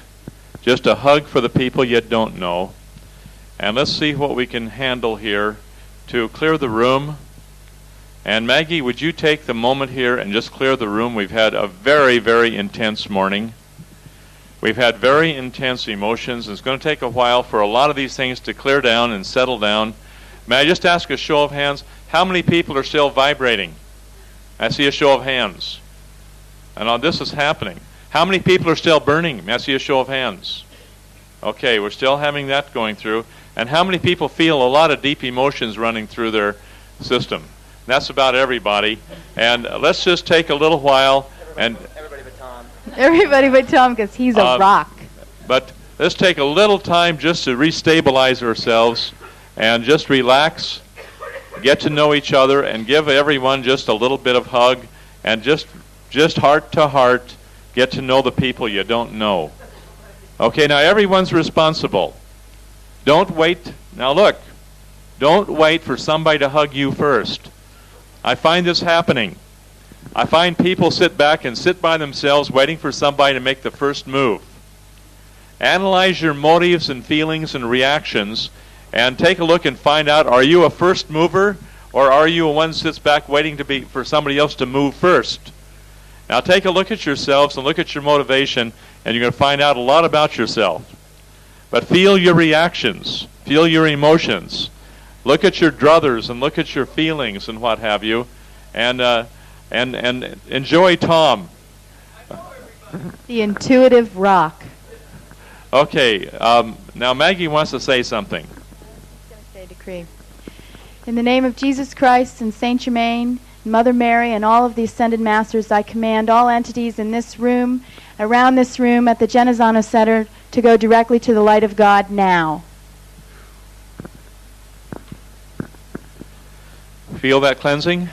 Speaker 2: just a hug for the people you don't know. And let's see what we can handle here to clear the room. And Maggie, would you take the moment here and just clear the room? We've had a very, very intense morning. We've had very intense emotions. It's going to take a while for a lot of these things to clear down and settle down. May I just ask a show of hands? How many people are still vibrating? I see a show of hands. And this is happening. How many people are still burning? May I see a show of hands? Okay, we're still having that going through. And how many people feel a lot of deep emotions running through their system? That's about everybody. And let's just take a little while and...
Speaker 16: Everybody but Tom, because he's a rock.
Speaker 2: But let's take a little time just to restabilize ourselves and just relax, get to know each other, and give everyone just a little bit of hug, and just heart to heart, get to know the people you don't know. Okay, now everyone's responsible. Don't wait. Now look, don't wait for somebody to hug you first. I find this happening. I find people sit back and sit by themselves waiting for somebody to make the first move. Analyze your motives and feelings and reactions and take a look and find out, are you a first mover or are you a one who sits back waiting for somebody else to move first? Now take a look at yourselves and look at your motivation, and you're going to find out a lot about yourself. But feel your reactions, feel your emotions, look at your druthers and look at your feelings and what have you, and enjoy Tom.
Speaker 18: The intuitive rock.
Speaker 2: Okay, now Maggie wants to say something.
Speaker 18: Decree. In the name of Jesus Christ and Saint Germain, Mother Mary, and all of the Ascended Masters, I command all entities in this room, around this room, at the Genazzano Center, to go directly to the light of God now.
Speaker 2: Feel that cleansing?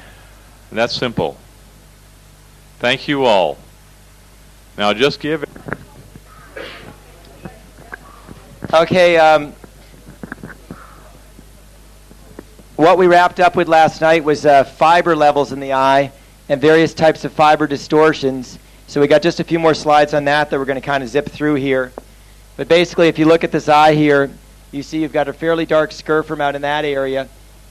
Speaker 2: That's simple. Thank you all. Now just give it.
Speaker 1: Okay, what we wrapped up with last night was fiber levels in the eye and various types of fiber distortions. So we got just a few more slides on that we're going to kind of zip through here. But basically, if you look at this eye here, you see you've got a fairly dark scirphrem out in that area.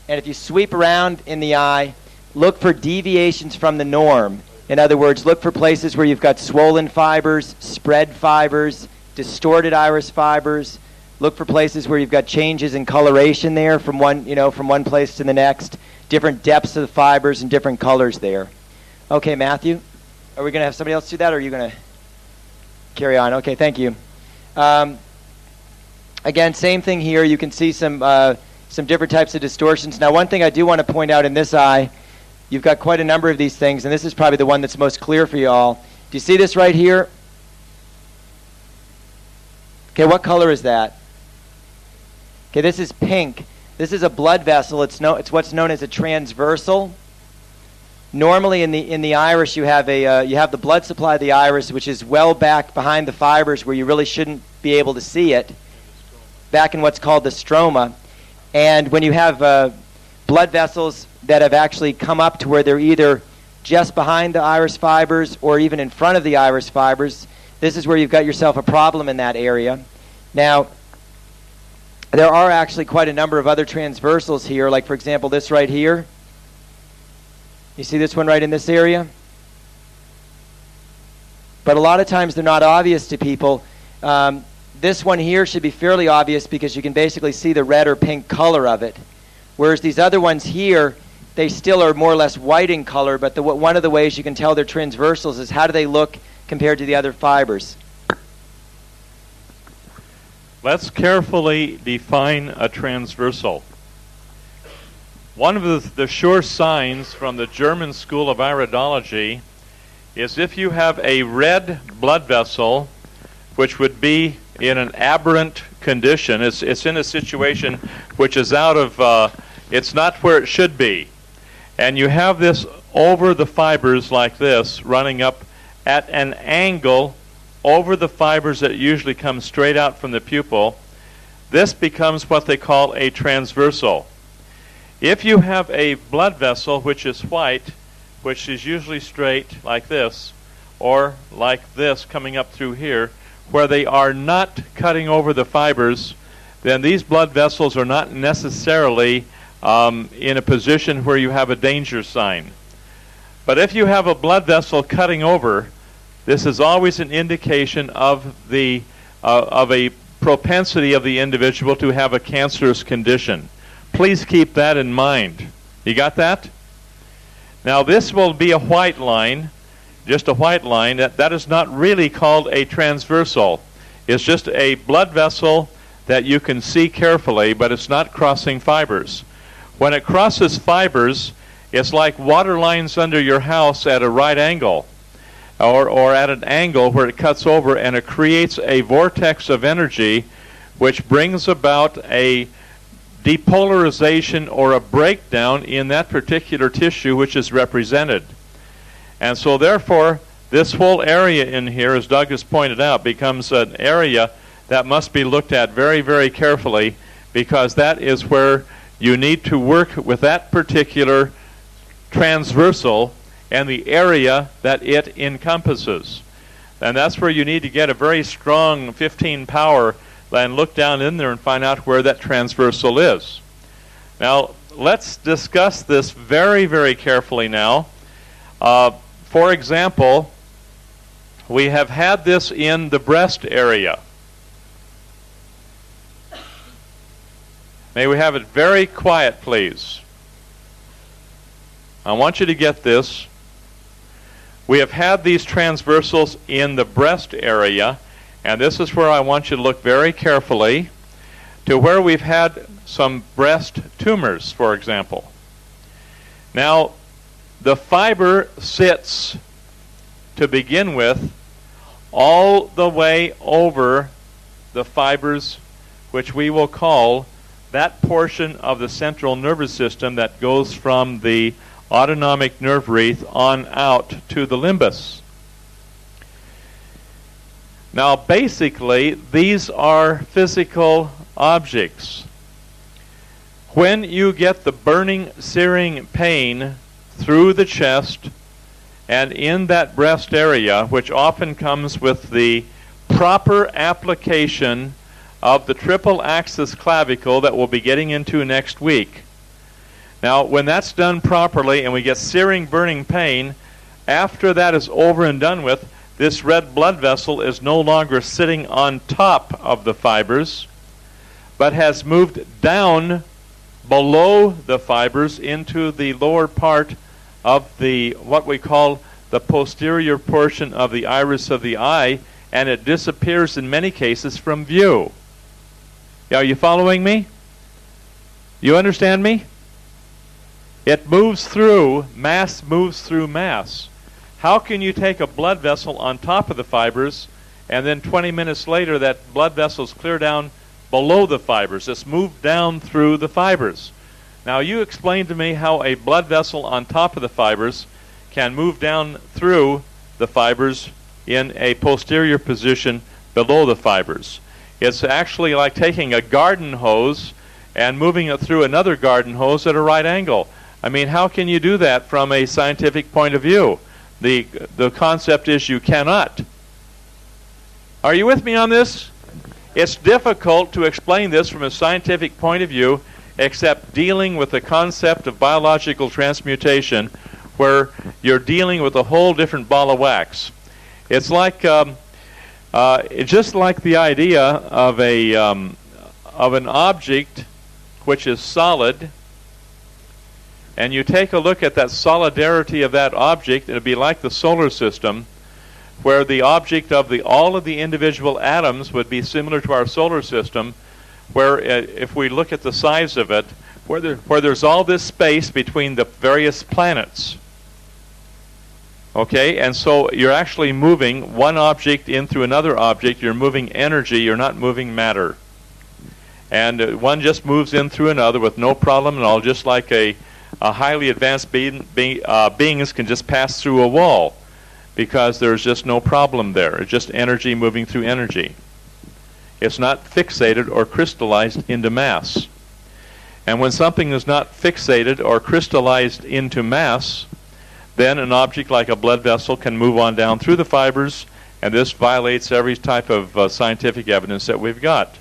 Speaker 1: And if you sweep around in the eye, look for deviations from the norm. In other words, look for places where you've got swollen fibers, spread fibers, distorted iris fibers. Look for places where you've got changes in coloration there from one place to the next, different depths of the fibers and different colors there. Okay, Matthew, are we going to have somebody else do that, or are you going to carry on? Okay, thank you. Again, same thing here. You can see some different types of distortions. Now, one thing I do want to point out in this eye, you've got quite a number of these things, and this is probably the one that's most clear for you all. Do you see this right here? Okay, what color is that? Okay, this is pink. This is a blood vessel. It's what's known as a transversal. Normally, in the iris, you have the blood supply of the iris, which is well back behind the fibers, where you really shouldn't be able to see it, back in what's called the stroma. And when you have blood vessels that have actually come up to where they're either just behind the iris fibers or even in front of the iris fibers, this is where you've got yourself a problem in that area. Now, there are actually quite a number of other transversals here, like, for example, this right here. You see this one right in this area? But a lot of times they're not obvious to people. This one here should be fairly obvious because you can basically see the red or pink color of it. Whereas these other ones here, they still are more or less white in color, but one of the ways you can tell they're transversals is how do they look compared to the other fibers.
Speaker 2: Let's carefully define a transversal. One of the sure signs from the German School of Iridology is if you have a red blood vessel, which would be in an aberrant condition, it's in a situation which is out of, it's not where it should be. And you have this over the fibers like this, running up at an angle over the fibers that usually come straight out from the pupil. This becomes what they call a transversal. If you have a blood vessel which is white, which is usually straight like this, or like this coming up through here, where they are not cutting over the fibers, then these blood vessels are not necessarily in a position where you have a danger sign. But if you have a blood vessel cutting over, this is always an indication of a propensity of the individual to have a cancerous condition. Please keep that in mind. You got that? Now this will be a white line, just a white line. That is not really called a transversal. It's just a blood vessel that you can see carefully, but it's not crossing fibers. When it crosses fibers, it's like water lines under your house at a right angle, or at an angle where it cuts over, and it creates a vortex of energy which brings about a depolarization or a breakdown in that particular tissue which is represented. And so therefore, this whole area in here, as Doug has pointed out, becomes an area that must be looked at very, very carefully, because that is where you need to work with that particular transversal and the area that it encompasses. And that's where you need to get a very strong 15 power and look down in there and find out where that transversal is. Now, let's discuss this very, very carefully now. For example, we have had this in the breast area. May we have it very quiet, please? I want you to get this. We have had these transversals in the breast area, and this is where I want you to look very carefully to where we've had some breast tumors, for example. Now, the fiber sits, to begin with, all the way over the fibers, which we will call that portion of the central nervous system that goes from the autonomic nerve wreath on out to the limbus. Now, basically, these are physical objects. When you get the burning, searing pain through the chest and in that breast area, which often comes with the proper application of the triple axis clavicle that we'll be getting into next week. Now, when that's done properly and we get searing, burning pain, after that is over and done with, this red blood vessel is no longer sitting on top of the fibers, but has moved down below the fibers into the lower part of the, what we call the posterior portion of the iris of the eye, and it disappears in many cases from view. Are you following me? You understand me? It moves through, mass moves through mass. How can you take a blood vessel on top of the fibers and then 20 minutes later that blood vessel is clear down below the fibers? It's moved down through the fibers. Now you explain to me how a blood vessel on top of the fibers can move down through the fibers in a posterior position below the fibers. It's actually like taking a garden hose and moving it through another garden hose at a right angle. I mean, how can you do that from a scientific point of view? The concept is you cannot. Are you with me on this? It's difficult to explain this from a scientific point of view, except dealing with the concept of biological transmutation, where you're dealing with a whole different ball of wax. It's like just like the idea of an object which is solid, and you take a look at that solidarity of that object, it'll be like the solar system, where the object of all of the individual atoms would be similar to our solar system, where if we look at the size of it, where there's all this space between the various planets. Okay, and so you're actually moving one object in through another object. You're moving energy, you're not moving matter. And one just moves in through another with no problem at all, just like a highly advanced beings can just pass through a wall, because there's just no problem there. It's just energy moving through energy. It's not fixated or crystallized into mass. And when something is not fixated or crystallized into mass, then an object like a blood vessel can move on down through the fibers, and this violates every type of scientific evidence that we've got.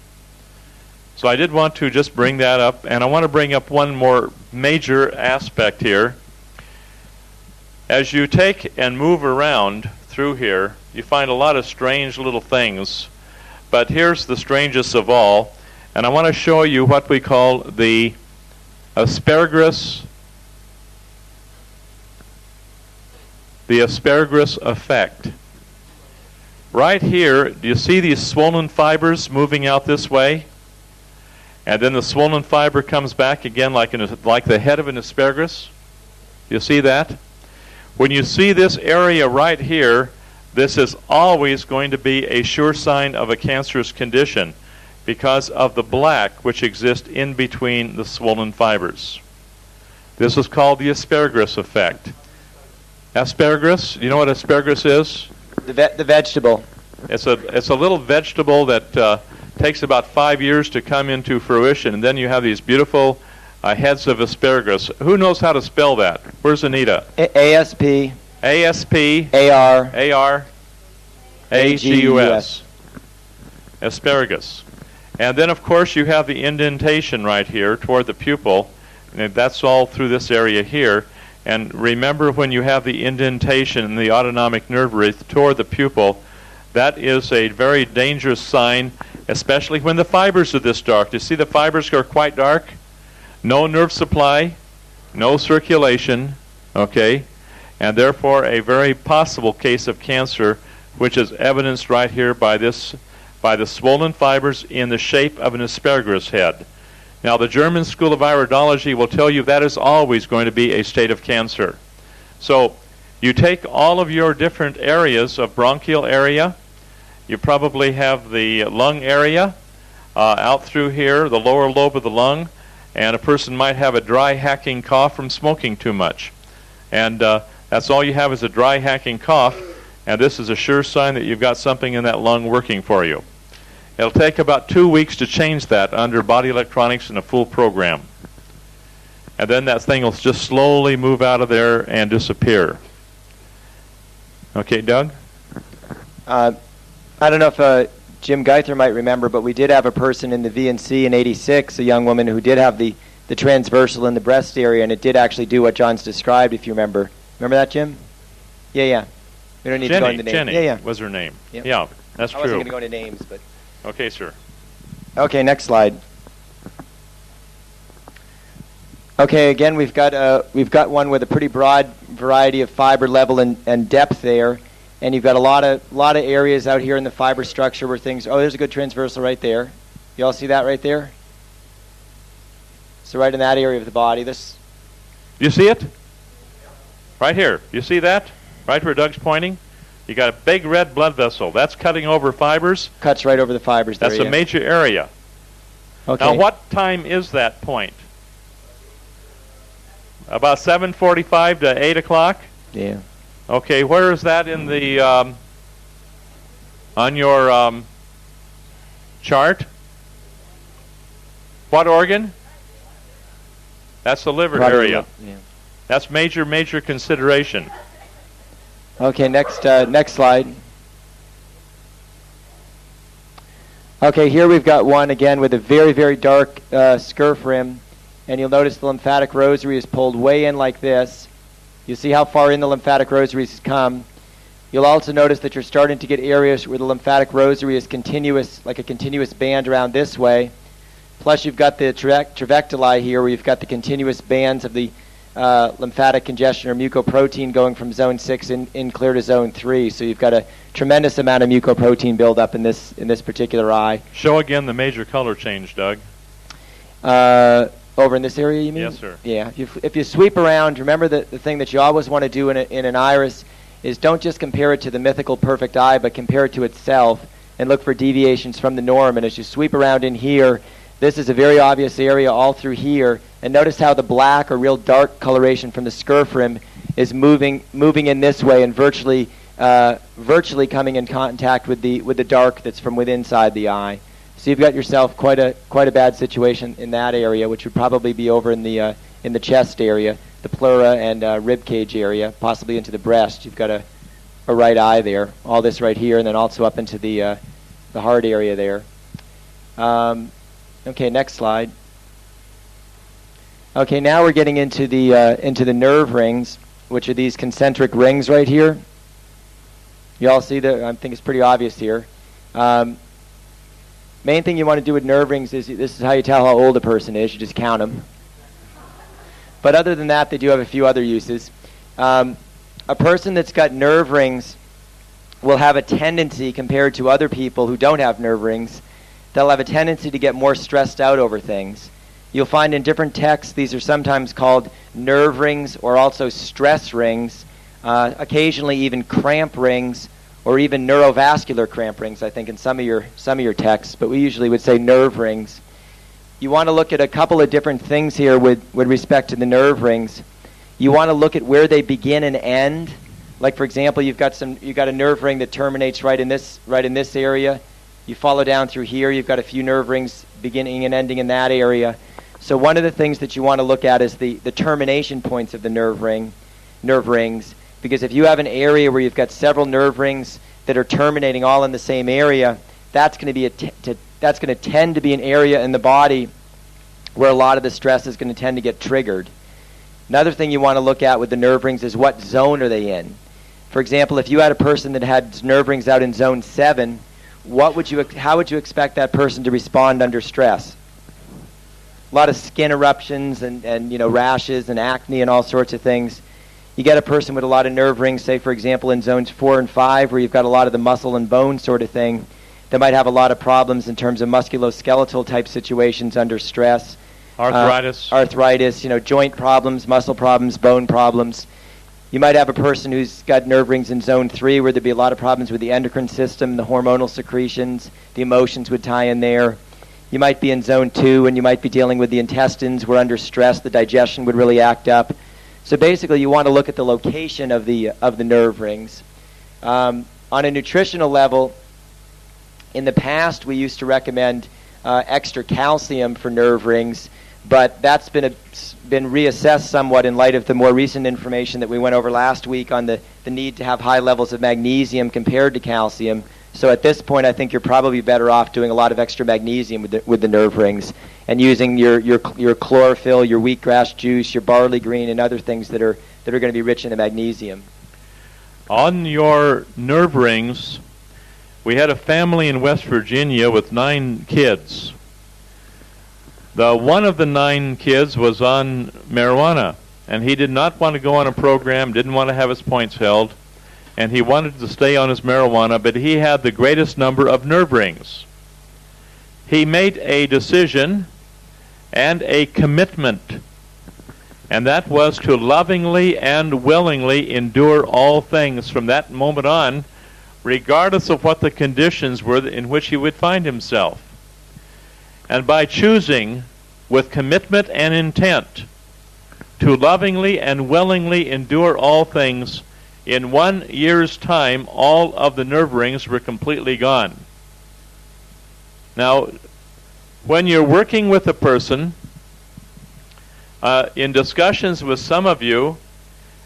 Speaker 2: So I did want to just bring that up, and I want to bring up one more major aspect here. As you take and move around through here, you find a lot of strange little things, but here's the strangest of all, and I want to show you what we call the asparagus effect. Right here, do you see these swollen fibers moving out this way? And then the swollen fiber comes back again like the head of an asparagus. You see that? When you see this area right here, this is always going to be a sure sign of a cancerous condition because of the black which exists in between the swollen fibers. This is called the asparagus effect. Asparagus. You know what asparagus is?
Speaker 1: The vegetable.
Speaker 2: It's a little vegetable that takes about 5 years to come into fruition, and then you have these beautiful heads of asparagus. Who knows how to spell that? Where's Anita?
Speaker 1: ASP.
Speaker 2: ASP.
Speaker 1: AR.
Speaker 2: AR. AGUS. Asparagus. And then, of course, you have the indentation right here toward the pupil. And that's all through this area here. And remember, when you have the indentation in the autonomic nerve root toward the pupil, that is a very dangerous sign, especially when the fibers are this dark. You see the fibers are quite dark? No nerve supply, no circulation, okay? And therefore, a very possible case of cancer, which is evidenced right here by the swollen fibers in the shape of an asparagus head. Now, the German School of Iridology will tell you that is always going to be a state of cancer. So, you take all of your different areas of bronchial area. You probably have the lung area out through here, the lower lobe of the lung, and a person might have a dry hacking cough from smoking too much. And that's all you have is a dry hacking cough, and this is a sure sign that you've got something in that lung working for you. It'll take about 2 weeks to change that under body electronics and a full program. And then that thing will just slowly move out of there and disappear. Okay, Doug?
Speaker 1: I don't know if Jim Geither might remember, but we did have a person in the VNC in '86, a young woman who did have the transversal in the breast area, and it did actually do what John's described, if you remember. Remember that, Jim? Yeah. We don't need to go into names.
Speaker 2: Jenny was her name.
Speaker 1: Yep.
Speaker 2: Yeah, that's true.
Speaker 1: I wasn't going to go into names, but...
Speaker 2: Okay, sir.
Speaker 1: Okay, next slide. Okay, again, we've got one with a pretty broad variety of fiber level and depth there, and you've got a lot of areas out here in the fiber structure where things. Oh, there's a good transversal right there. You all see that right there? So right in that area of the body, this.
Speaker 2: You see it? Right here. You see that? Right where Doug's pointing. You got a big red blood vessel. That's cutting over fibers.
Speaker 1: Cuts right over the fibers.
Speaker 2: That's a major area.
Speaker 1: Okay.
Speaker 2: Now, what time is that point? About 7:45 to 8 o'clock?
Speaker 1: Yeah.
Speaker 2: Okay, where is that in the, on your chart? What organ? That's the liver area.
Speaker 1: Yeah.
Speaker 2: That's major consideration.
Speaker 1: Okay, next slide. Okay, here we've got one again with a very dark scurf rim, and you'll notice the lymphatic rosary is pulled way in like this. You see how far in the lymphatic rosary has come. You'll also notice that you're starting to get areas where the lymphatic rosary is continuous, like a continuous band around this way. Plus you've got the trabeculi here where you've got the continuous bands of the lymphatic congestion or mucoprotein going from zone 6 in clear to zone 3. So you've got a tremendous amount of mucoprotein buildup in this particular eye.
Speaker 2: Show again the major color change, Doug.
Speaker 1: Over in this area, you mean?
Speaker 2: Yes, sir.
Speaker 1: Yeah. If you sweep around, remember the thing that you always want to do in an iris is don't just compare it to the mythical perfect eye, but compare it to itself and look for deviations from the norm. And as you sweep around in here, this is a very obvious area all through here. And notice how the black or real dark coloration from the scurf rim is moving in this way and virtually coming in contact with the dark that's from within inside the eye. So you've got yourself quite a bad situation in that area, which would probably be over in the chest area, the pleura and rib cage area, possibly into the breast. You've got a right eye there, all this right here, and then also up into the heart area there. Okay, next slide. Okay, now we're getting into the nerve rings, which are these concentric rings right here. You all see that? I think it's pretty obvious here. Main thing you want to do with nerve rings is this is how you tell how old a person is. You just count them. But other than that, they do have a few other uses. A person that's got nerve rings will have a tendency, compared to other people who don't have nerve rings, they'll have a tendency to get more stressed out over things. You'll find in different texts these are sometimes called nerve rings or also stress rings, occasionally even cramp rings, or even neurovascular cramp rings, I think, in some of your texts, but we usually would say nerve rings. You want to look at a couple of different things here with respect to the nerve rings. You want to look at where they begin and end, Like for example, you've got a nerve ring that terminates right in this area. You follow down through here. You've got a few nerve rings beginning and ending in that area. So one of the things that you want to look at is the termination points of the nerve rings. Because if you have an area where you've got several nerve rings that are terminating all in the same area, that's going to tend to be an area in the body where a lot of the stress is going to tend to get triggered. Another thing you want to look at with the nerve rings is what zone are they in. For example, if you had a person that had nerve rings out in zone 7, how would you expect that person to respond under stress? A lot of skin eruptions and rashes and acne and all sorts of things. You get a person with a lot of nerve rings, say for example in zones 4 and 5, where you've got a lot of the muscle and bone sort of thing, that might have a lot of problems in terms of musculoskeletal type situations under stress. Arthritis, joint problems, muscle problems, bone problems. You might have a person who's got nerve rings in zone 3 where there'd be a lot of problems with the endocrine system, the hormonal secretions, the emotions would tie in there. You might be in zone 2 and you might be dealing with the intestines where under stress the digestion would really act up. So basically you want to look at the location of the nerve rings. On a nutritional level, in the past we used to recommend extra calcium for nerve rings, but that's been reassessed somewhat in light of the more recent information that we went over last week on the need to have high levels of magnesium compared to calcium. So at this point, I think you're probably better off doing a lot of extra magnesium with the nerve rings and using your chlorophyll, your wheatgrass juice, your barley green, and other things that are going to be rich in the magnesium.
Speaker 2: On your nerve rings, we had a family in West Virginia with 9 kids. One of the 9 kids was on marijuana, and he did not want to go on a program, didn't want to have his points held, and he wanted to stay on his marijuana, but he had the greatest number of nerve rings. He made a decision and a commitment, and that was to lovingly and willingly endure all things from that moment on, regardless of what the conditions were in which he would find himself. And by choosing with commitment and intent to lovingly and willingly endure all things, in 1 year's time, all of the nerve rings were completely gone. Now, when you're working with a person, in discussions with some of you,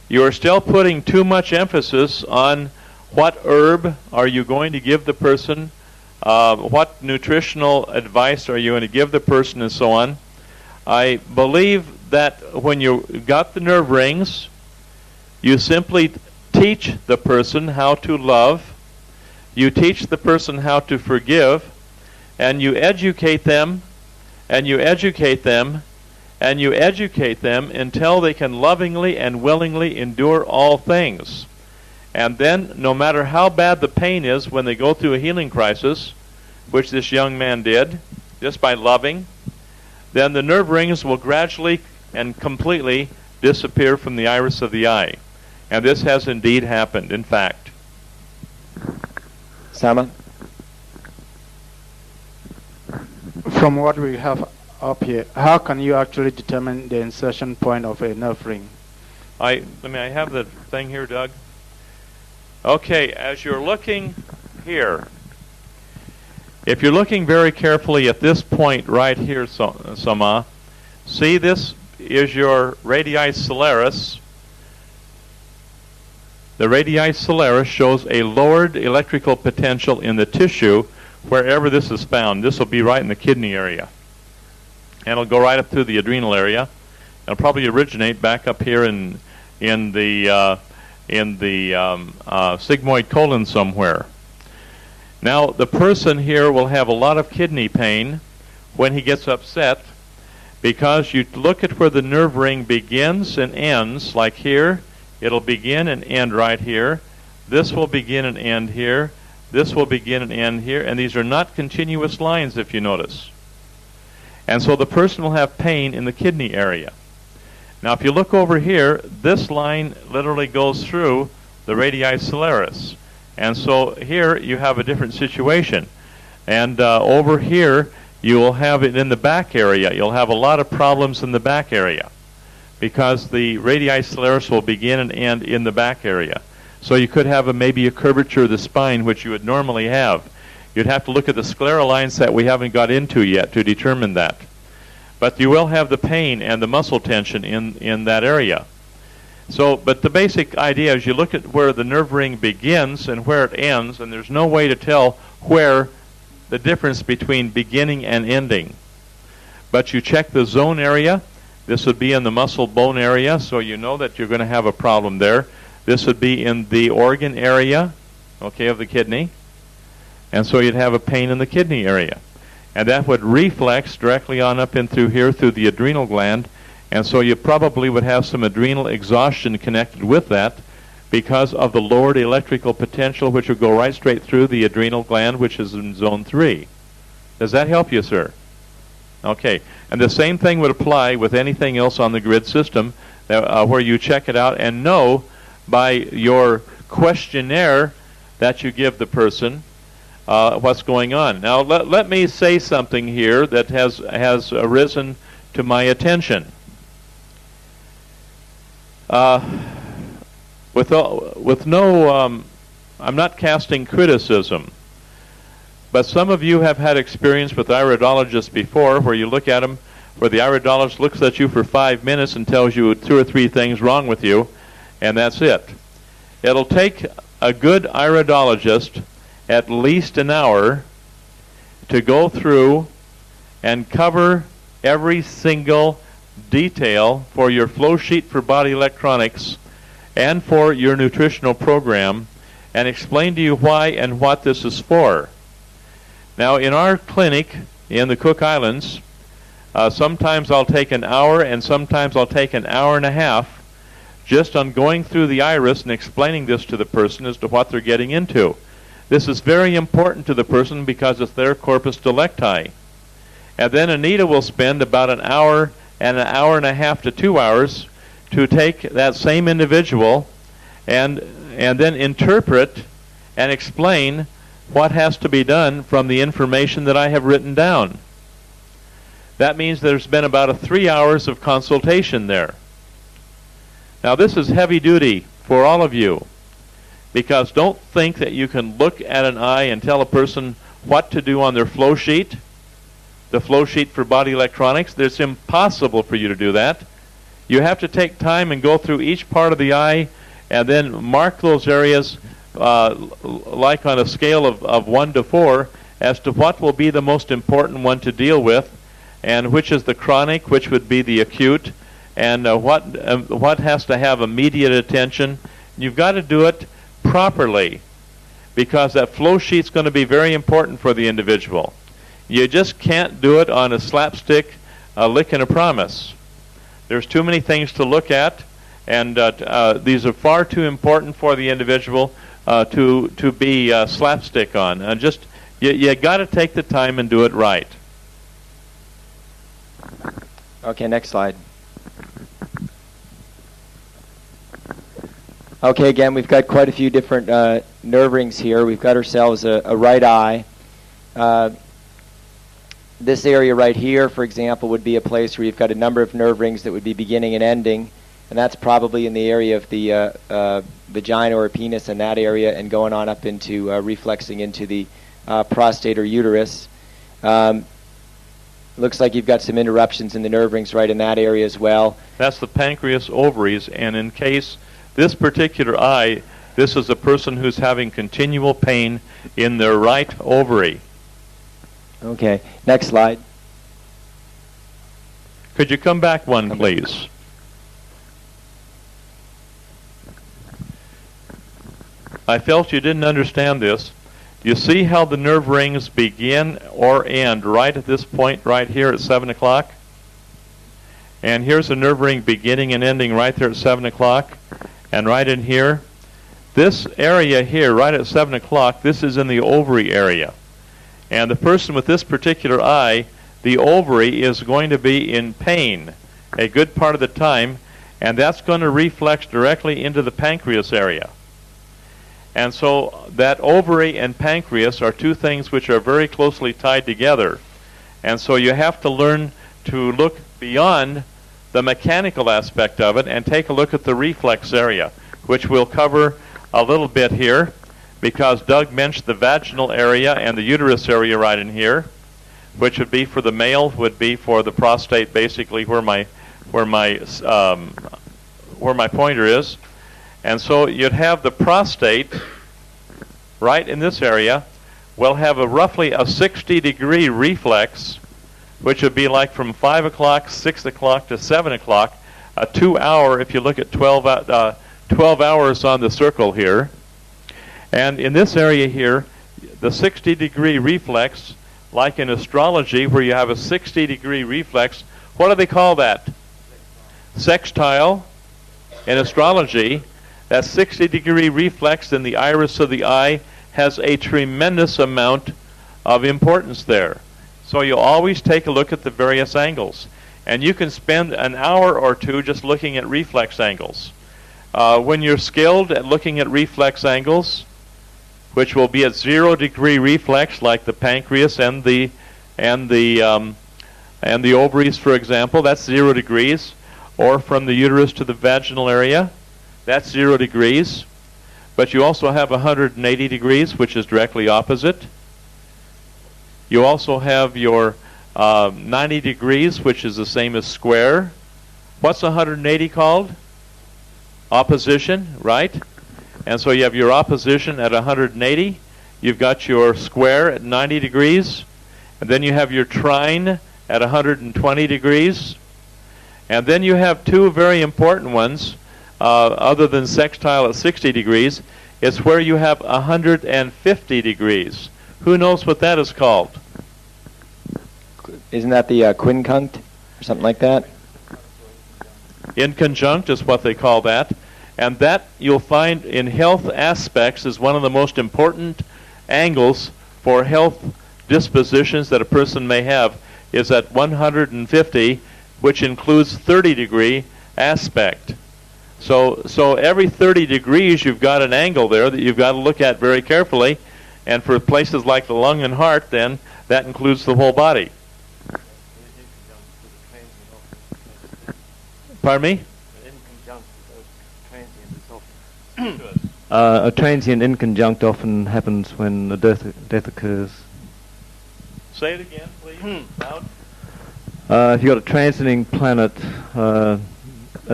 Speaker 2: you are still putting too much emphasis on what herb are you going to give the person, what nutritional advice are you going to give the person, and so on. I believe that when you got the nerve rings, you simply teach the person how to love, you teach the person how to forgive, and you educate them, and you educate them, and you educate them until they can lovingly and willingly endure all things. And then, no matter how bad the pain is when they go through a healing crisis, which this young man did, just by loving, then the nerve rings will gradually and completely disappear from the iris of the eye. And this has indeed happened, in fact.
Speaker 1: Sama?
Speaker 8: From what we have up here, how can you actually determine the insertion point of a nerve ring?
Speaker 2: I have the thing here, Doug. Okay, as you're looking here, if you're looking very carefully at this point right here, Sama, see this is your radii solaris. The radii solaris shows a lowered electrical potential in the tissue wherever this is found. This will be right in the kidney area. And it'll go right up through the adrenal area. It'll probably originate back up here in the sigmoid colon somewhere. Now, the person here will have a lot of kidney pain when he gets upset, because you look at where the nerve ring begins and ends, like here. It'll begin and end right here. This will begin and end here. This will begin and end here. And these are not continuous lines, if you notice. And so the person will have pain in the kidney area. Now, if you look over here, this line literally goes through the radii solaris. And so here you have a different situation. And over here, you will have it in the back area. You'll have a lot of problems in the back area, because the radii solaris will begin and end in the back area. So you could have maybe a curvature of the spine, which you would normally have. You'd have to look at the scleral lines that we haven't got into yet to determine that. But you will have the pain and the muscle tension in that area. So, but the basic idea is you look at where the nerve ring begins and where it ends, and there's no way to tell where the difference between beginning and ending. But you check the zone area. This would be in the muscle bone area, so you know that you're going to have a problem there. This would be in the organ area, okay, of the kidney. And so you'd have a pain in the kidney area. And that would reflex directly on up in through here through the adrenal gland. And so you probably would have some adrenal exhaustion connected with that because of the lowered electrical potential, which would go right straight through the adrenal gland, which is in zone 3. Does that help you, sir? Okay. And the same thing would apply with anything else on the grid system where you check it out and know by your questionnaire that you give the person what's going on. Now, let me say something here that has arisen to my attention. With no, I'm not casting criticism, but some of you have had experience with iridologists before where you look at them, where the iridologist looks at you for 5 minutes and tells you 2 or 3 things wrong with you, and that's it. It'll take a good iridologist at least an hour to go through and cover every single detail for your flow sheet for body electronics and for your nutritional program and explain to you why and what this is for. Now, in our clinic in the Cook Islands, sometimes I'll take an hour and sometimes I'll take an hour and a half just on going through the iris and explaining this to the person as to what they're getting into. This is very important to the person because it's their corpus delicti. And then Anita will spend about an hour and a half to 2 hours to take that same individual and then interpret and explain what has to be done from the information that I have written down. That means there's been about 3 hours of consultation there. Now, this is heavy duty for all of you, because don't think that you can look at an eye and tell a person what to do on their flow sheet, the flow sheet for body electronics. It's impossible for you to do that. You have to take time and go through each part of the eye and then mark those areas like on a scale of 1 to 4 as to what will be the most important one to deal with and which is the chronic, which would be the acute, and what has to have immediate attention. You've got to do it properly because that flow sheet's going to be very important for the individual. You just can't do it on a slapstick lick and a promise. There's too many things to look at, and these are far too important for the individual to be slapstick on. You got to take the time and do it right.
Speaker 1: Okay, next slide. Okay, again, we've got quite a few different nerve rings here. We've got ourselves a right eye. This area right here, for example, would be a place where you've got a number of nerve rings that would be beginning and ending, and that's probably in the area of the vagina or penis in that area and going on up into reflexing into the prostate or uterus. Looks like you've got some interruptions in the nerve rings right in that area as well.
Speaker 2: That's the pancreas ovaries, and in case this particular eye, this is a person who's having continual pain in their right ovary.
Speaker 1: Okay, next slide.
Speaker 2: Could you come back one, please? I felt you didn't understand this. You see how the nerve rings begin or end right at this point right here at 7 o'clock? And here's a nerve ring beginning and ending right there at 7 o'clock. And right in here, this area here right at 7 o'clock, this is in the ovary area. And the person with this particular eye, the ovary is going to be in pain a good part of the time, and that's going to reflex directly into the pancreas area. And so that ovary and pancreas are two things which are very closely tied together. And so you have to learn to look beyond the mechanical aspect of it and take a look at the reflex area, which will cover a little bit here, because Doug mentioned the vaginal area and the uterus area right in here, which would be for the male, would be for the prostate, basically where my pointer is. And so you'd have the prostate right in this area. We'll have roughly a 60-degree reflex, which would be like from 5 o'clock, 6 o'clock to 7 o'clock, a 2-hour, if you look at 12 hours on the circle here. And in this area here, the 60-degree reflex, like in astrology where you have a 60-degree reflex, what do they call that? Sextile. In astrology, that 60-degree reflex in the iris of the eye has a tremendous amount of importance there. So you always take a look at the various angles. And you can spend an hour or two just looking at reflex angles. When you're skilled at looking at reflex angles, which will be at 0-degree reflex, like the pancreas and the ovaries, for example, that's 0 degrees, or from the uterus to the vaginal area, that's 0 degrees. But you also have 180 degrees, which is directly opposite. You also have your 90 degrees, which is the same as square. What's 180 called? Opposition, right? And so you have your opposition at 180. You've got your square at 90 degrees. And then you have your trine at 120 degrees. And then you have two very important ones, other than sextile at 60 degrees. It's where you have 150 degrees. Who knows what that is called?
Speaker 1: Isn't that the quincunct or something like that?
Speaker 2: Inconjunct is what they call that. And that you'll find in health aspects is one of the most important angles for health dispositions that a person may have, is at 150, which includes 30-degree aspect. So every 30 degrees you've got an angle there that you've got to look at very carefully. And for places like the lung and heart, then, that includes the whole body. Pardon me?
Speaker 19: A transient inconjunct often happens when a death occurs.
Speaker 2: Say it again, please. Loud.
Speaker 19: If you've got a transiting planet at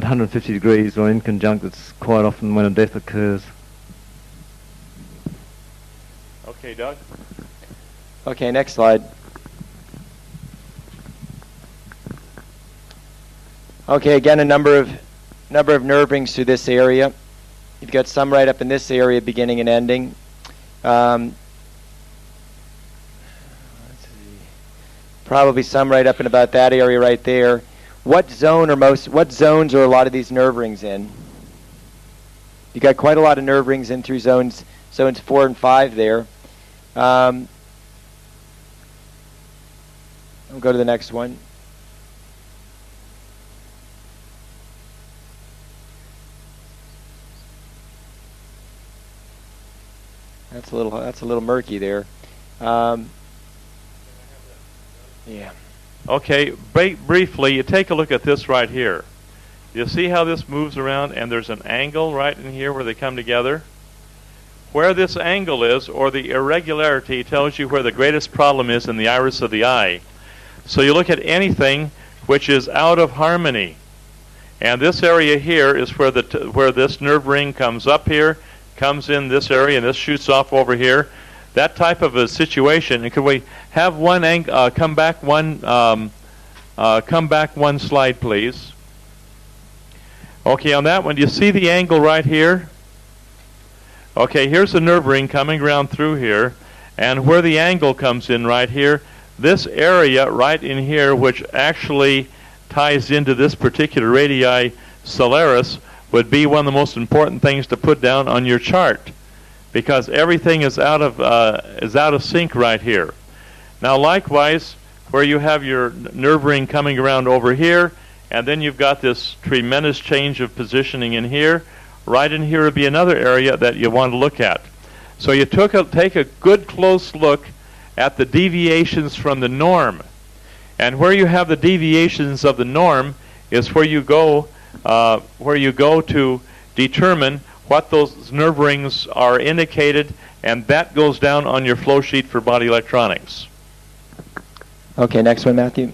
Speaker 19: 150 degrees or inconjunct, it's quite often when a death occurs.
Speaker 2: Okay, Doug.
Speaker 1: Okay, next slide. Okay, again, a number of nerve rings through this area. You've got some right up in this area, beginning and ending. Let's see. Probably some right up in about that area right there. What zones are a lot of these nerve rings in? You got quite a lot of nerve rings in through zones 4 and 5 there. I'll go to the next one. That's a little murky there. Yeah.
Speaker 2: Okay, briefly, you take a look at this right here. You see how this moves around, and there's an angle right in here where they come together? Where this angle is, or the irregularity, tells you where the greatest problem is in the iris of the eye. So you look at anything which is out of harmony. And this area here is where this nerve ring comes up here, comes in this area, and this shoots off over here. That type of a situation. And could we have one come back one slide, please? Okay, on that one, do you see the angle right here? Okay, here's the nerve ring coming around through here, and where the angle comes in right here, this area right in here, which actually ties into this particular radii solaris, would be one of the most important things to put down on your chart, because everything is out of sync right here. Now, likewise, where you have your nerve ring coming around over here, and then you've got this tremendous change of positioning in here. Right in here would be another area that you want to look at. So you take a good close look at the deviations from the norm, and where you have the deviations of the norm is where you go to determine what those nerve rings are indicated, and that goes down on your flow sheet for body electronics.
Speaker 1: Okay, next one, Matthew.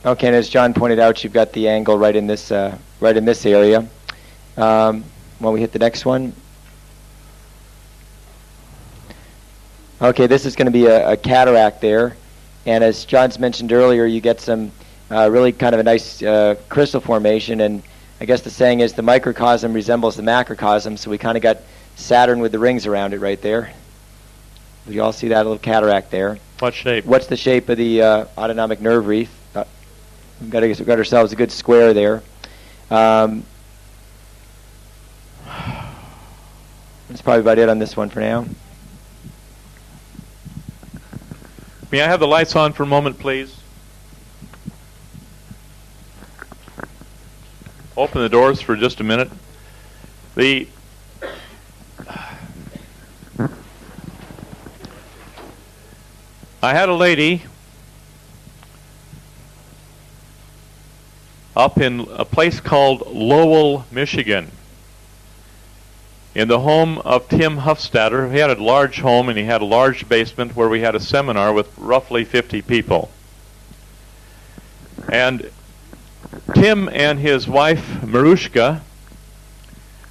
Speaker 1: Okay, and as John pointed out, you've got the angle right in this area. When we hit the next one. Okay, this is going to be a cataract there, and as John's mentioned earlier, you get some really kind of a nice crystal formation, and I guess the saying is the microcosm resembles the macrocosm, so we kind of got Saturn with the rings around it right there. You all see that little cataract there?
Speaker 2: What shape?
Speaker 1: What's the shape of the autonomic nerve wreath? We've got ourselves a good square there. That's probably about it on this one for now.
Speaker 2: May I have the lights on for a moment, please? Open the doors for just a minute. I had a lady up in a place called Lowell, Michigan, in the home of Tim Huffstadter. He had a large home and he had a large basement where we had a seminar with roughly 50 people. And Tim and his wife, Marushka,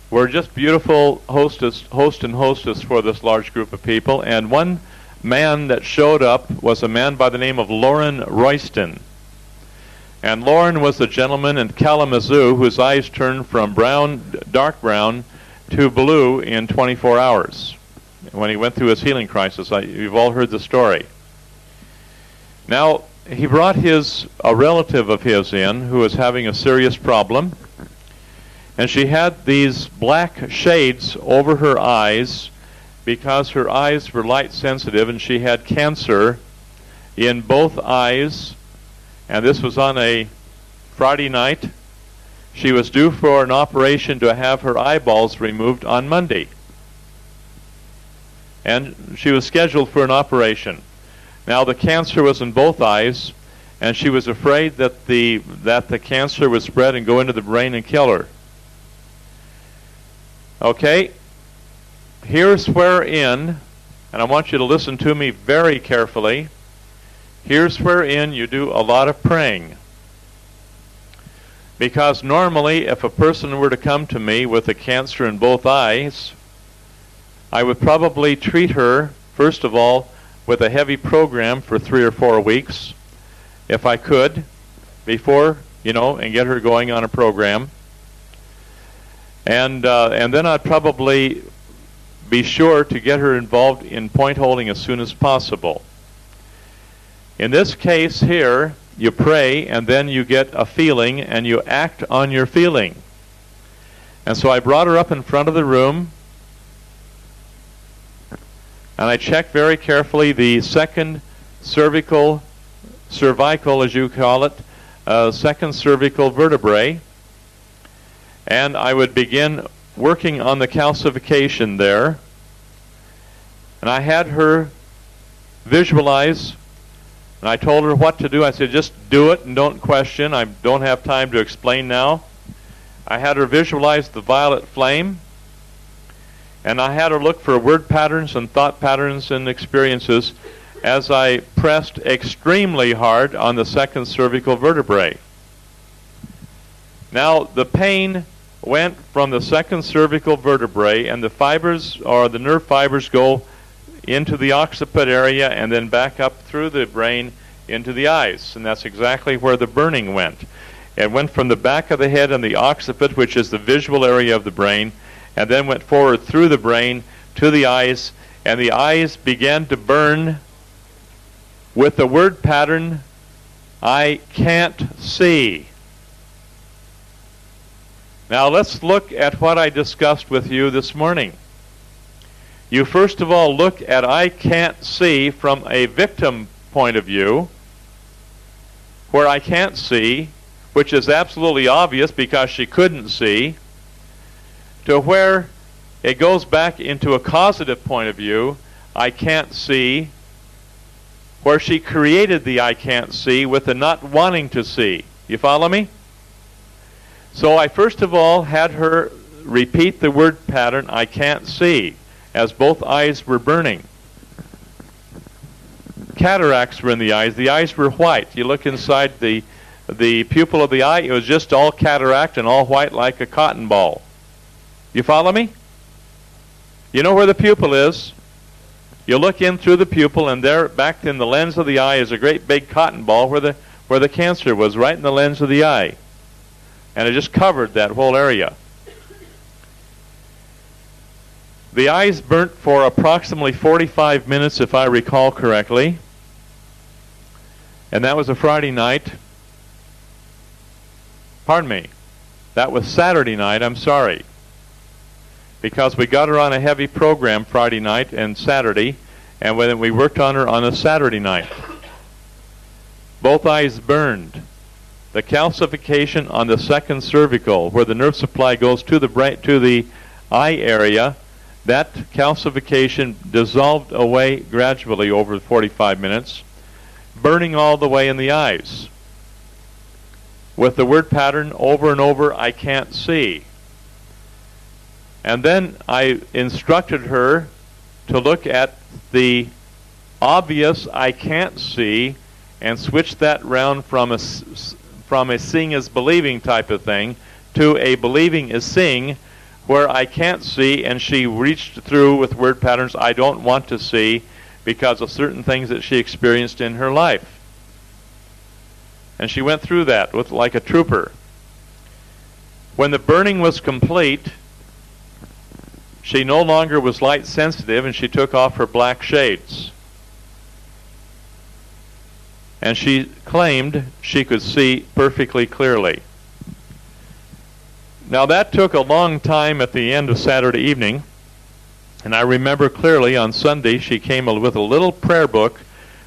Speaker 2: were just beautiful host and hostess for this large group of people. And one man that showed up was a man by the name of Lauren Royston. And Lauren was the gentleman in Kalamazoo whose eyes turned from dark brown to blue in 24 hours when he went through his healing crisis. You've all heard the story. Now, he brought a relative of his in who was having a serious problem, and she had these black shades over her eyes because her eyes were light sensitive, and she had cancer in both eyes, and this was on a Friday night. She was due for an operation to have her eyeballs removed on Monday, and she was scheduled for an operation. Now the cancer was in both eyes, and she was afraid that the cancer would spread and go into the brain and kill her. Okay, here's wherein, and I want you to listen to me very carefully, here's wherein you do a lot of praying. Because normally, if a person were to come to me with a cancer in both eyes, I would probably treat her, first of all, with a heavy program for 3 or 4 weeks, if I could, before, and get her going on a program. And then I'd probably be sure to get her involved in point holding as soon as possible. In this case here, you pray, and then you get a feeling, and you act on your feeling. And so I brought her up in front of the room, and I checked very carefully the second cervical as you call it, second cervical vertebrae, and I would begin working on the calcification there. And I had her visualize, and I told her what to do. I said, just do it and don't question. I don't have time to explain now. I had her visualize the violet flame, and I had her look for word patterns and thought patterns and experiences as I pressed extremely hard on the second cervical vertebrae. Now, the pain went from the second cervical vertebrae, and the fibers, or the nerve fibers, go into the occiput area and then back up through the brain into the eyes. And that's exactly where the burning went. It went from the back of the head and the occiput, which is the visual area of the brain, and then went forward through the brain to the eyes, and the eyes began to burn with the word pattern, I can't see. Now let's look at what I discussed with you this morning. You first of all look at I can't see from a victim point of view, where I can't see, which is absolutely obvious because she couldn't see, to where it goes back into a causative point of view, I can't see, where she created the I can't see with the not wanting to see. You follow me? So I first of all had her repeat the word pattern, I can't see, as both eyes were burning. Cataracts were in the eyes. The eyes were white. You look inside the pupil of the eye, it was just all cataract and all white like a cotton ball. You follow me? You know where the pupil is? You look in through the pupil, and there, back in the lens of the eye, is a great big cotton ball where the cancer was, right in the lens of the eye. And it just covered that whole area. The eyes burnt for approximately 45 minutes, if I recall correctly. And that was a Friday night. Pardon me. That was Saturday night, I'm sorry. Because we got her on a heavy program Friday night and Saturday, and when we worked on her on a Saturday night. Both eyes burned. The calcification on the second cervical, where the nerve supply goes to the eye area, that calcification dissolved away gradually over 45 minutes, burning all the way in the eyes. With the word pattern over and over, I can't see. And then I instructed her to look at the obvious I can't see and switch that round from a seeing is believing type of thing to a believing is seeing, where I can't see, and she reached through with word patterns I don't want to see because of certain things that she experienced in her life. And she went through that with like a trooper. When the burning was complete, she no longer was light sensitive, and she took off her black shades. And she claimed she could see perfectly clearly. Now that took a long time at the end of Saturday evening, and I remember clearly on Sunday she came with a little prayer book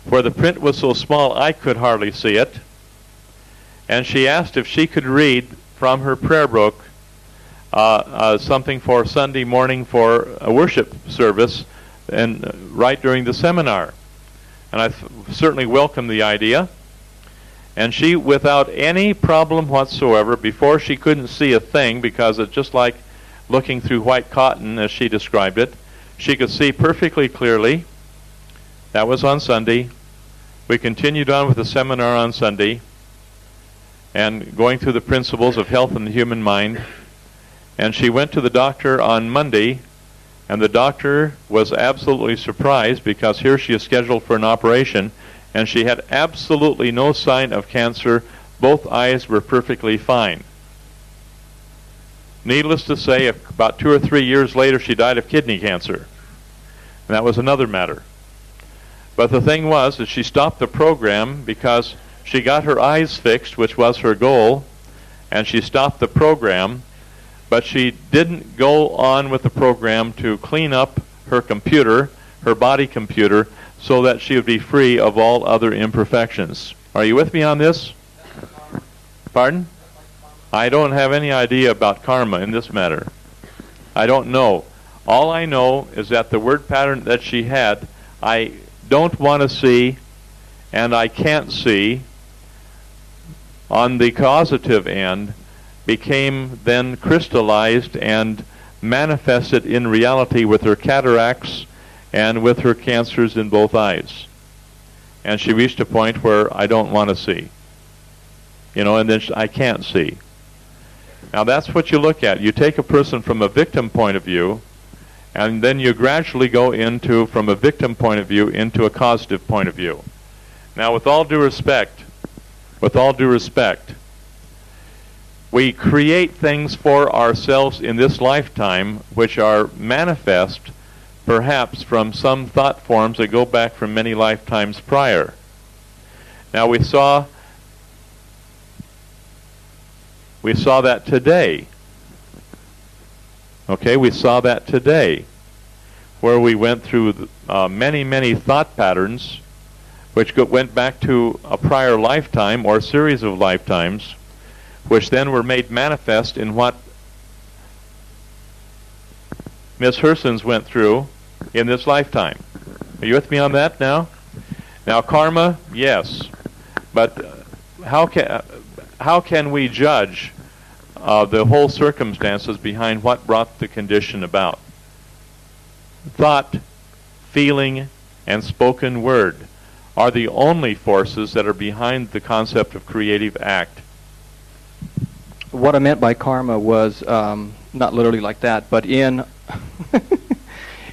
Speaker 2: where the print was so small I could hardly see it, and she asked if she could read from her prayer book something for Sunday morning for a worship service and right during the seminar. And I certainly welcomed the idea. And she, without any problem whatsoever, before she couldn't see a thing because it's just like looking through white cotton, as she described it, she could see perfectly clearly. That was on Sunday. We continued on with the seminar on Sunday and going through the principles of health in the human mind. And she went to the doctor on Monday, and the doctor was absolutely surprised because here she is scheduled for an operation, and she had absolutely no sign of cancer. Both eyes were perfectly fine. Needless to say, about 2 or 3 years later, she died of kidney cancer. And that was another matter. But the thing was that she stopped the program because she got her eyes fixed, which was her goal, and she stopped the program. But she didn't go on with the program to clean up her computer, her body computer, so that she would be free of all other imperfections. Are you with me on this? Pardon? I don't have any idea about karma in this matter. I don't know. All I know is that the word pattern that she had, I don't want to see and I can't see, on the causative end, became then crystallized and manifested in reality with her cataracts and with her cancers in both eyes. And she reached a point where I don't want to see. And then I can't see. Now that's what you look at. You take a person from a victim point of view, and then you gradually go into, from a victim point of view, into a causative point of view. Now with all due respect, we create things for ourselves in this lifetime which are manifest perhaps from some thought forms that go back from many lifetimes prior. Now we saw that today. Okay, we saw that today, where we went through many thought patterns which went back to a prior lifetime or series of lifetimes, which then were made manifest in what Miss Hersons went through in this lifetime. Are you with me on that now? Now karma, yes, but how can we judge the whole circumstances behind what brought the condition about. Thought, feeling, and spoken word are the only forces that are behind the concept of creative act.
Speaker 13: What I meant by karma was not literally like that, but in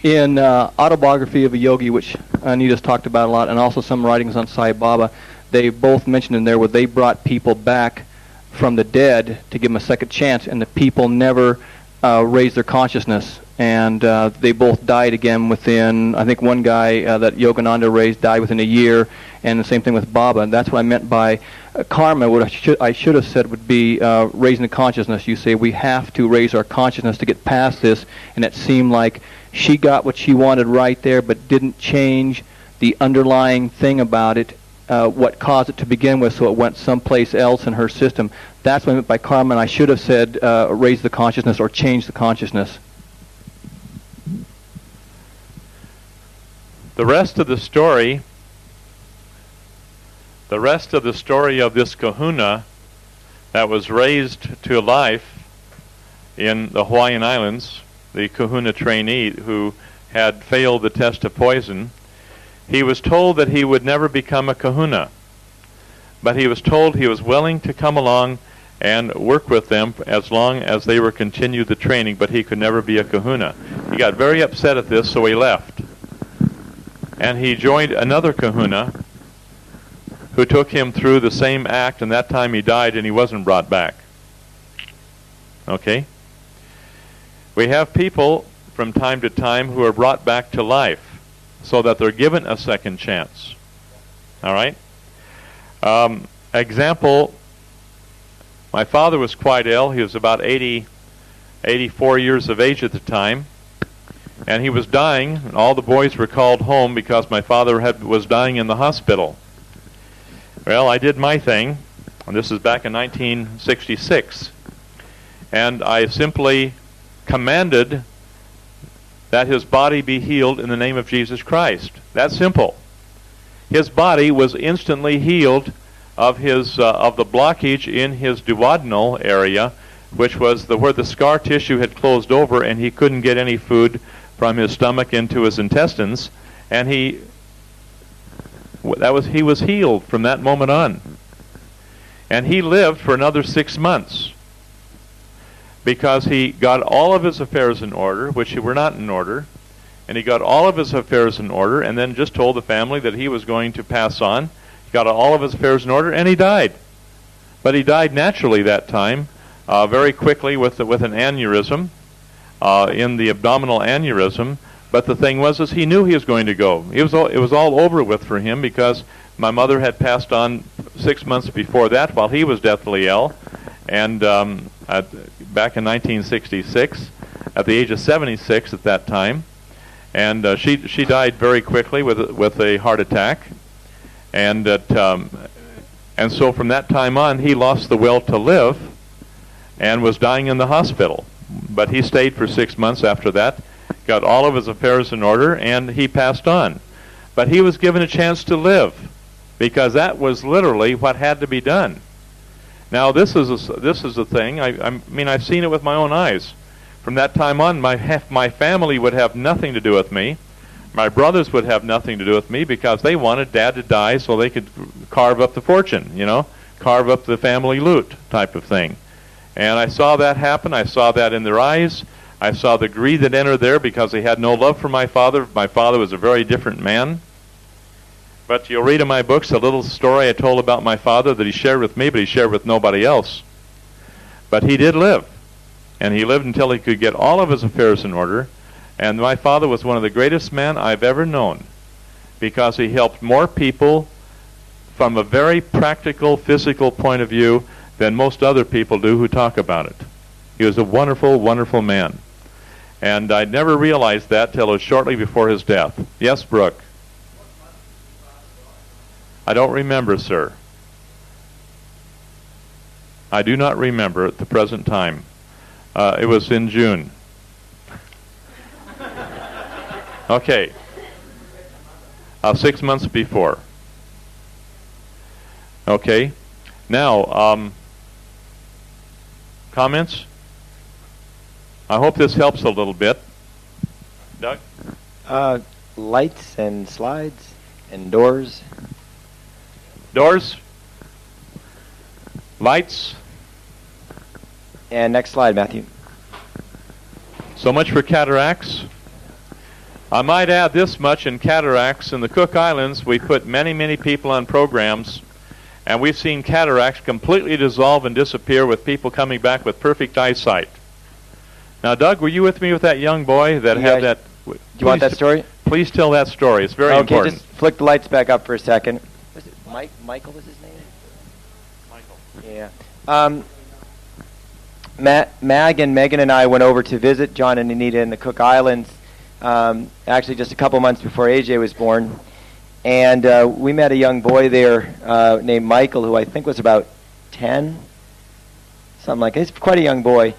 Speaker 13: Autobiography of a Yogi, which Anita's talked about a lot, and also some writings on Sai Baba, they both mentioned in there where they brought people back from the dead to give them a second chance, and the people never raised their consciousness, and they both died again within, I think one guy that Yogananda raised died within a year, and the same thing with Baba. And that's what I meant by karma. What I should have said would be raising the consciousness. You say we have to raise our consciousness to get past this, and it seemed like she got what she wanted right there, but didn't change the underlying thing about it, what caused it to begin with, so it went someplace else in her system. That's what I meant by karma, and I should have said raise the consciousness or change the consciousness.
Speaker 2: The rest of the story of this kahuna that was raised to life in the Hawaiian Islands, the kahuna trainee who had failed the test of poison, he was told that he would never become a kahuna, but he was told he was willing to come along and work with them as long as they were continue the training, but he could never be a kahuna. He got very upset at this, so he left. And he joined another kahuna who took him through the same act, and that time he died and he wasn't brought back. Okay? We have people from time to time who are brought back to life so that they're given a second chance. All right? Example, my father was quite ill. He was about 84 years of age at the time. And he was dying, and all the boys were called home because my father was dying in the hospital. Well, I did my thing, and this is back in 1966. And I simply commanded that his body be healed in the name of Jesus Christ. That's simple. His body was instantly healed of the blockage in his duodenal area, which was where the scar tissue had closed over, and he couldn't get any food from his stomach into his intestines, and he was healed from that moment on. And he lived for another 6 months because he got all of his affairs in order, which were not in order, and he got all of his affairs in order, and then just told the family that he was going to pass on. He got all of his affairs in order, and he died. But he died naturally that time, very quickly with an aneurysm. In the abdominal aneurysm, but the thing was he knew he was going to go. It was all over with for him because my mother had passed on 6 months before that while he was deathly ill, and back in 1966, at the age of 76 at that time, and she died very quickly with a heart attack, and so from that time on he lost the will to live, and was dying in the hospital. But he stayed for 6 months after that, got all of his affairs in order, and he passed on. But he was given a chance to live, because that was literally what had to be done. Now this is a thing. I mean, I've seen it with my own eyes. From that time on, my family would have nothing to do with me. My brothers would have nothing to do with me because they wanted Dad to die so they could carve up the fortune, carve up the family loot type of thing. And I saw that happen. I saw that in their eyes. I saw the greed that entered there because they had no love for my father. My father was a very different man. But you'll read in my books a little story I told about my father that he shared with me, but he shared with nobody else. But he did live. And he lived until he could get all of his affairs in order. And my father was one of the greatest men I've ever known because he helped more people from a very practical, physical point of view than most other people do who talk about it. He was a wonderful, wonderful man. And I never realized that till it was shortly before his death. Yes, Brooke? I don't remember, sir. I do not remember at the present time. It was in June. Okay. 6 months before. Okay. Now, Comments? I hope this helps a little bit. Doug?
Speaker 1: Lights and slides and doors.
Speaker 2: Doors? Lights?
Speaker 1: And next slide, Matthew.
Speaker 2: So much for cataracts. I might add this much in cataracts. In the Cook Islands, we put many, many people on programs, and we've seen cataracts completely dissolve and disappear with people coming back with perfect eyesight. Now, Doug, were you with me with that young boy that had that?
Speaker 1: Do you want that story?
Speaker 2: Please tell that story. It's very important.
Speaker 1: Okay, just flick the lights back up for a second. Was it Michael was his name? Michael. Yeah. Mag and Megan and I went over to visit John and Anita in the Cook Islands, actually just a couple months before AJ was born. And we met a young boy there named Michael, who I think was about 10, something like that. He's quite a young boy.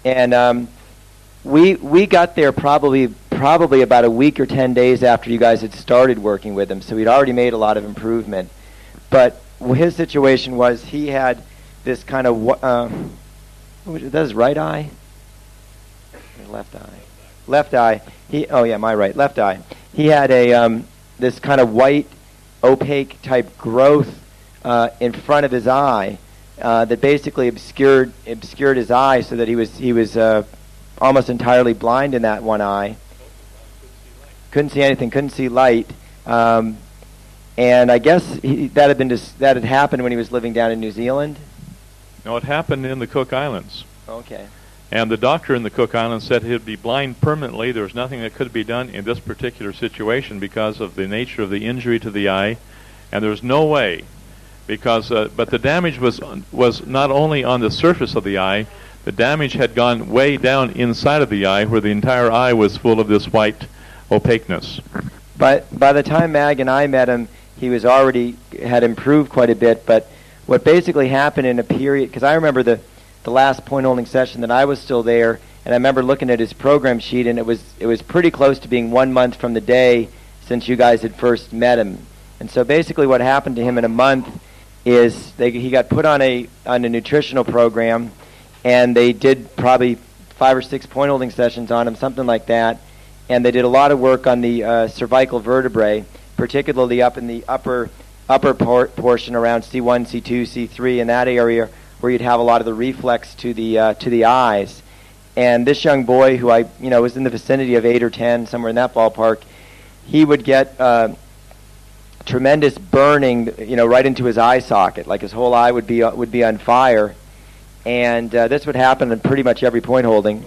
Speaker 1: And we got there probably about a week or 10 days after you guys had started working with him, so he'd already made a lot of improvement. But his situation was he had this kind of... that his right eye? Left eye. Left eye. Left eye. He had a this kind of white, opaque type growth in front of his eye that basically obscured his eye, so that he was almost entirely blind in that one eye. Couldn't see anything. Couldn't see light. And I guess that had happened when he was living down in New Zealand.
Speaker 2: No, it happened in the Cook Islands.
Speaker 1: Okay.
Speaker 2: And the doctor in the Cook Islands said he'd be blind permanently. There was nothing that could be done in this particular situation because of the nature of the injury to the eye, and there was no way, because but the damage was not only on the surface of the eye. The damage had gone way down inside of the eye, where the entire eye was full of this white opaqueness.
Speaker 1: But by the time Mag and I met him, he was had improved quite a bit. But what basically happened in a period, because I remember the last point holding session that I was still there, and I remember looking at his program sheet, and it was pretty close to being 1 month from the day since you guys had first met him. And so basically what happened to him in a month is he got put on a nutritional program, and they did probably 5 or 6 point holding sessions on him, something like that, and they did a lot of work on the cervical vertebrae, particularly up in the upper portion around C1, C2, C3, in that area where you'd have a lot of the reflex to the eyes. And this young boy, who was in the vicinity of 8 or 10, somewhere in that ballpark, he would get tremendous burning, right into his eye socket, like his whole eye would be on fire. And this would happen in pretty much every point holding.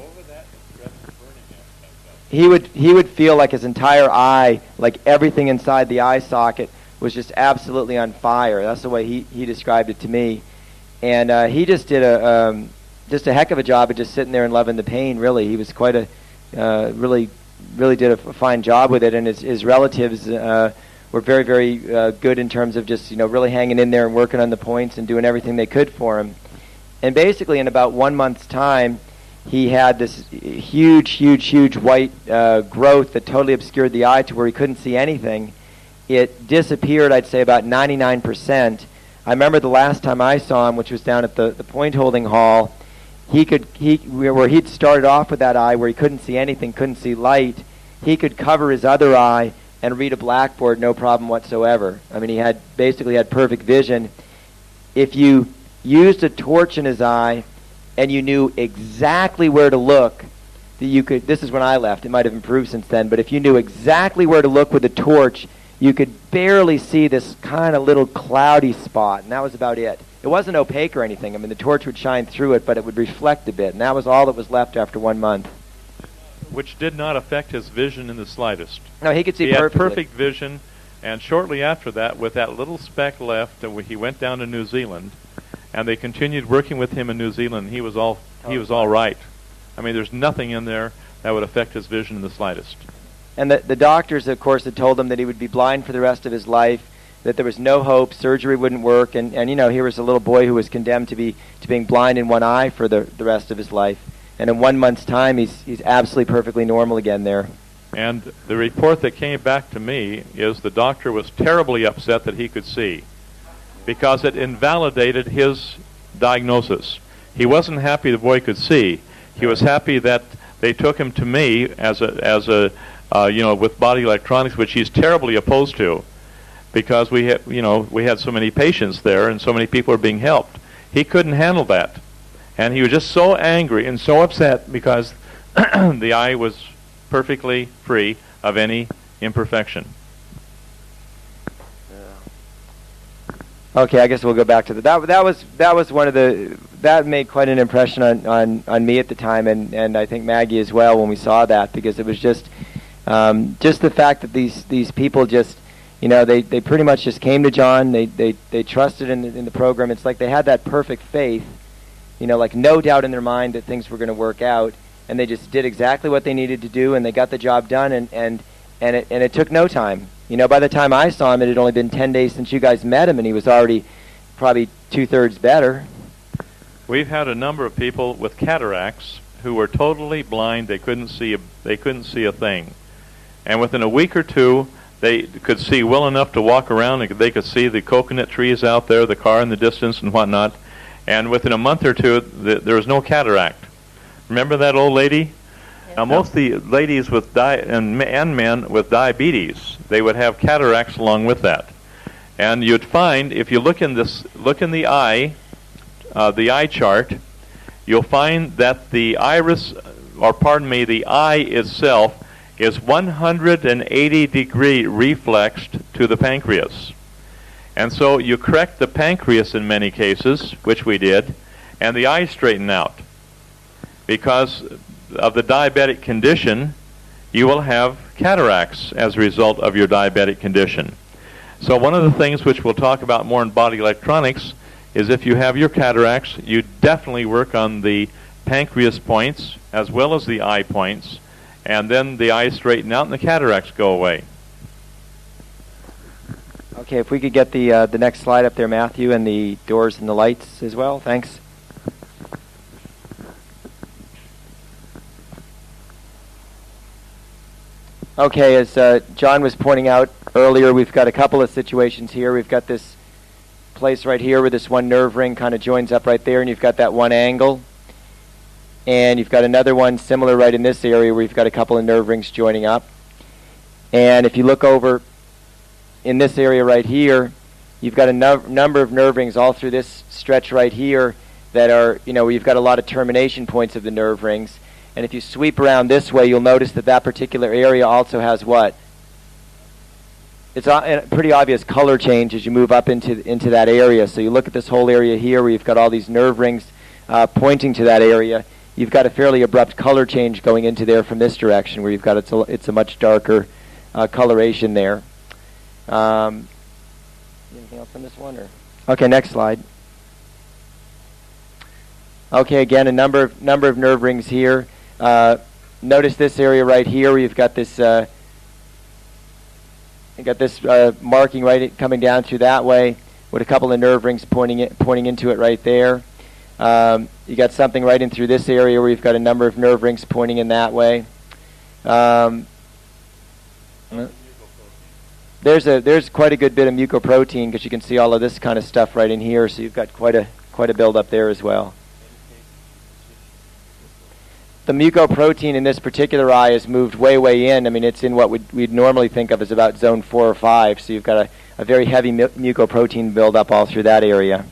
Speaker 1: He would feel like his entire eye, like everything inside the eye socket, was just absolutely on fire. That's the way he described it to me. And he just did a heck of a job of just sitting there and loving the pain, really. He was quite really did a fine job with it, and his relatives were very, very good in terms of just, really hanging in there and working on the points and doing everything they could for him. And basically in about 1 month's time, he had this huge white growth that totally obscured the eye to where he couldn't see anything. It disappeared, I'd say, about 99%. I remember the last time I saw him, which was down at the point holding hall, where he'd started off with that eye where he couldn't see anything, couldn't see light, he could cover his other eye and read a blackboard no problem whatsoever. I mean, he basically had perfect vision. If you used a torch in his eye and you knew exactly where to look, this is when I left, it might have improved since then, but if you knew exactly where to look with a torch, you could barely see this kind of little cloudy spot, and that was about it. It wasn't opaque or anything. I mean, the torch would shine through it, but it would reflect a bit, and that was all that was left after 1 month.
Speaker 2: Which did not affect his vision in the slightest.
Speaker 1: No, he could see perfectly.
Speaker 2: He had perfect vision, and shortly after that, with that little speck left, he went down to New Zealand, and they continued working with him in New Zealand. He was all right. I mean, there's nothing in there that would affect his vision in the slightest.
Speaker 1: And the doctors, of course, had told him that he would be blind for the rest of his life, that there was no hope, surgery wouldn't work, and here was a little boy who was condemned to being blind in one eye for the rest of his life. And in 1 month's time, he's absolutely perfectly normal again there.
Speaker 2: And the report that came back to me is the doctor was terribly upset that he could see, because it invalidated his diagnosis. He wasn't happy the boy could see. He was happy that they took him to me as a with body electronics, which he's terribly opposed to, because we had so many patients there and so many people were being helped. He couldn't handle that, and he was just so angry and so upset because the eye was perfectly free of any imperfection.
Speaker 1: Okay, I guess we'll go back to that was one of that made quite an impression on me at the time, and I think Maggie as well when we saw that, because it was just the fact that these people just, they pretty much just came to John. They trusted in the program. It's like they had that perfect faith, like no doubt in their mind that things were going to work out, and they just did exactly what they needed to do, and they got the job done, and it took no time. By the time I saw him, it had only been 10 days since you guys met him, and he was already probably 2/3 better.
Speaker 2: We've had a number of people with cataracts who were totally blind. They couldn't see a thing, and within a week or two, they could see well enough to walk around. They could see the coconut trees out there, the car in the distance, and whatnot. And within a month or two, there was no cataract. Remember that old lady? Now, most of the ladies with and men with diabetes, they would have cataracts along with that. And you'd find, if you look in the eye chart, you'll find that the the eye itself is 180-degree reflexed to the pancreas. And so you correct the pancreas in many cases, which we did, and the eyes straighten out. Because of the diabetic condition, you will have cataracts as a result of your diabetic condition. So one of the things which we'll talk about more in body electronics is if you have your cataracts, you definitely work on the pancreas points as well as the eye points, and then the eyes straighten out and the cataracts go away.
Speaker 1: Okay, if we could get the next slide up there, Matthew, and the doors and the lights as well. Thanks. Okay, as John was pointing out earlier, we've got a couple of situations here. We've got this place right here where this one nerve ring kind of joins up right there, and you've got that one angle. And you've got another one similar right in this area where you've got a couple of nerve rings joining up. And if you look over in this area right here, you've got a number of nerve rings all through this stretch right here that are, where you've got a lot of termination points of the nerve rings. And if you sweep around this way, you'll notice that particular area also has what? It's a pretty obvious color change as you move up into that area. So you look at this whole area here where you've got all these nerve rings pointing to that area. You've got a fairly abrupt color change going into there from this direction where you've got it's a much darker coloration there. Anything else on this one? Or? Okay, next slide. Okay, again, a number of nerve rings here. Notice this area right here where you've got this marking right coming down through that way with a couple of nerve rings pointing into it right there. You got something right in through this area where you've got a number of nerve rings pointing in that way. There's quite a good bit of mucoprotein because you can see all of this kind of stuff right in here, so you've got quite a build up there as well. The mucoprotein in this particular eye is moved way in. I mean, it's in what we'd normally think of as about zone 4 or 5, so you've got a very heavy mucoprotein buildup all through that area.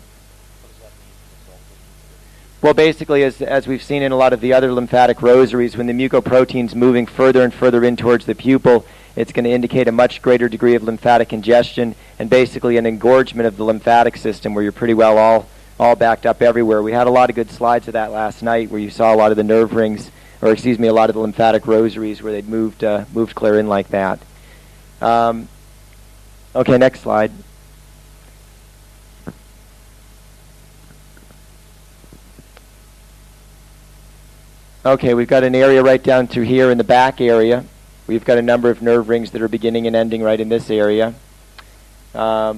Speaker 1: Well, basically, as we've seen in a lot of the other lymphatic rosaries, when the mucoprotein's moving further and further in towards the pupil, it's going to indicate a much greater degree of lymphatic congestion and basically an engorgement of the lymphatic system where you're pretty well all backed up everywhere. We had a lot of good slides of that last night where you saw a lot of the nerve rings, a lot of the lymphatic rosaries where they'd moved clear in like that. Okay, next slide. Okay, we've got an area right down through here in the back area. We've got a number of nerve rings that are beginning and ending right in this area. If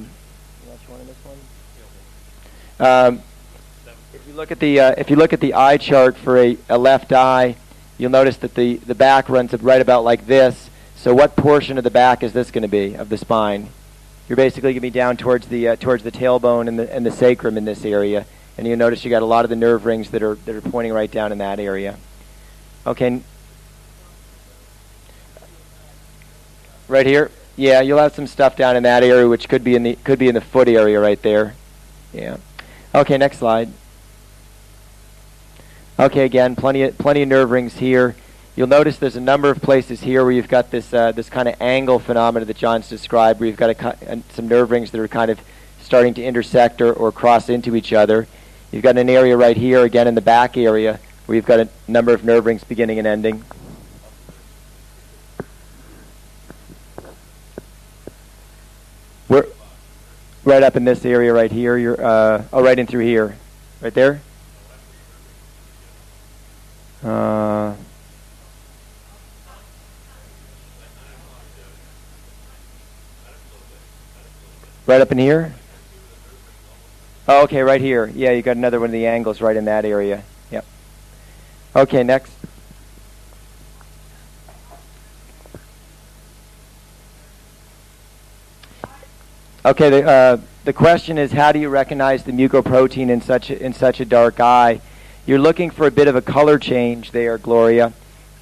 Speaker 1: you look at the eye chart for a left eye, you'll notice that the back runs right about like this. So what portion of the back is this going to be of the spine? You're basically going to be down towards the tailbone and the sacrum in this area, And you'll notice you got a lot of the nerve rings that are pointing right down in that area. Okay. Right here? Yeah, you'll have some stuff down in that area, which could be in the foot area right there. Yeah. Okay, next slide. Okay, again, plenty of nerve rings here. You'll notice there's a number of places here where you've got this kind of angle phenomena that John's described, where you've got some nerve rings that are kind of starting to intersect or cross into each other. You've got an area right here, again in the back area, where you've got a number of nerve rings beginning and ending. We're right up in this area right here. You're right in through here, right there. Right up in here? Oh, okay, right here. Yeah, you got another one of the angles right in that area. Yep. Okay, next. Okay, the question is, how do you recognize the mucoprotein in such a dark eye? You're looking for a bit of a color change there, Gloria.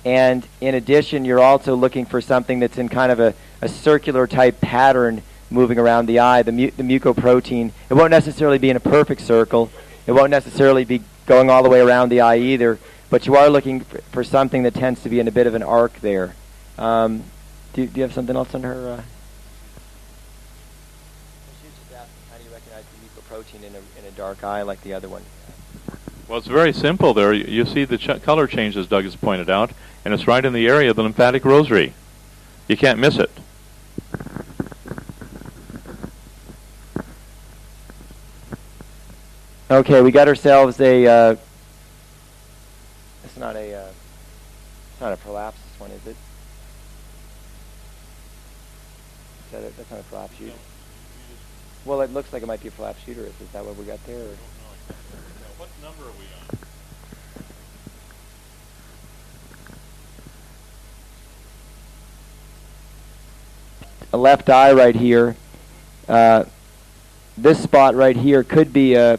Speaker 1: And in addition, you're also looking for something that's in kind of a circular type pattern moving around the eye. The mucoprotein, it won't necessarily be in a perfect circle. It won't necessarily be going all the way around the eye either. But you are looking for something that tends to be in a bit of an arc there. Do you have something else on her? She was just asking, how do you recognize the mucoprotein in a dark eye like the other one?
Speaker 2: Well, it's very simple there. You see the color change, as Doug has pointed out, and it's right in the area of the lymphatic rosary. You can't miss it.
Speaker 1: Okay, we got ourselves a. It's not a prolapsus one, is it? That's not a prolapse uterus. Well, it looks like it might be a prolapse uterus. Is that what we got there? Or?
Speaker 2: What number are we on?
Speaker 1: A left eye right here. This spot right here could be a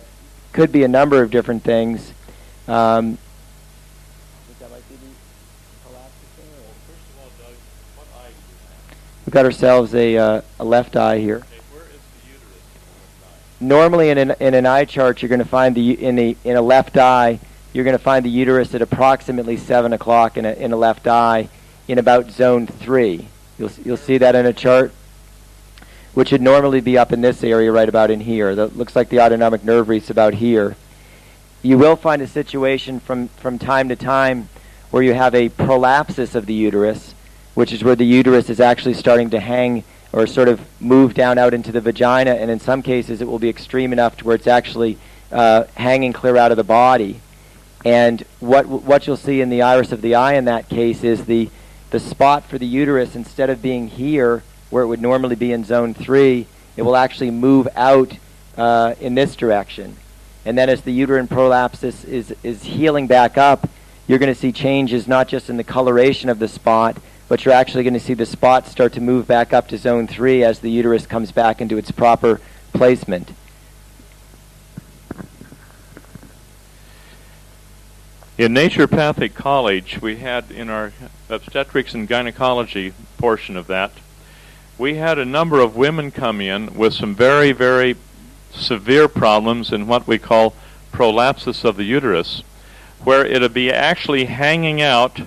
Speaker 1: number of different things. I think that might be the prolapsus there.
Speaker 2: First of all, Doug, what eye do you have?
Speaker 1: We've got ourselves a left eye here.
Speaker 2: Okay, where is the uterus in the left eye?
Speaker 1: Normally, in an eye chart, you're going to find in a left eye, you're going to find the uterus at approximately 7 o'clock in a left eye, in about zone 3. You'll see that in a chart, which would normally be up in this area, right about in here. That looks like the autonomic nerve wreath's about here. You will find a situation from time to time where you have a prolapsus of the uterus, which is where the uterus is actually starting to hang or sort of move down out into the vagina, and in some cases it will be extreme enough to where it's actually hanging clear out of the body. And what you'll see in the iris of the eye in that case is the spot for the uterus, instead of being here, where it would normally be in zone 3, it will actually move out in this direction. And then as the uterine prolapsus is healing back up, you're going to see changes not just in the coloration of the spot, but you're actually going to see the spot start to move back up to zone 3 as the uterus comes back into its proper placement.
Speaker 2: In Naturopathic College, we had in our obstetrics and gynecology portion of that, we had a number of women come in with some very, very severe problems in what we call prolapsus of the uterus, where it'll be actually hanging out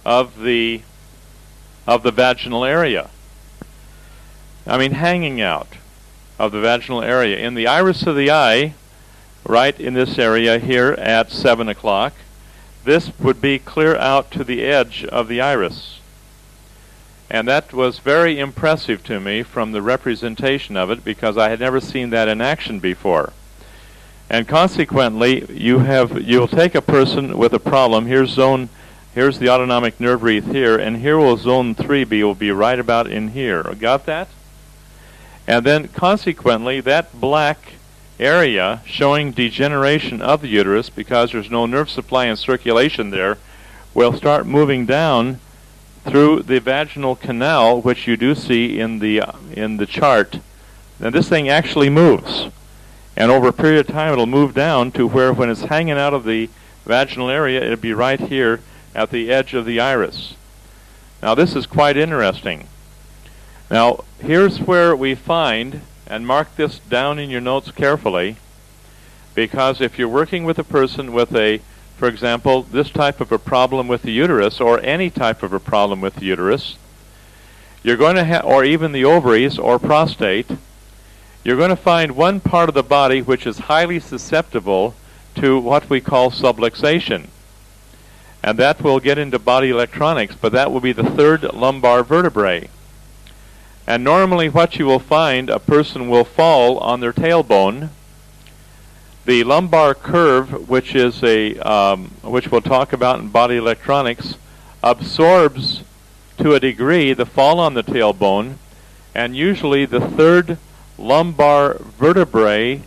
Speaker 2: of the vaginal area. I mean, hanging out of the vaginal area. In the iris of the eye, right in this area here at 7 o'clock, this would be clear out to the edge of the iris. And that was very impressive to me from the representation of it, because I had never seen that in action before. And consequently, you'll take a person with a problem. Here's the autonomic nerve wreath here, and here will zone 3 will be right about in here. Got that? And then consequently, that black area showing degeneration of the uterus, because there's no nerve supply and circulation there, will start moving down through the vaginal canal, which you do see in the chart. Now this thing actually moves. And over a period of time, it'll move down to where when it's hanging out of the vaginal area, it'll be right here at the edge of the iris. Now, this is quite interesting. Now, here's where we find, and mark this down in your notes carefully, because if you're working with a person with a, for example, this type of a problem with the uterus, or any type of a problem with the uterus, you're going to have, or even the ovaries or prostate, you're going to find one part of the body which is highly susceptible to what we call subluxation. And that will get into body electronics, but that will be the third lumbar vertebrae. And normally what you will find, a person will fall on their tailbone. The lumbar curve, which is which we'll talk about in body electronics, absorbs to a degree the fall on the tailbone, and usually the third lumbar vertebrae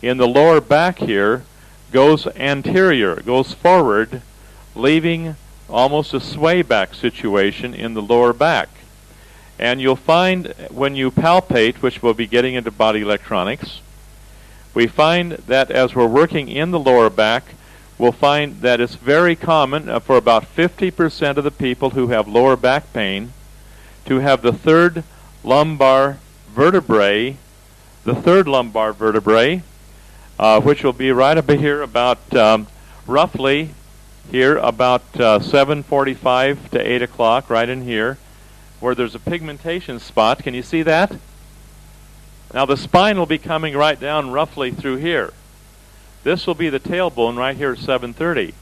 Speaker 2: in the lower back here goes anterior, goes forward, leaving almost a sway back situation in the lower back. And you'll find when you palpate, which we'll be getting into body electronics, we find that as we're working in the lower back, we'll find that it's very common for about 50% of the people who have lower back pain to have the third lumbar vertebrae, which will be right up here about roughly here about 7:45 to 8 o'clock, right in here, where there's a pigmentation spot. Can you see that? Now the spine will be coming right down roughly through here. This will be the tailbone right here at 7:30.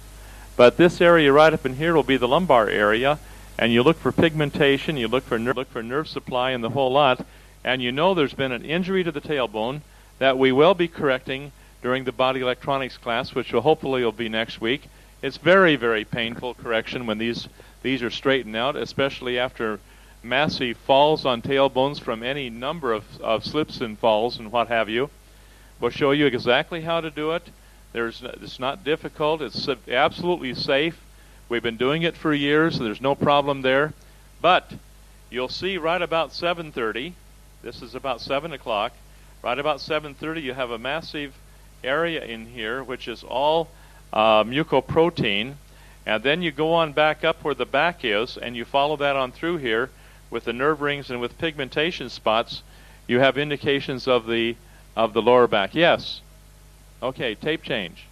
Speaker 2: But this area right up in here will be the lumbar area, and you look for pigmentation, you look for nerve supply and the whole lot, and you know there's been an injury to the tailbone that we will be correcting during the body electronics class, which hopefully will be next week. It's very, very painful correction when these are straightened out, especially after massive falls on tailbones from any number of slips and falls and what have you. We'll show you exactly how to do it. It's not difficult. It's absolutely safe. We've been doing it for years, so there's no problem there. But you'll see right about 7:30, this is about 7 o'clock, right about 7:30 you have a massive area in here which is all mucoprotein, and then you go on back up where the back is and you follow that on through here with the nerve rings and with pigmentation spots. You have indications of the lower back. Yes? Okay, tape change.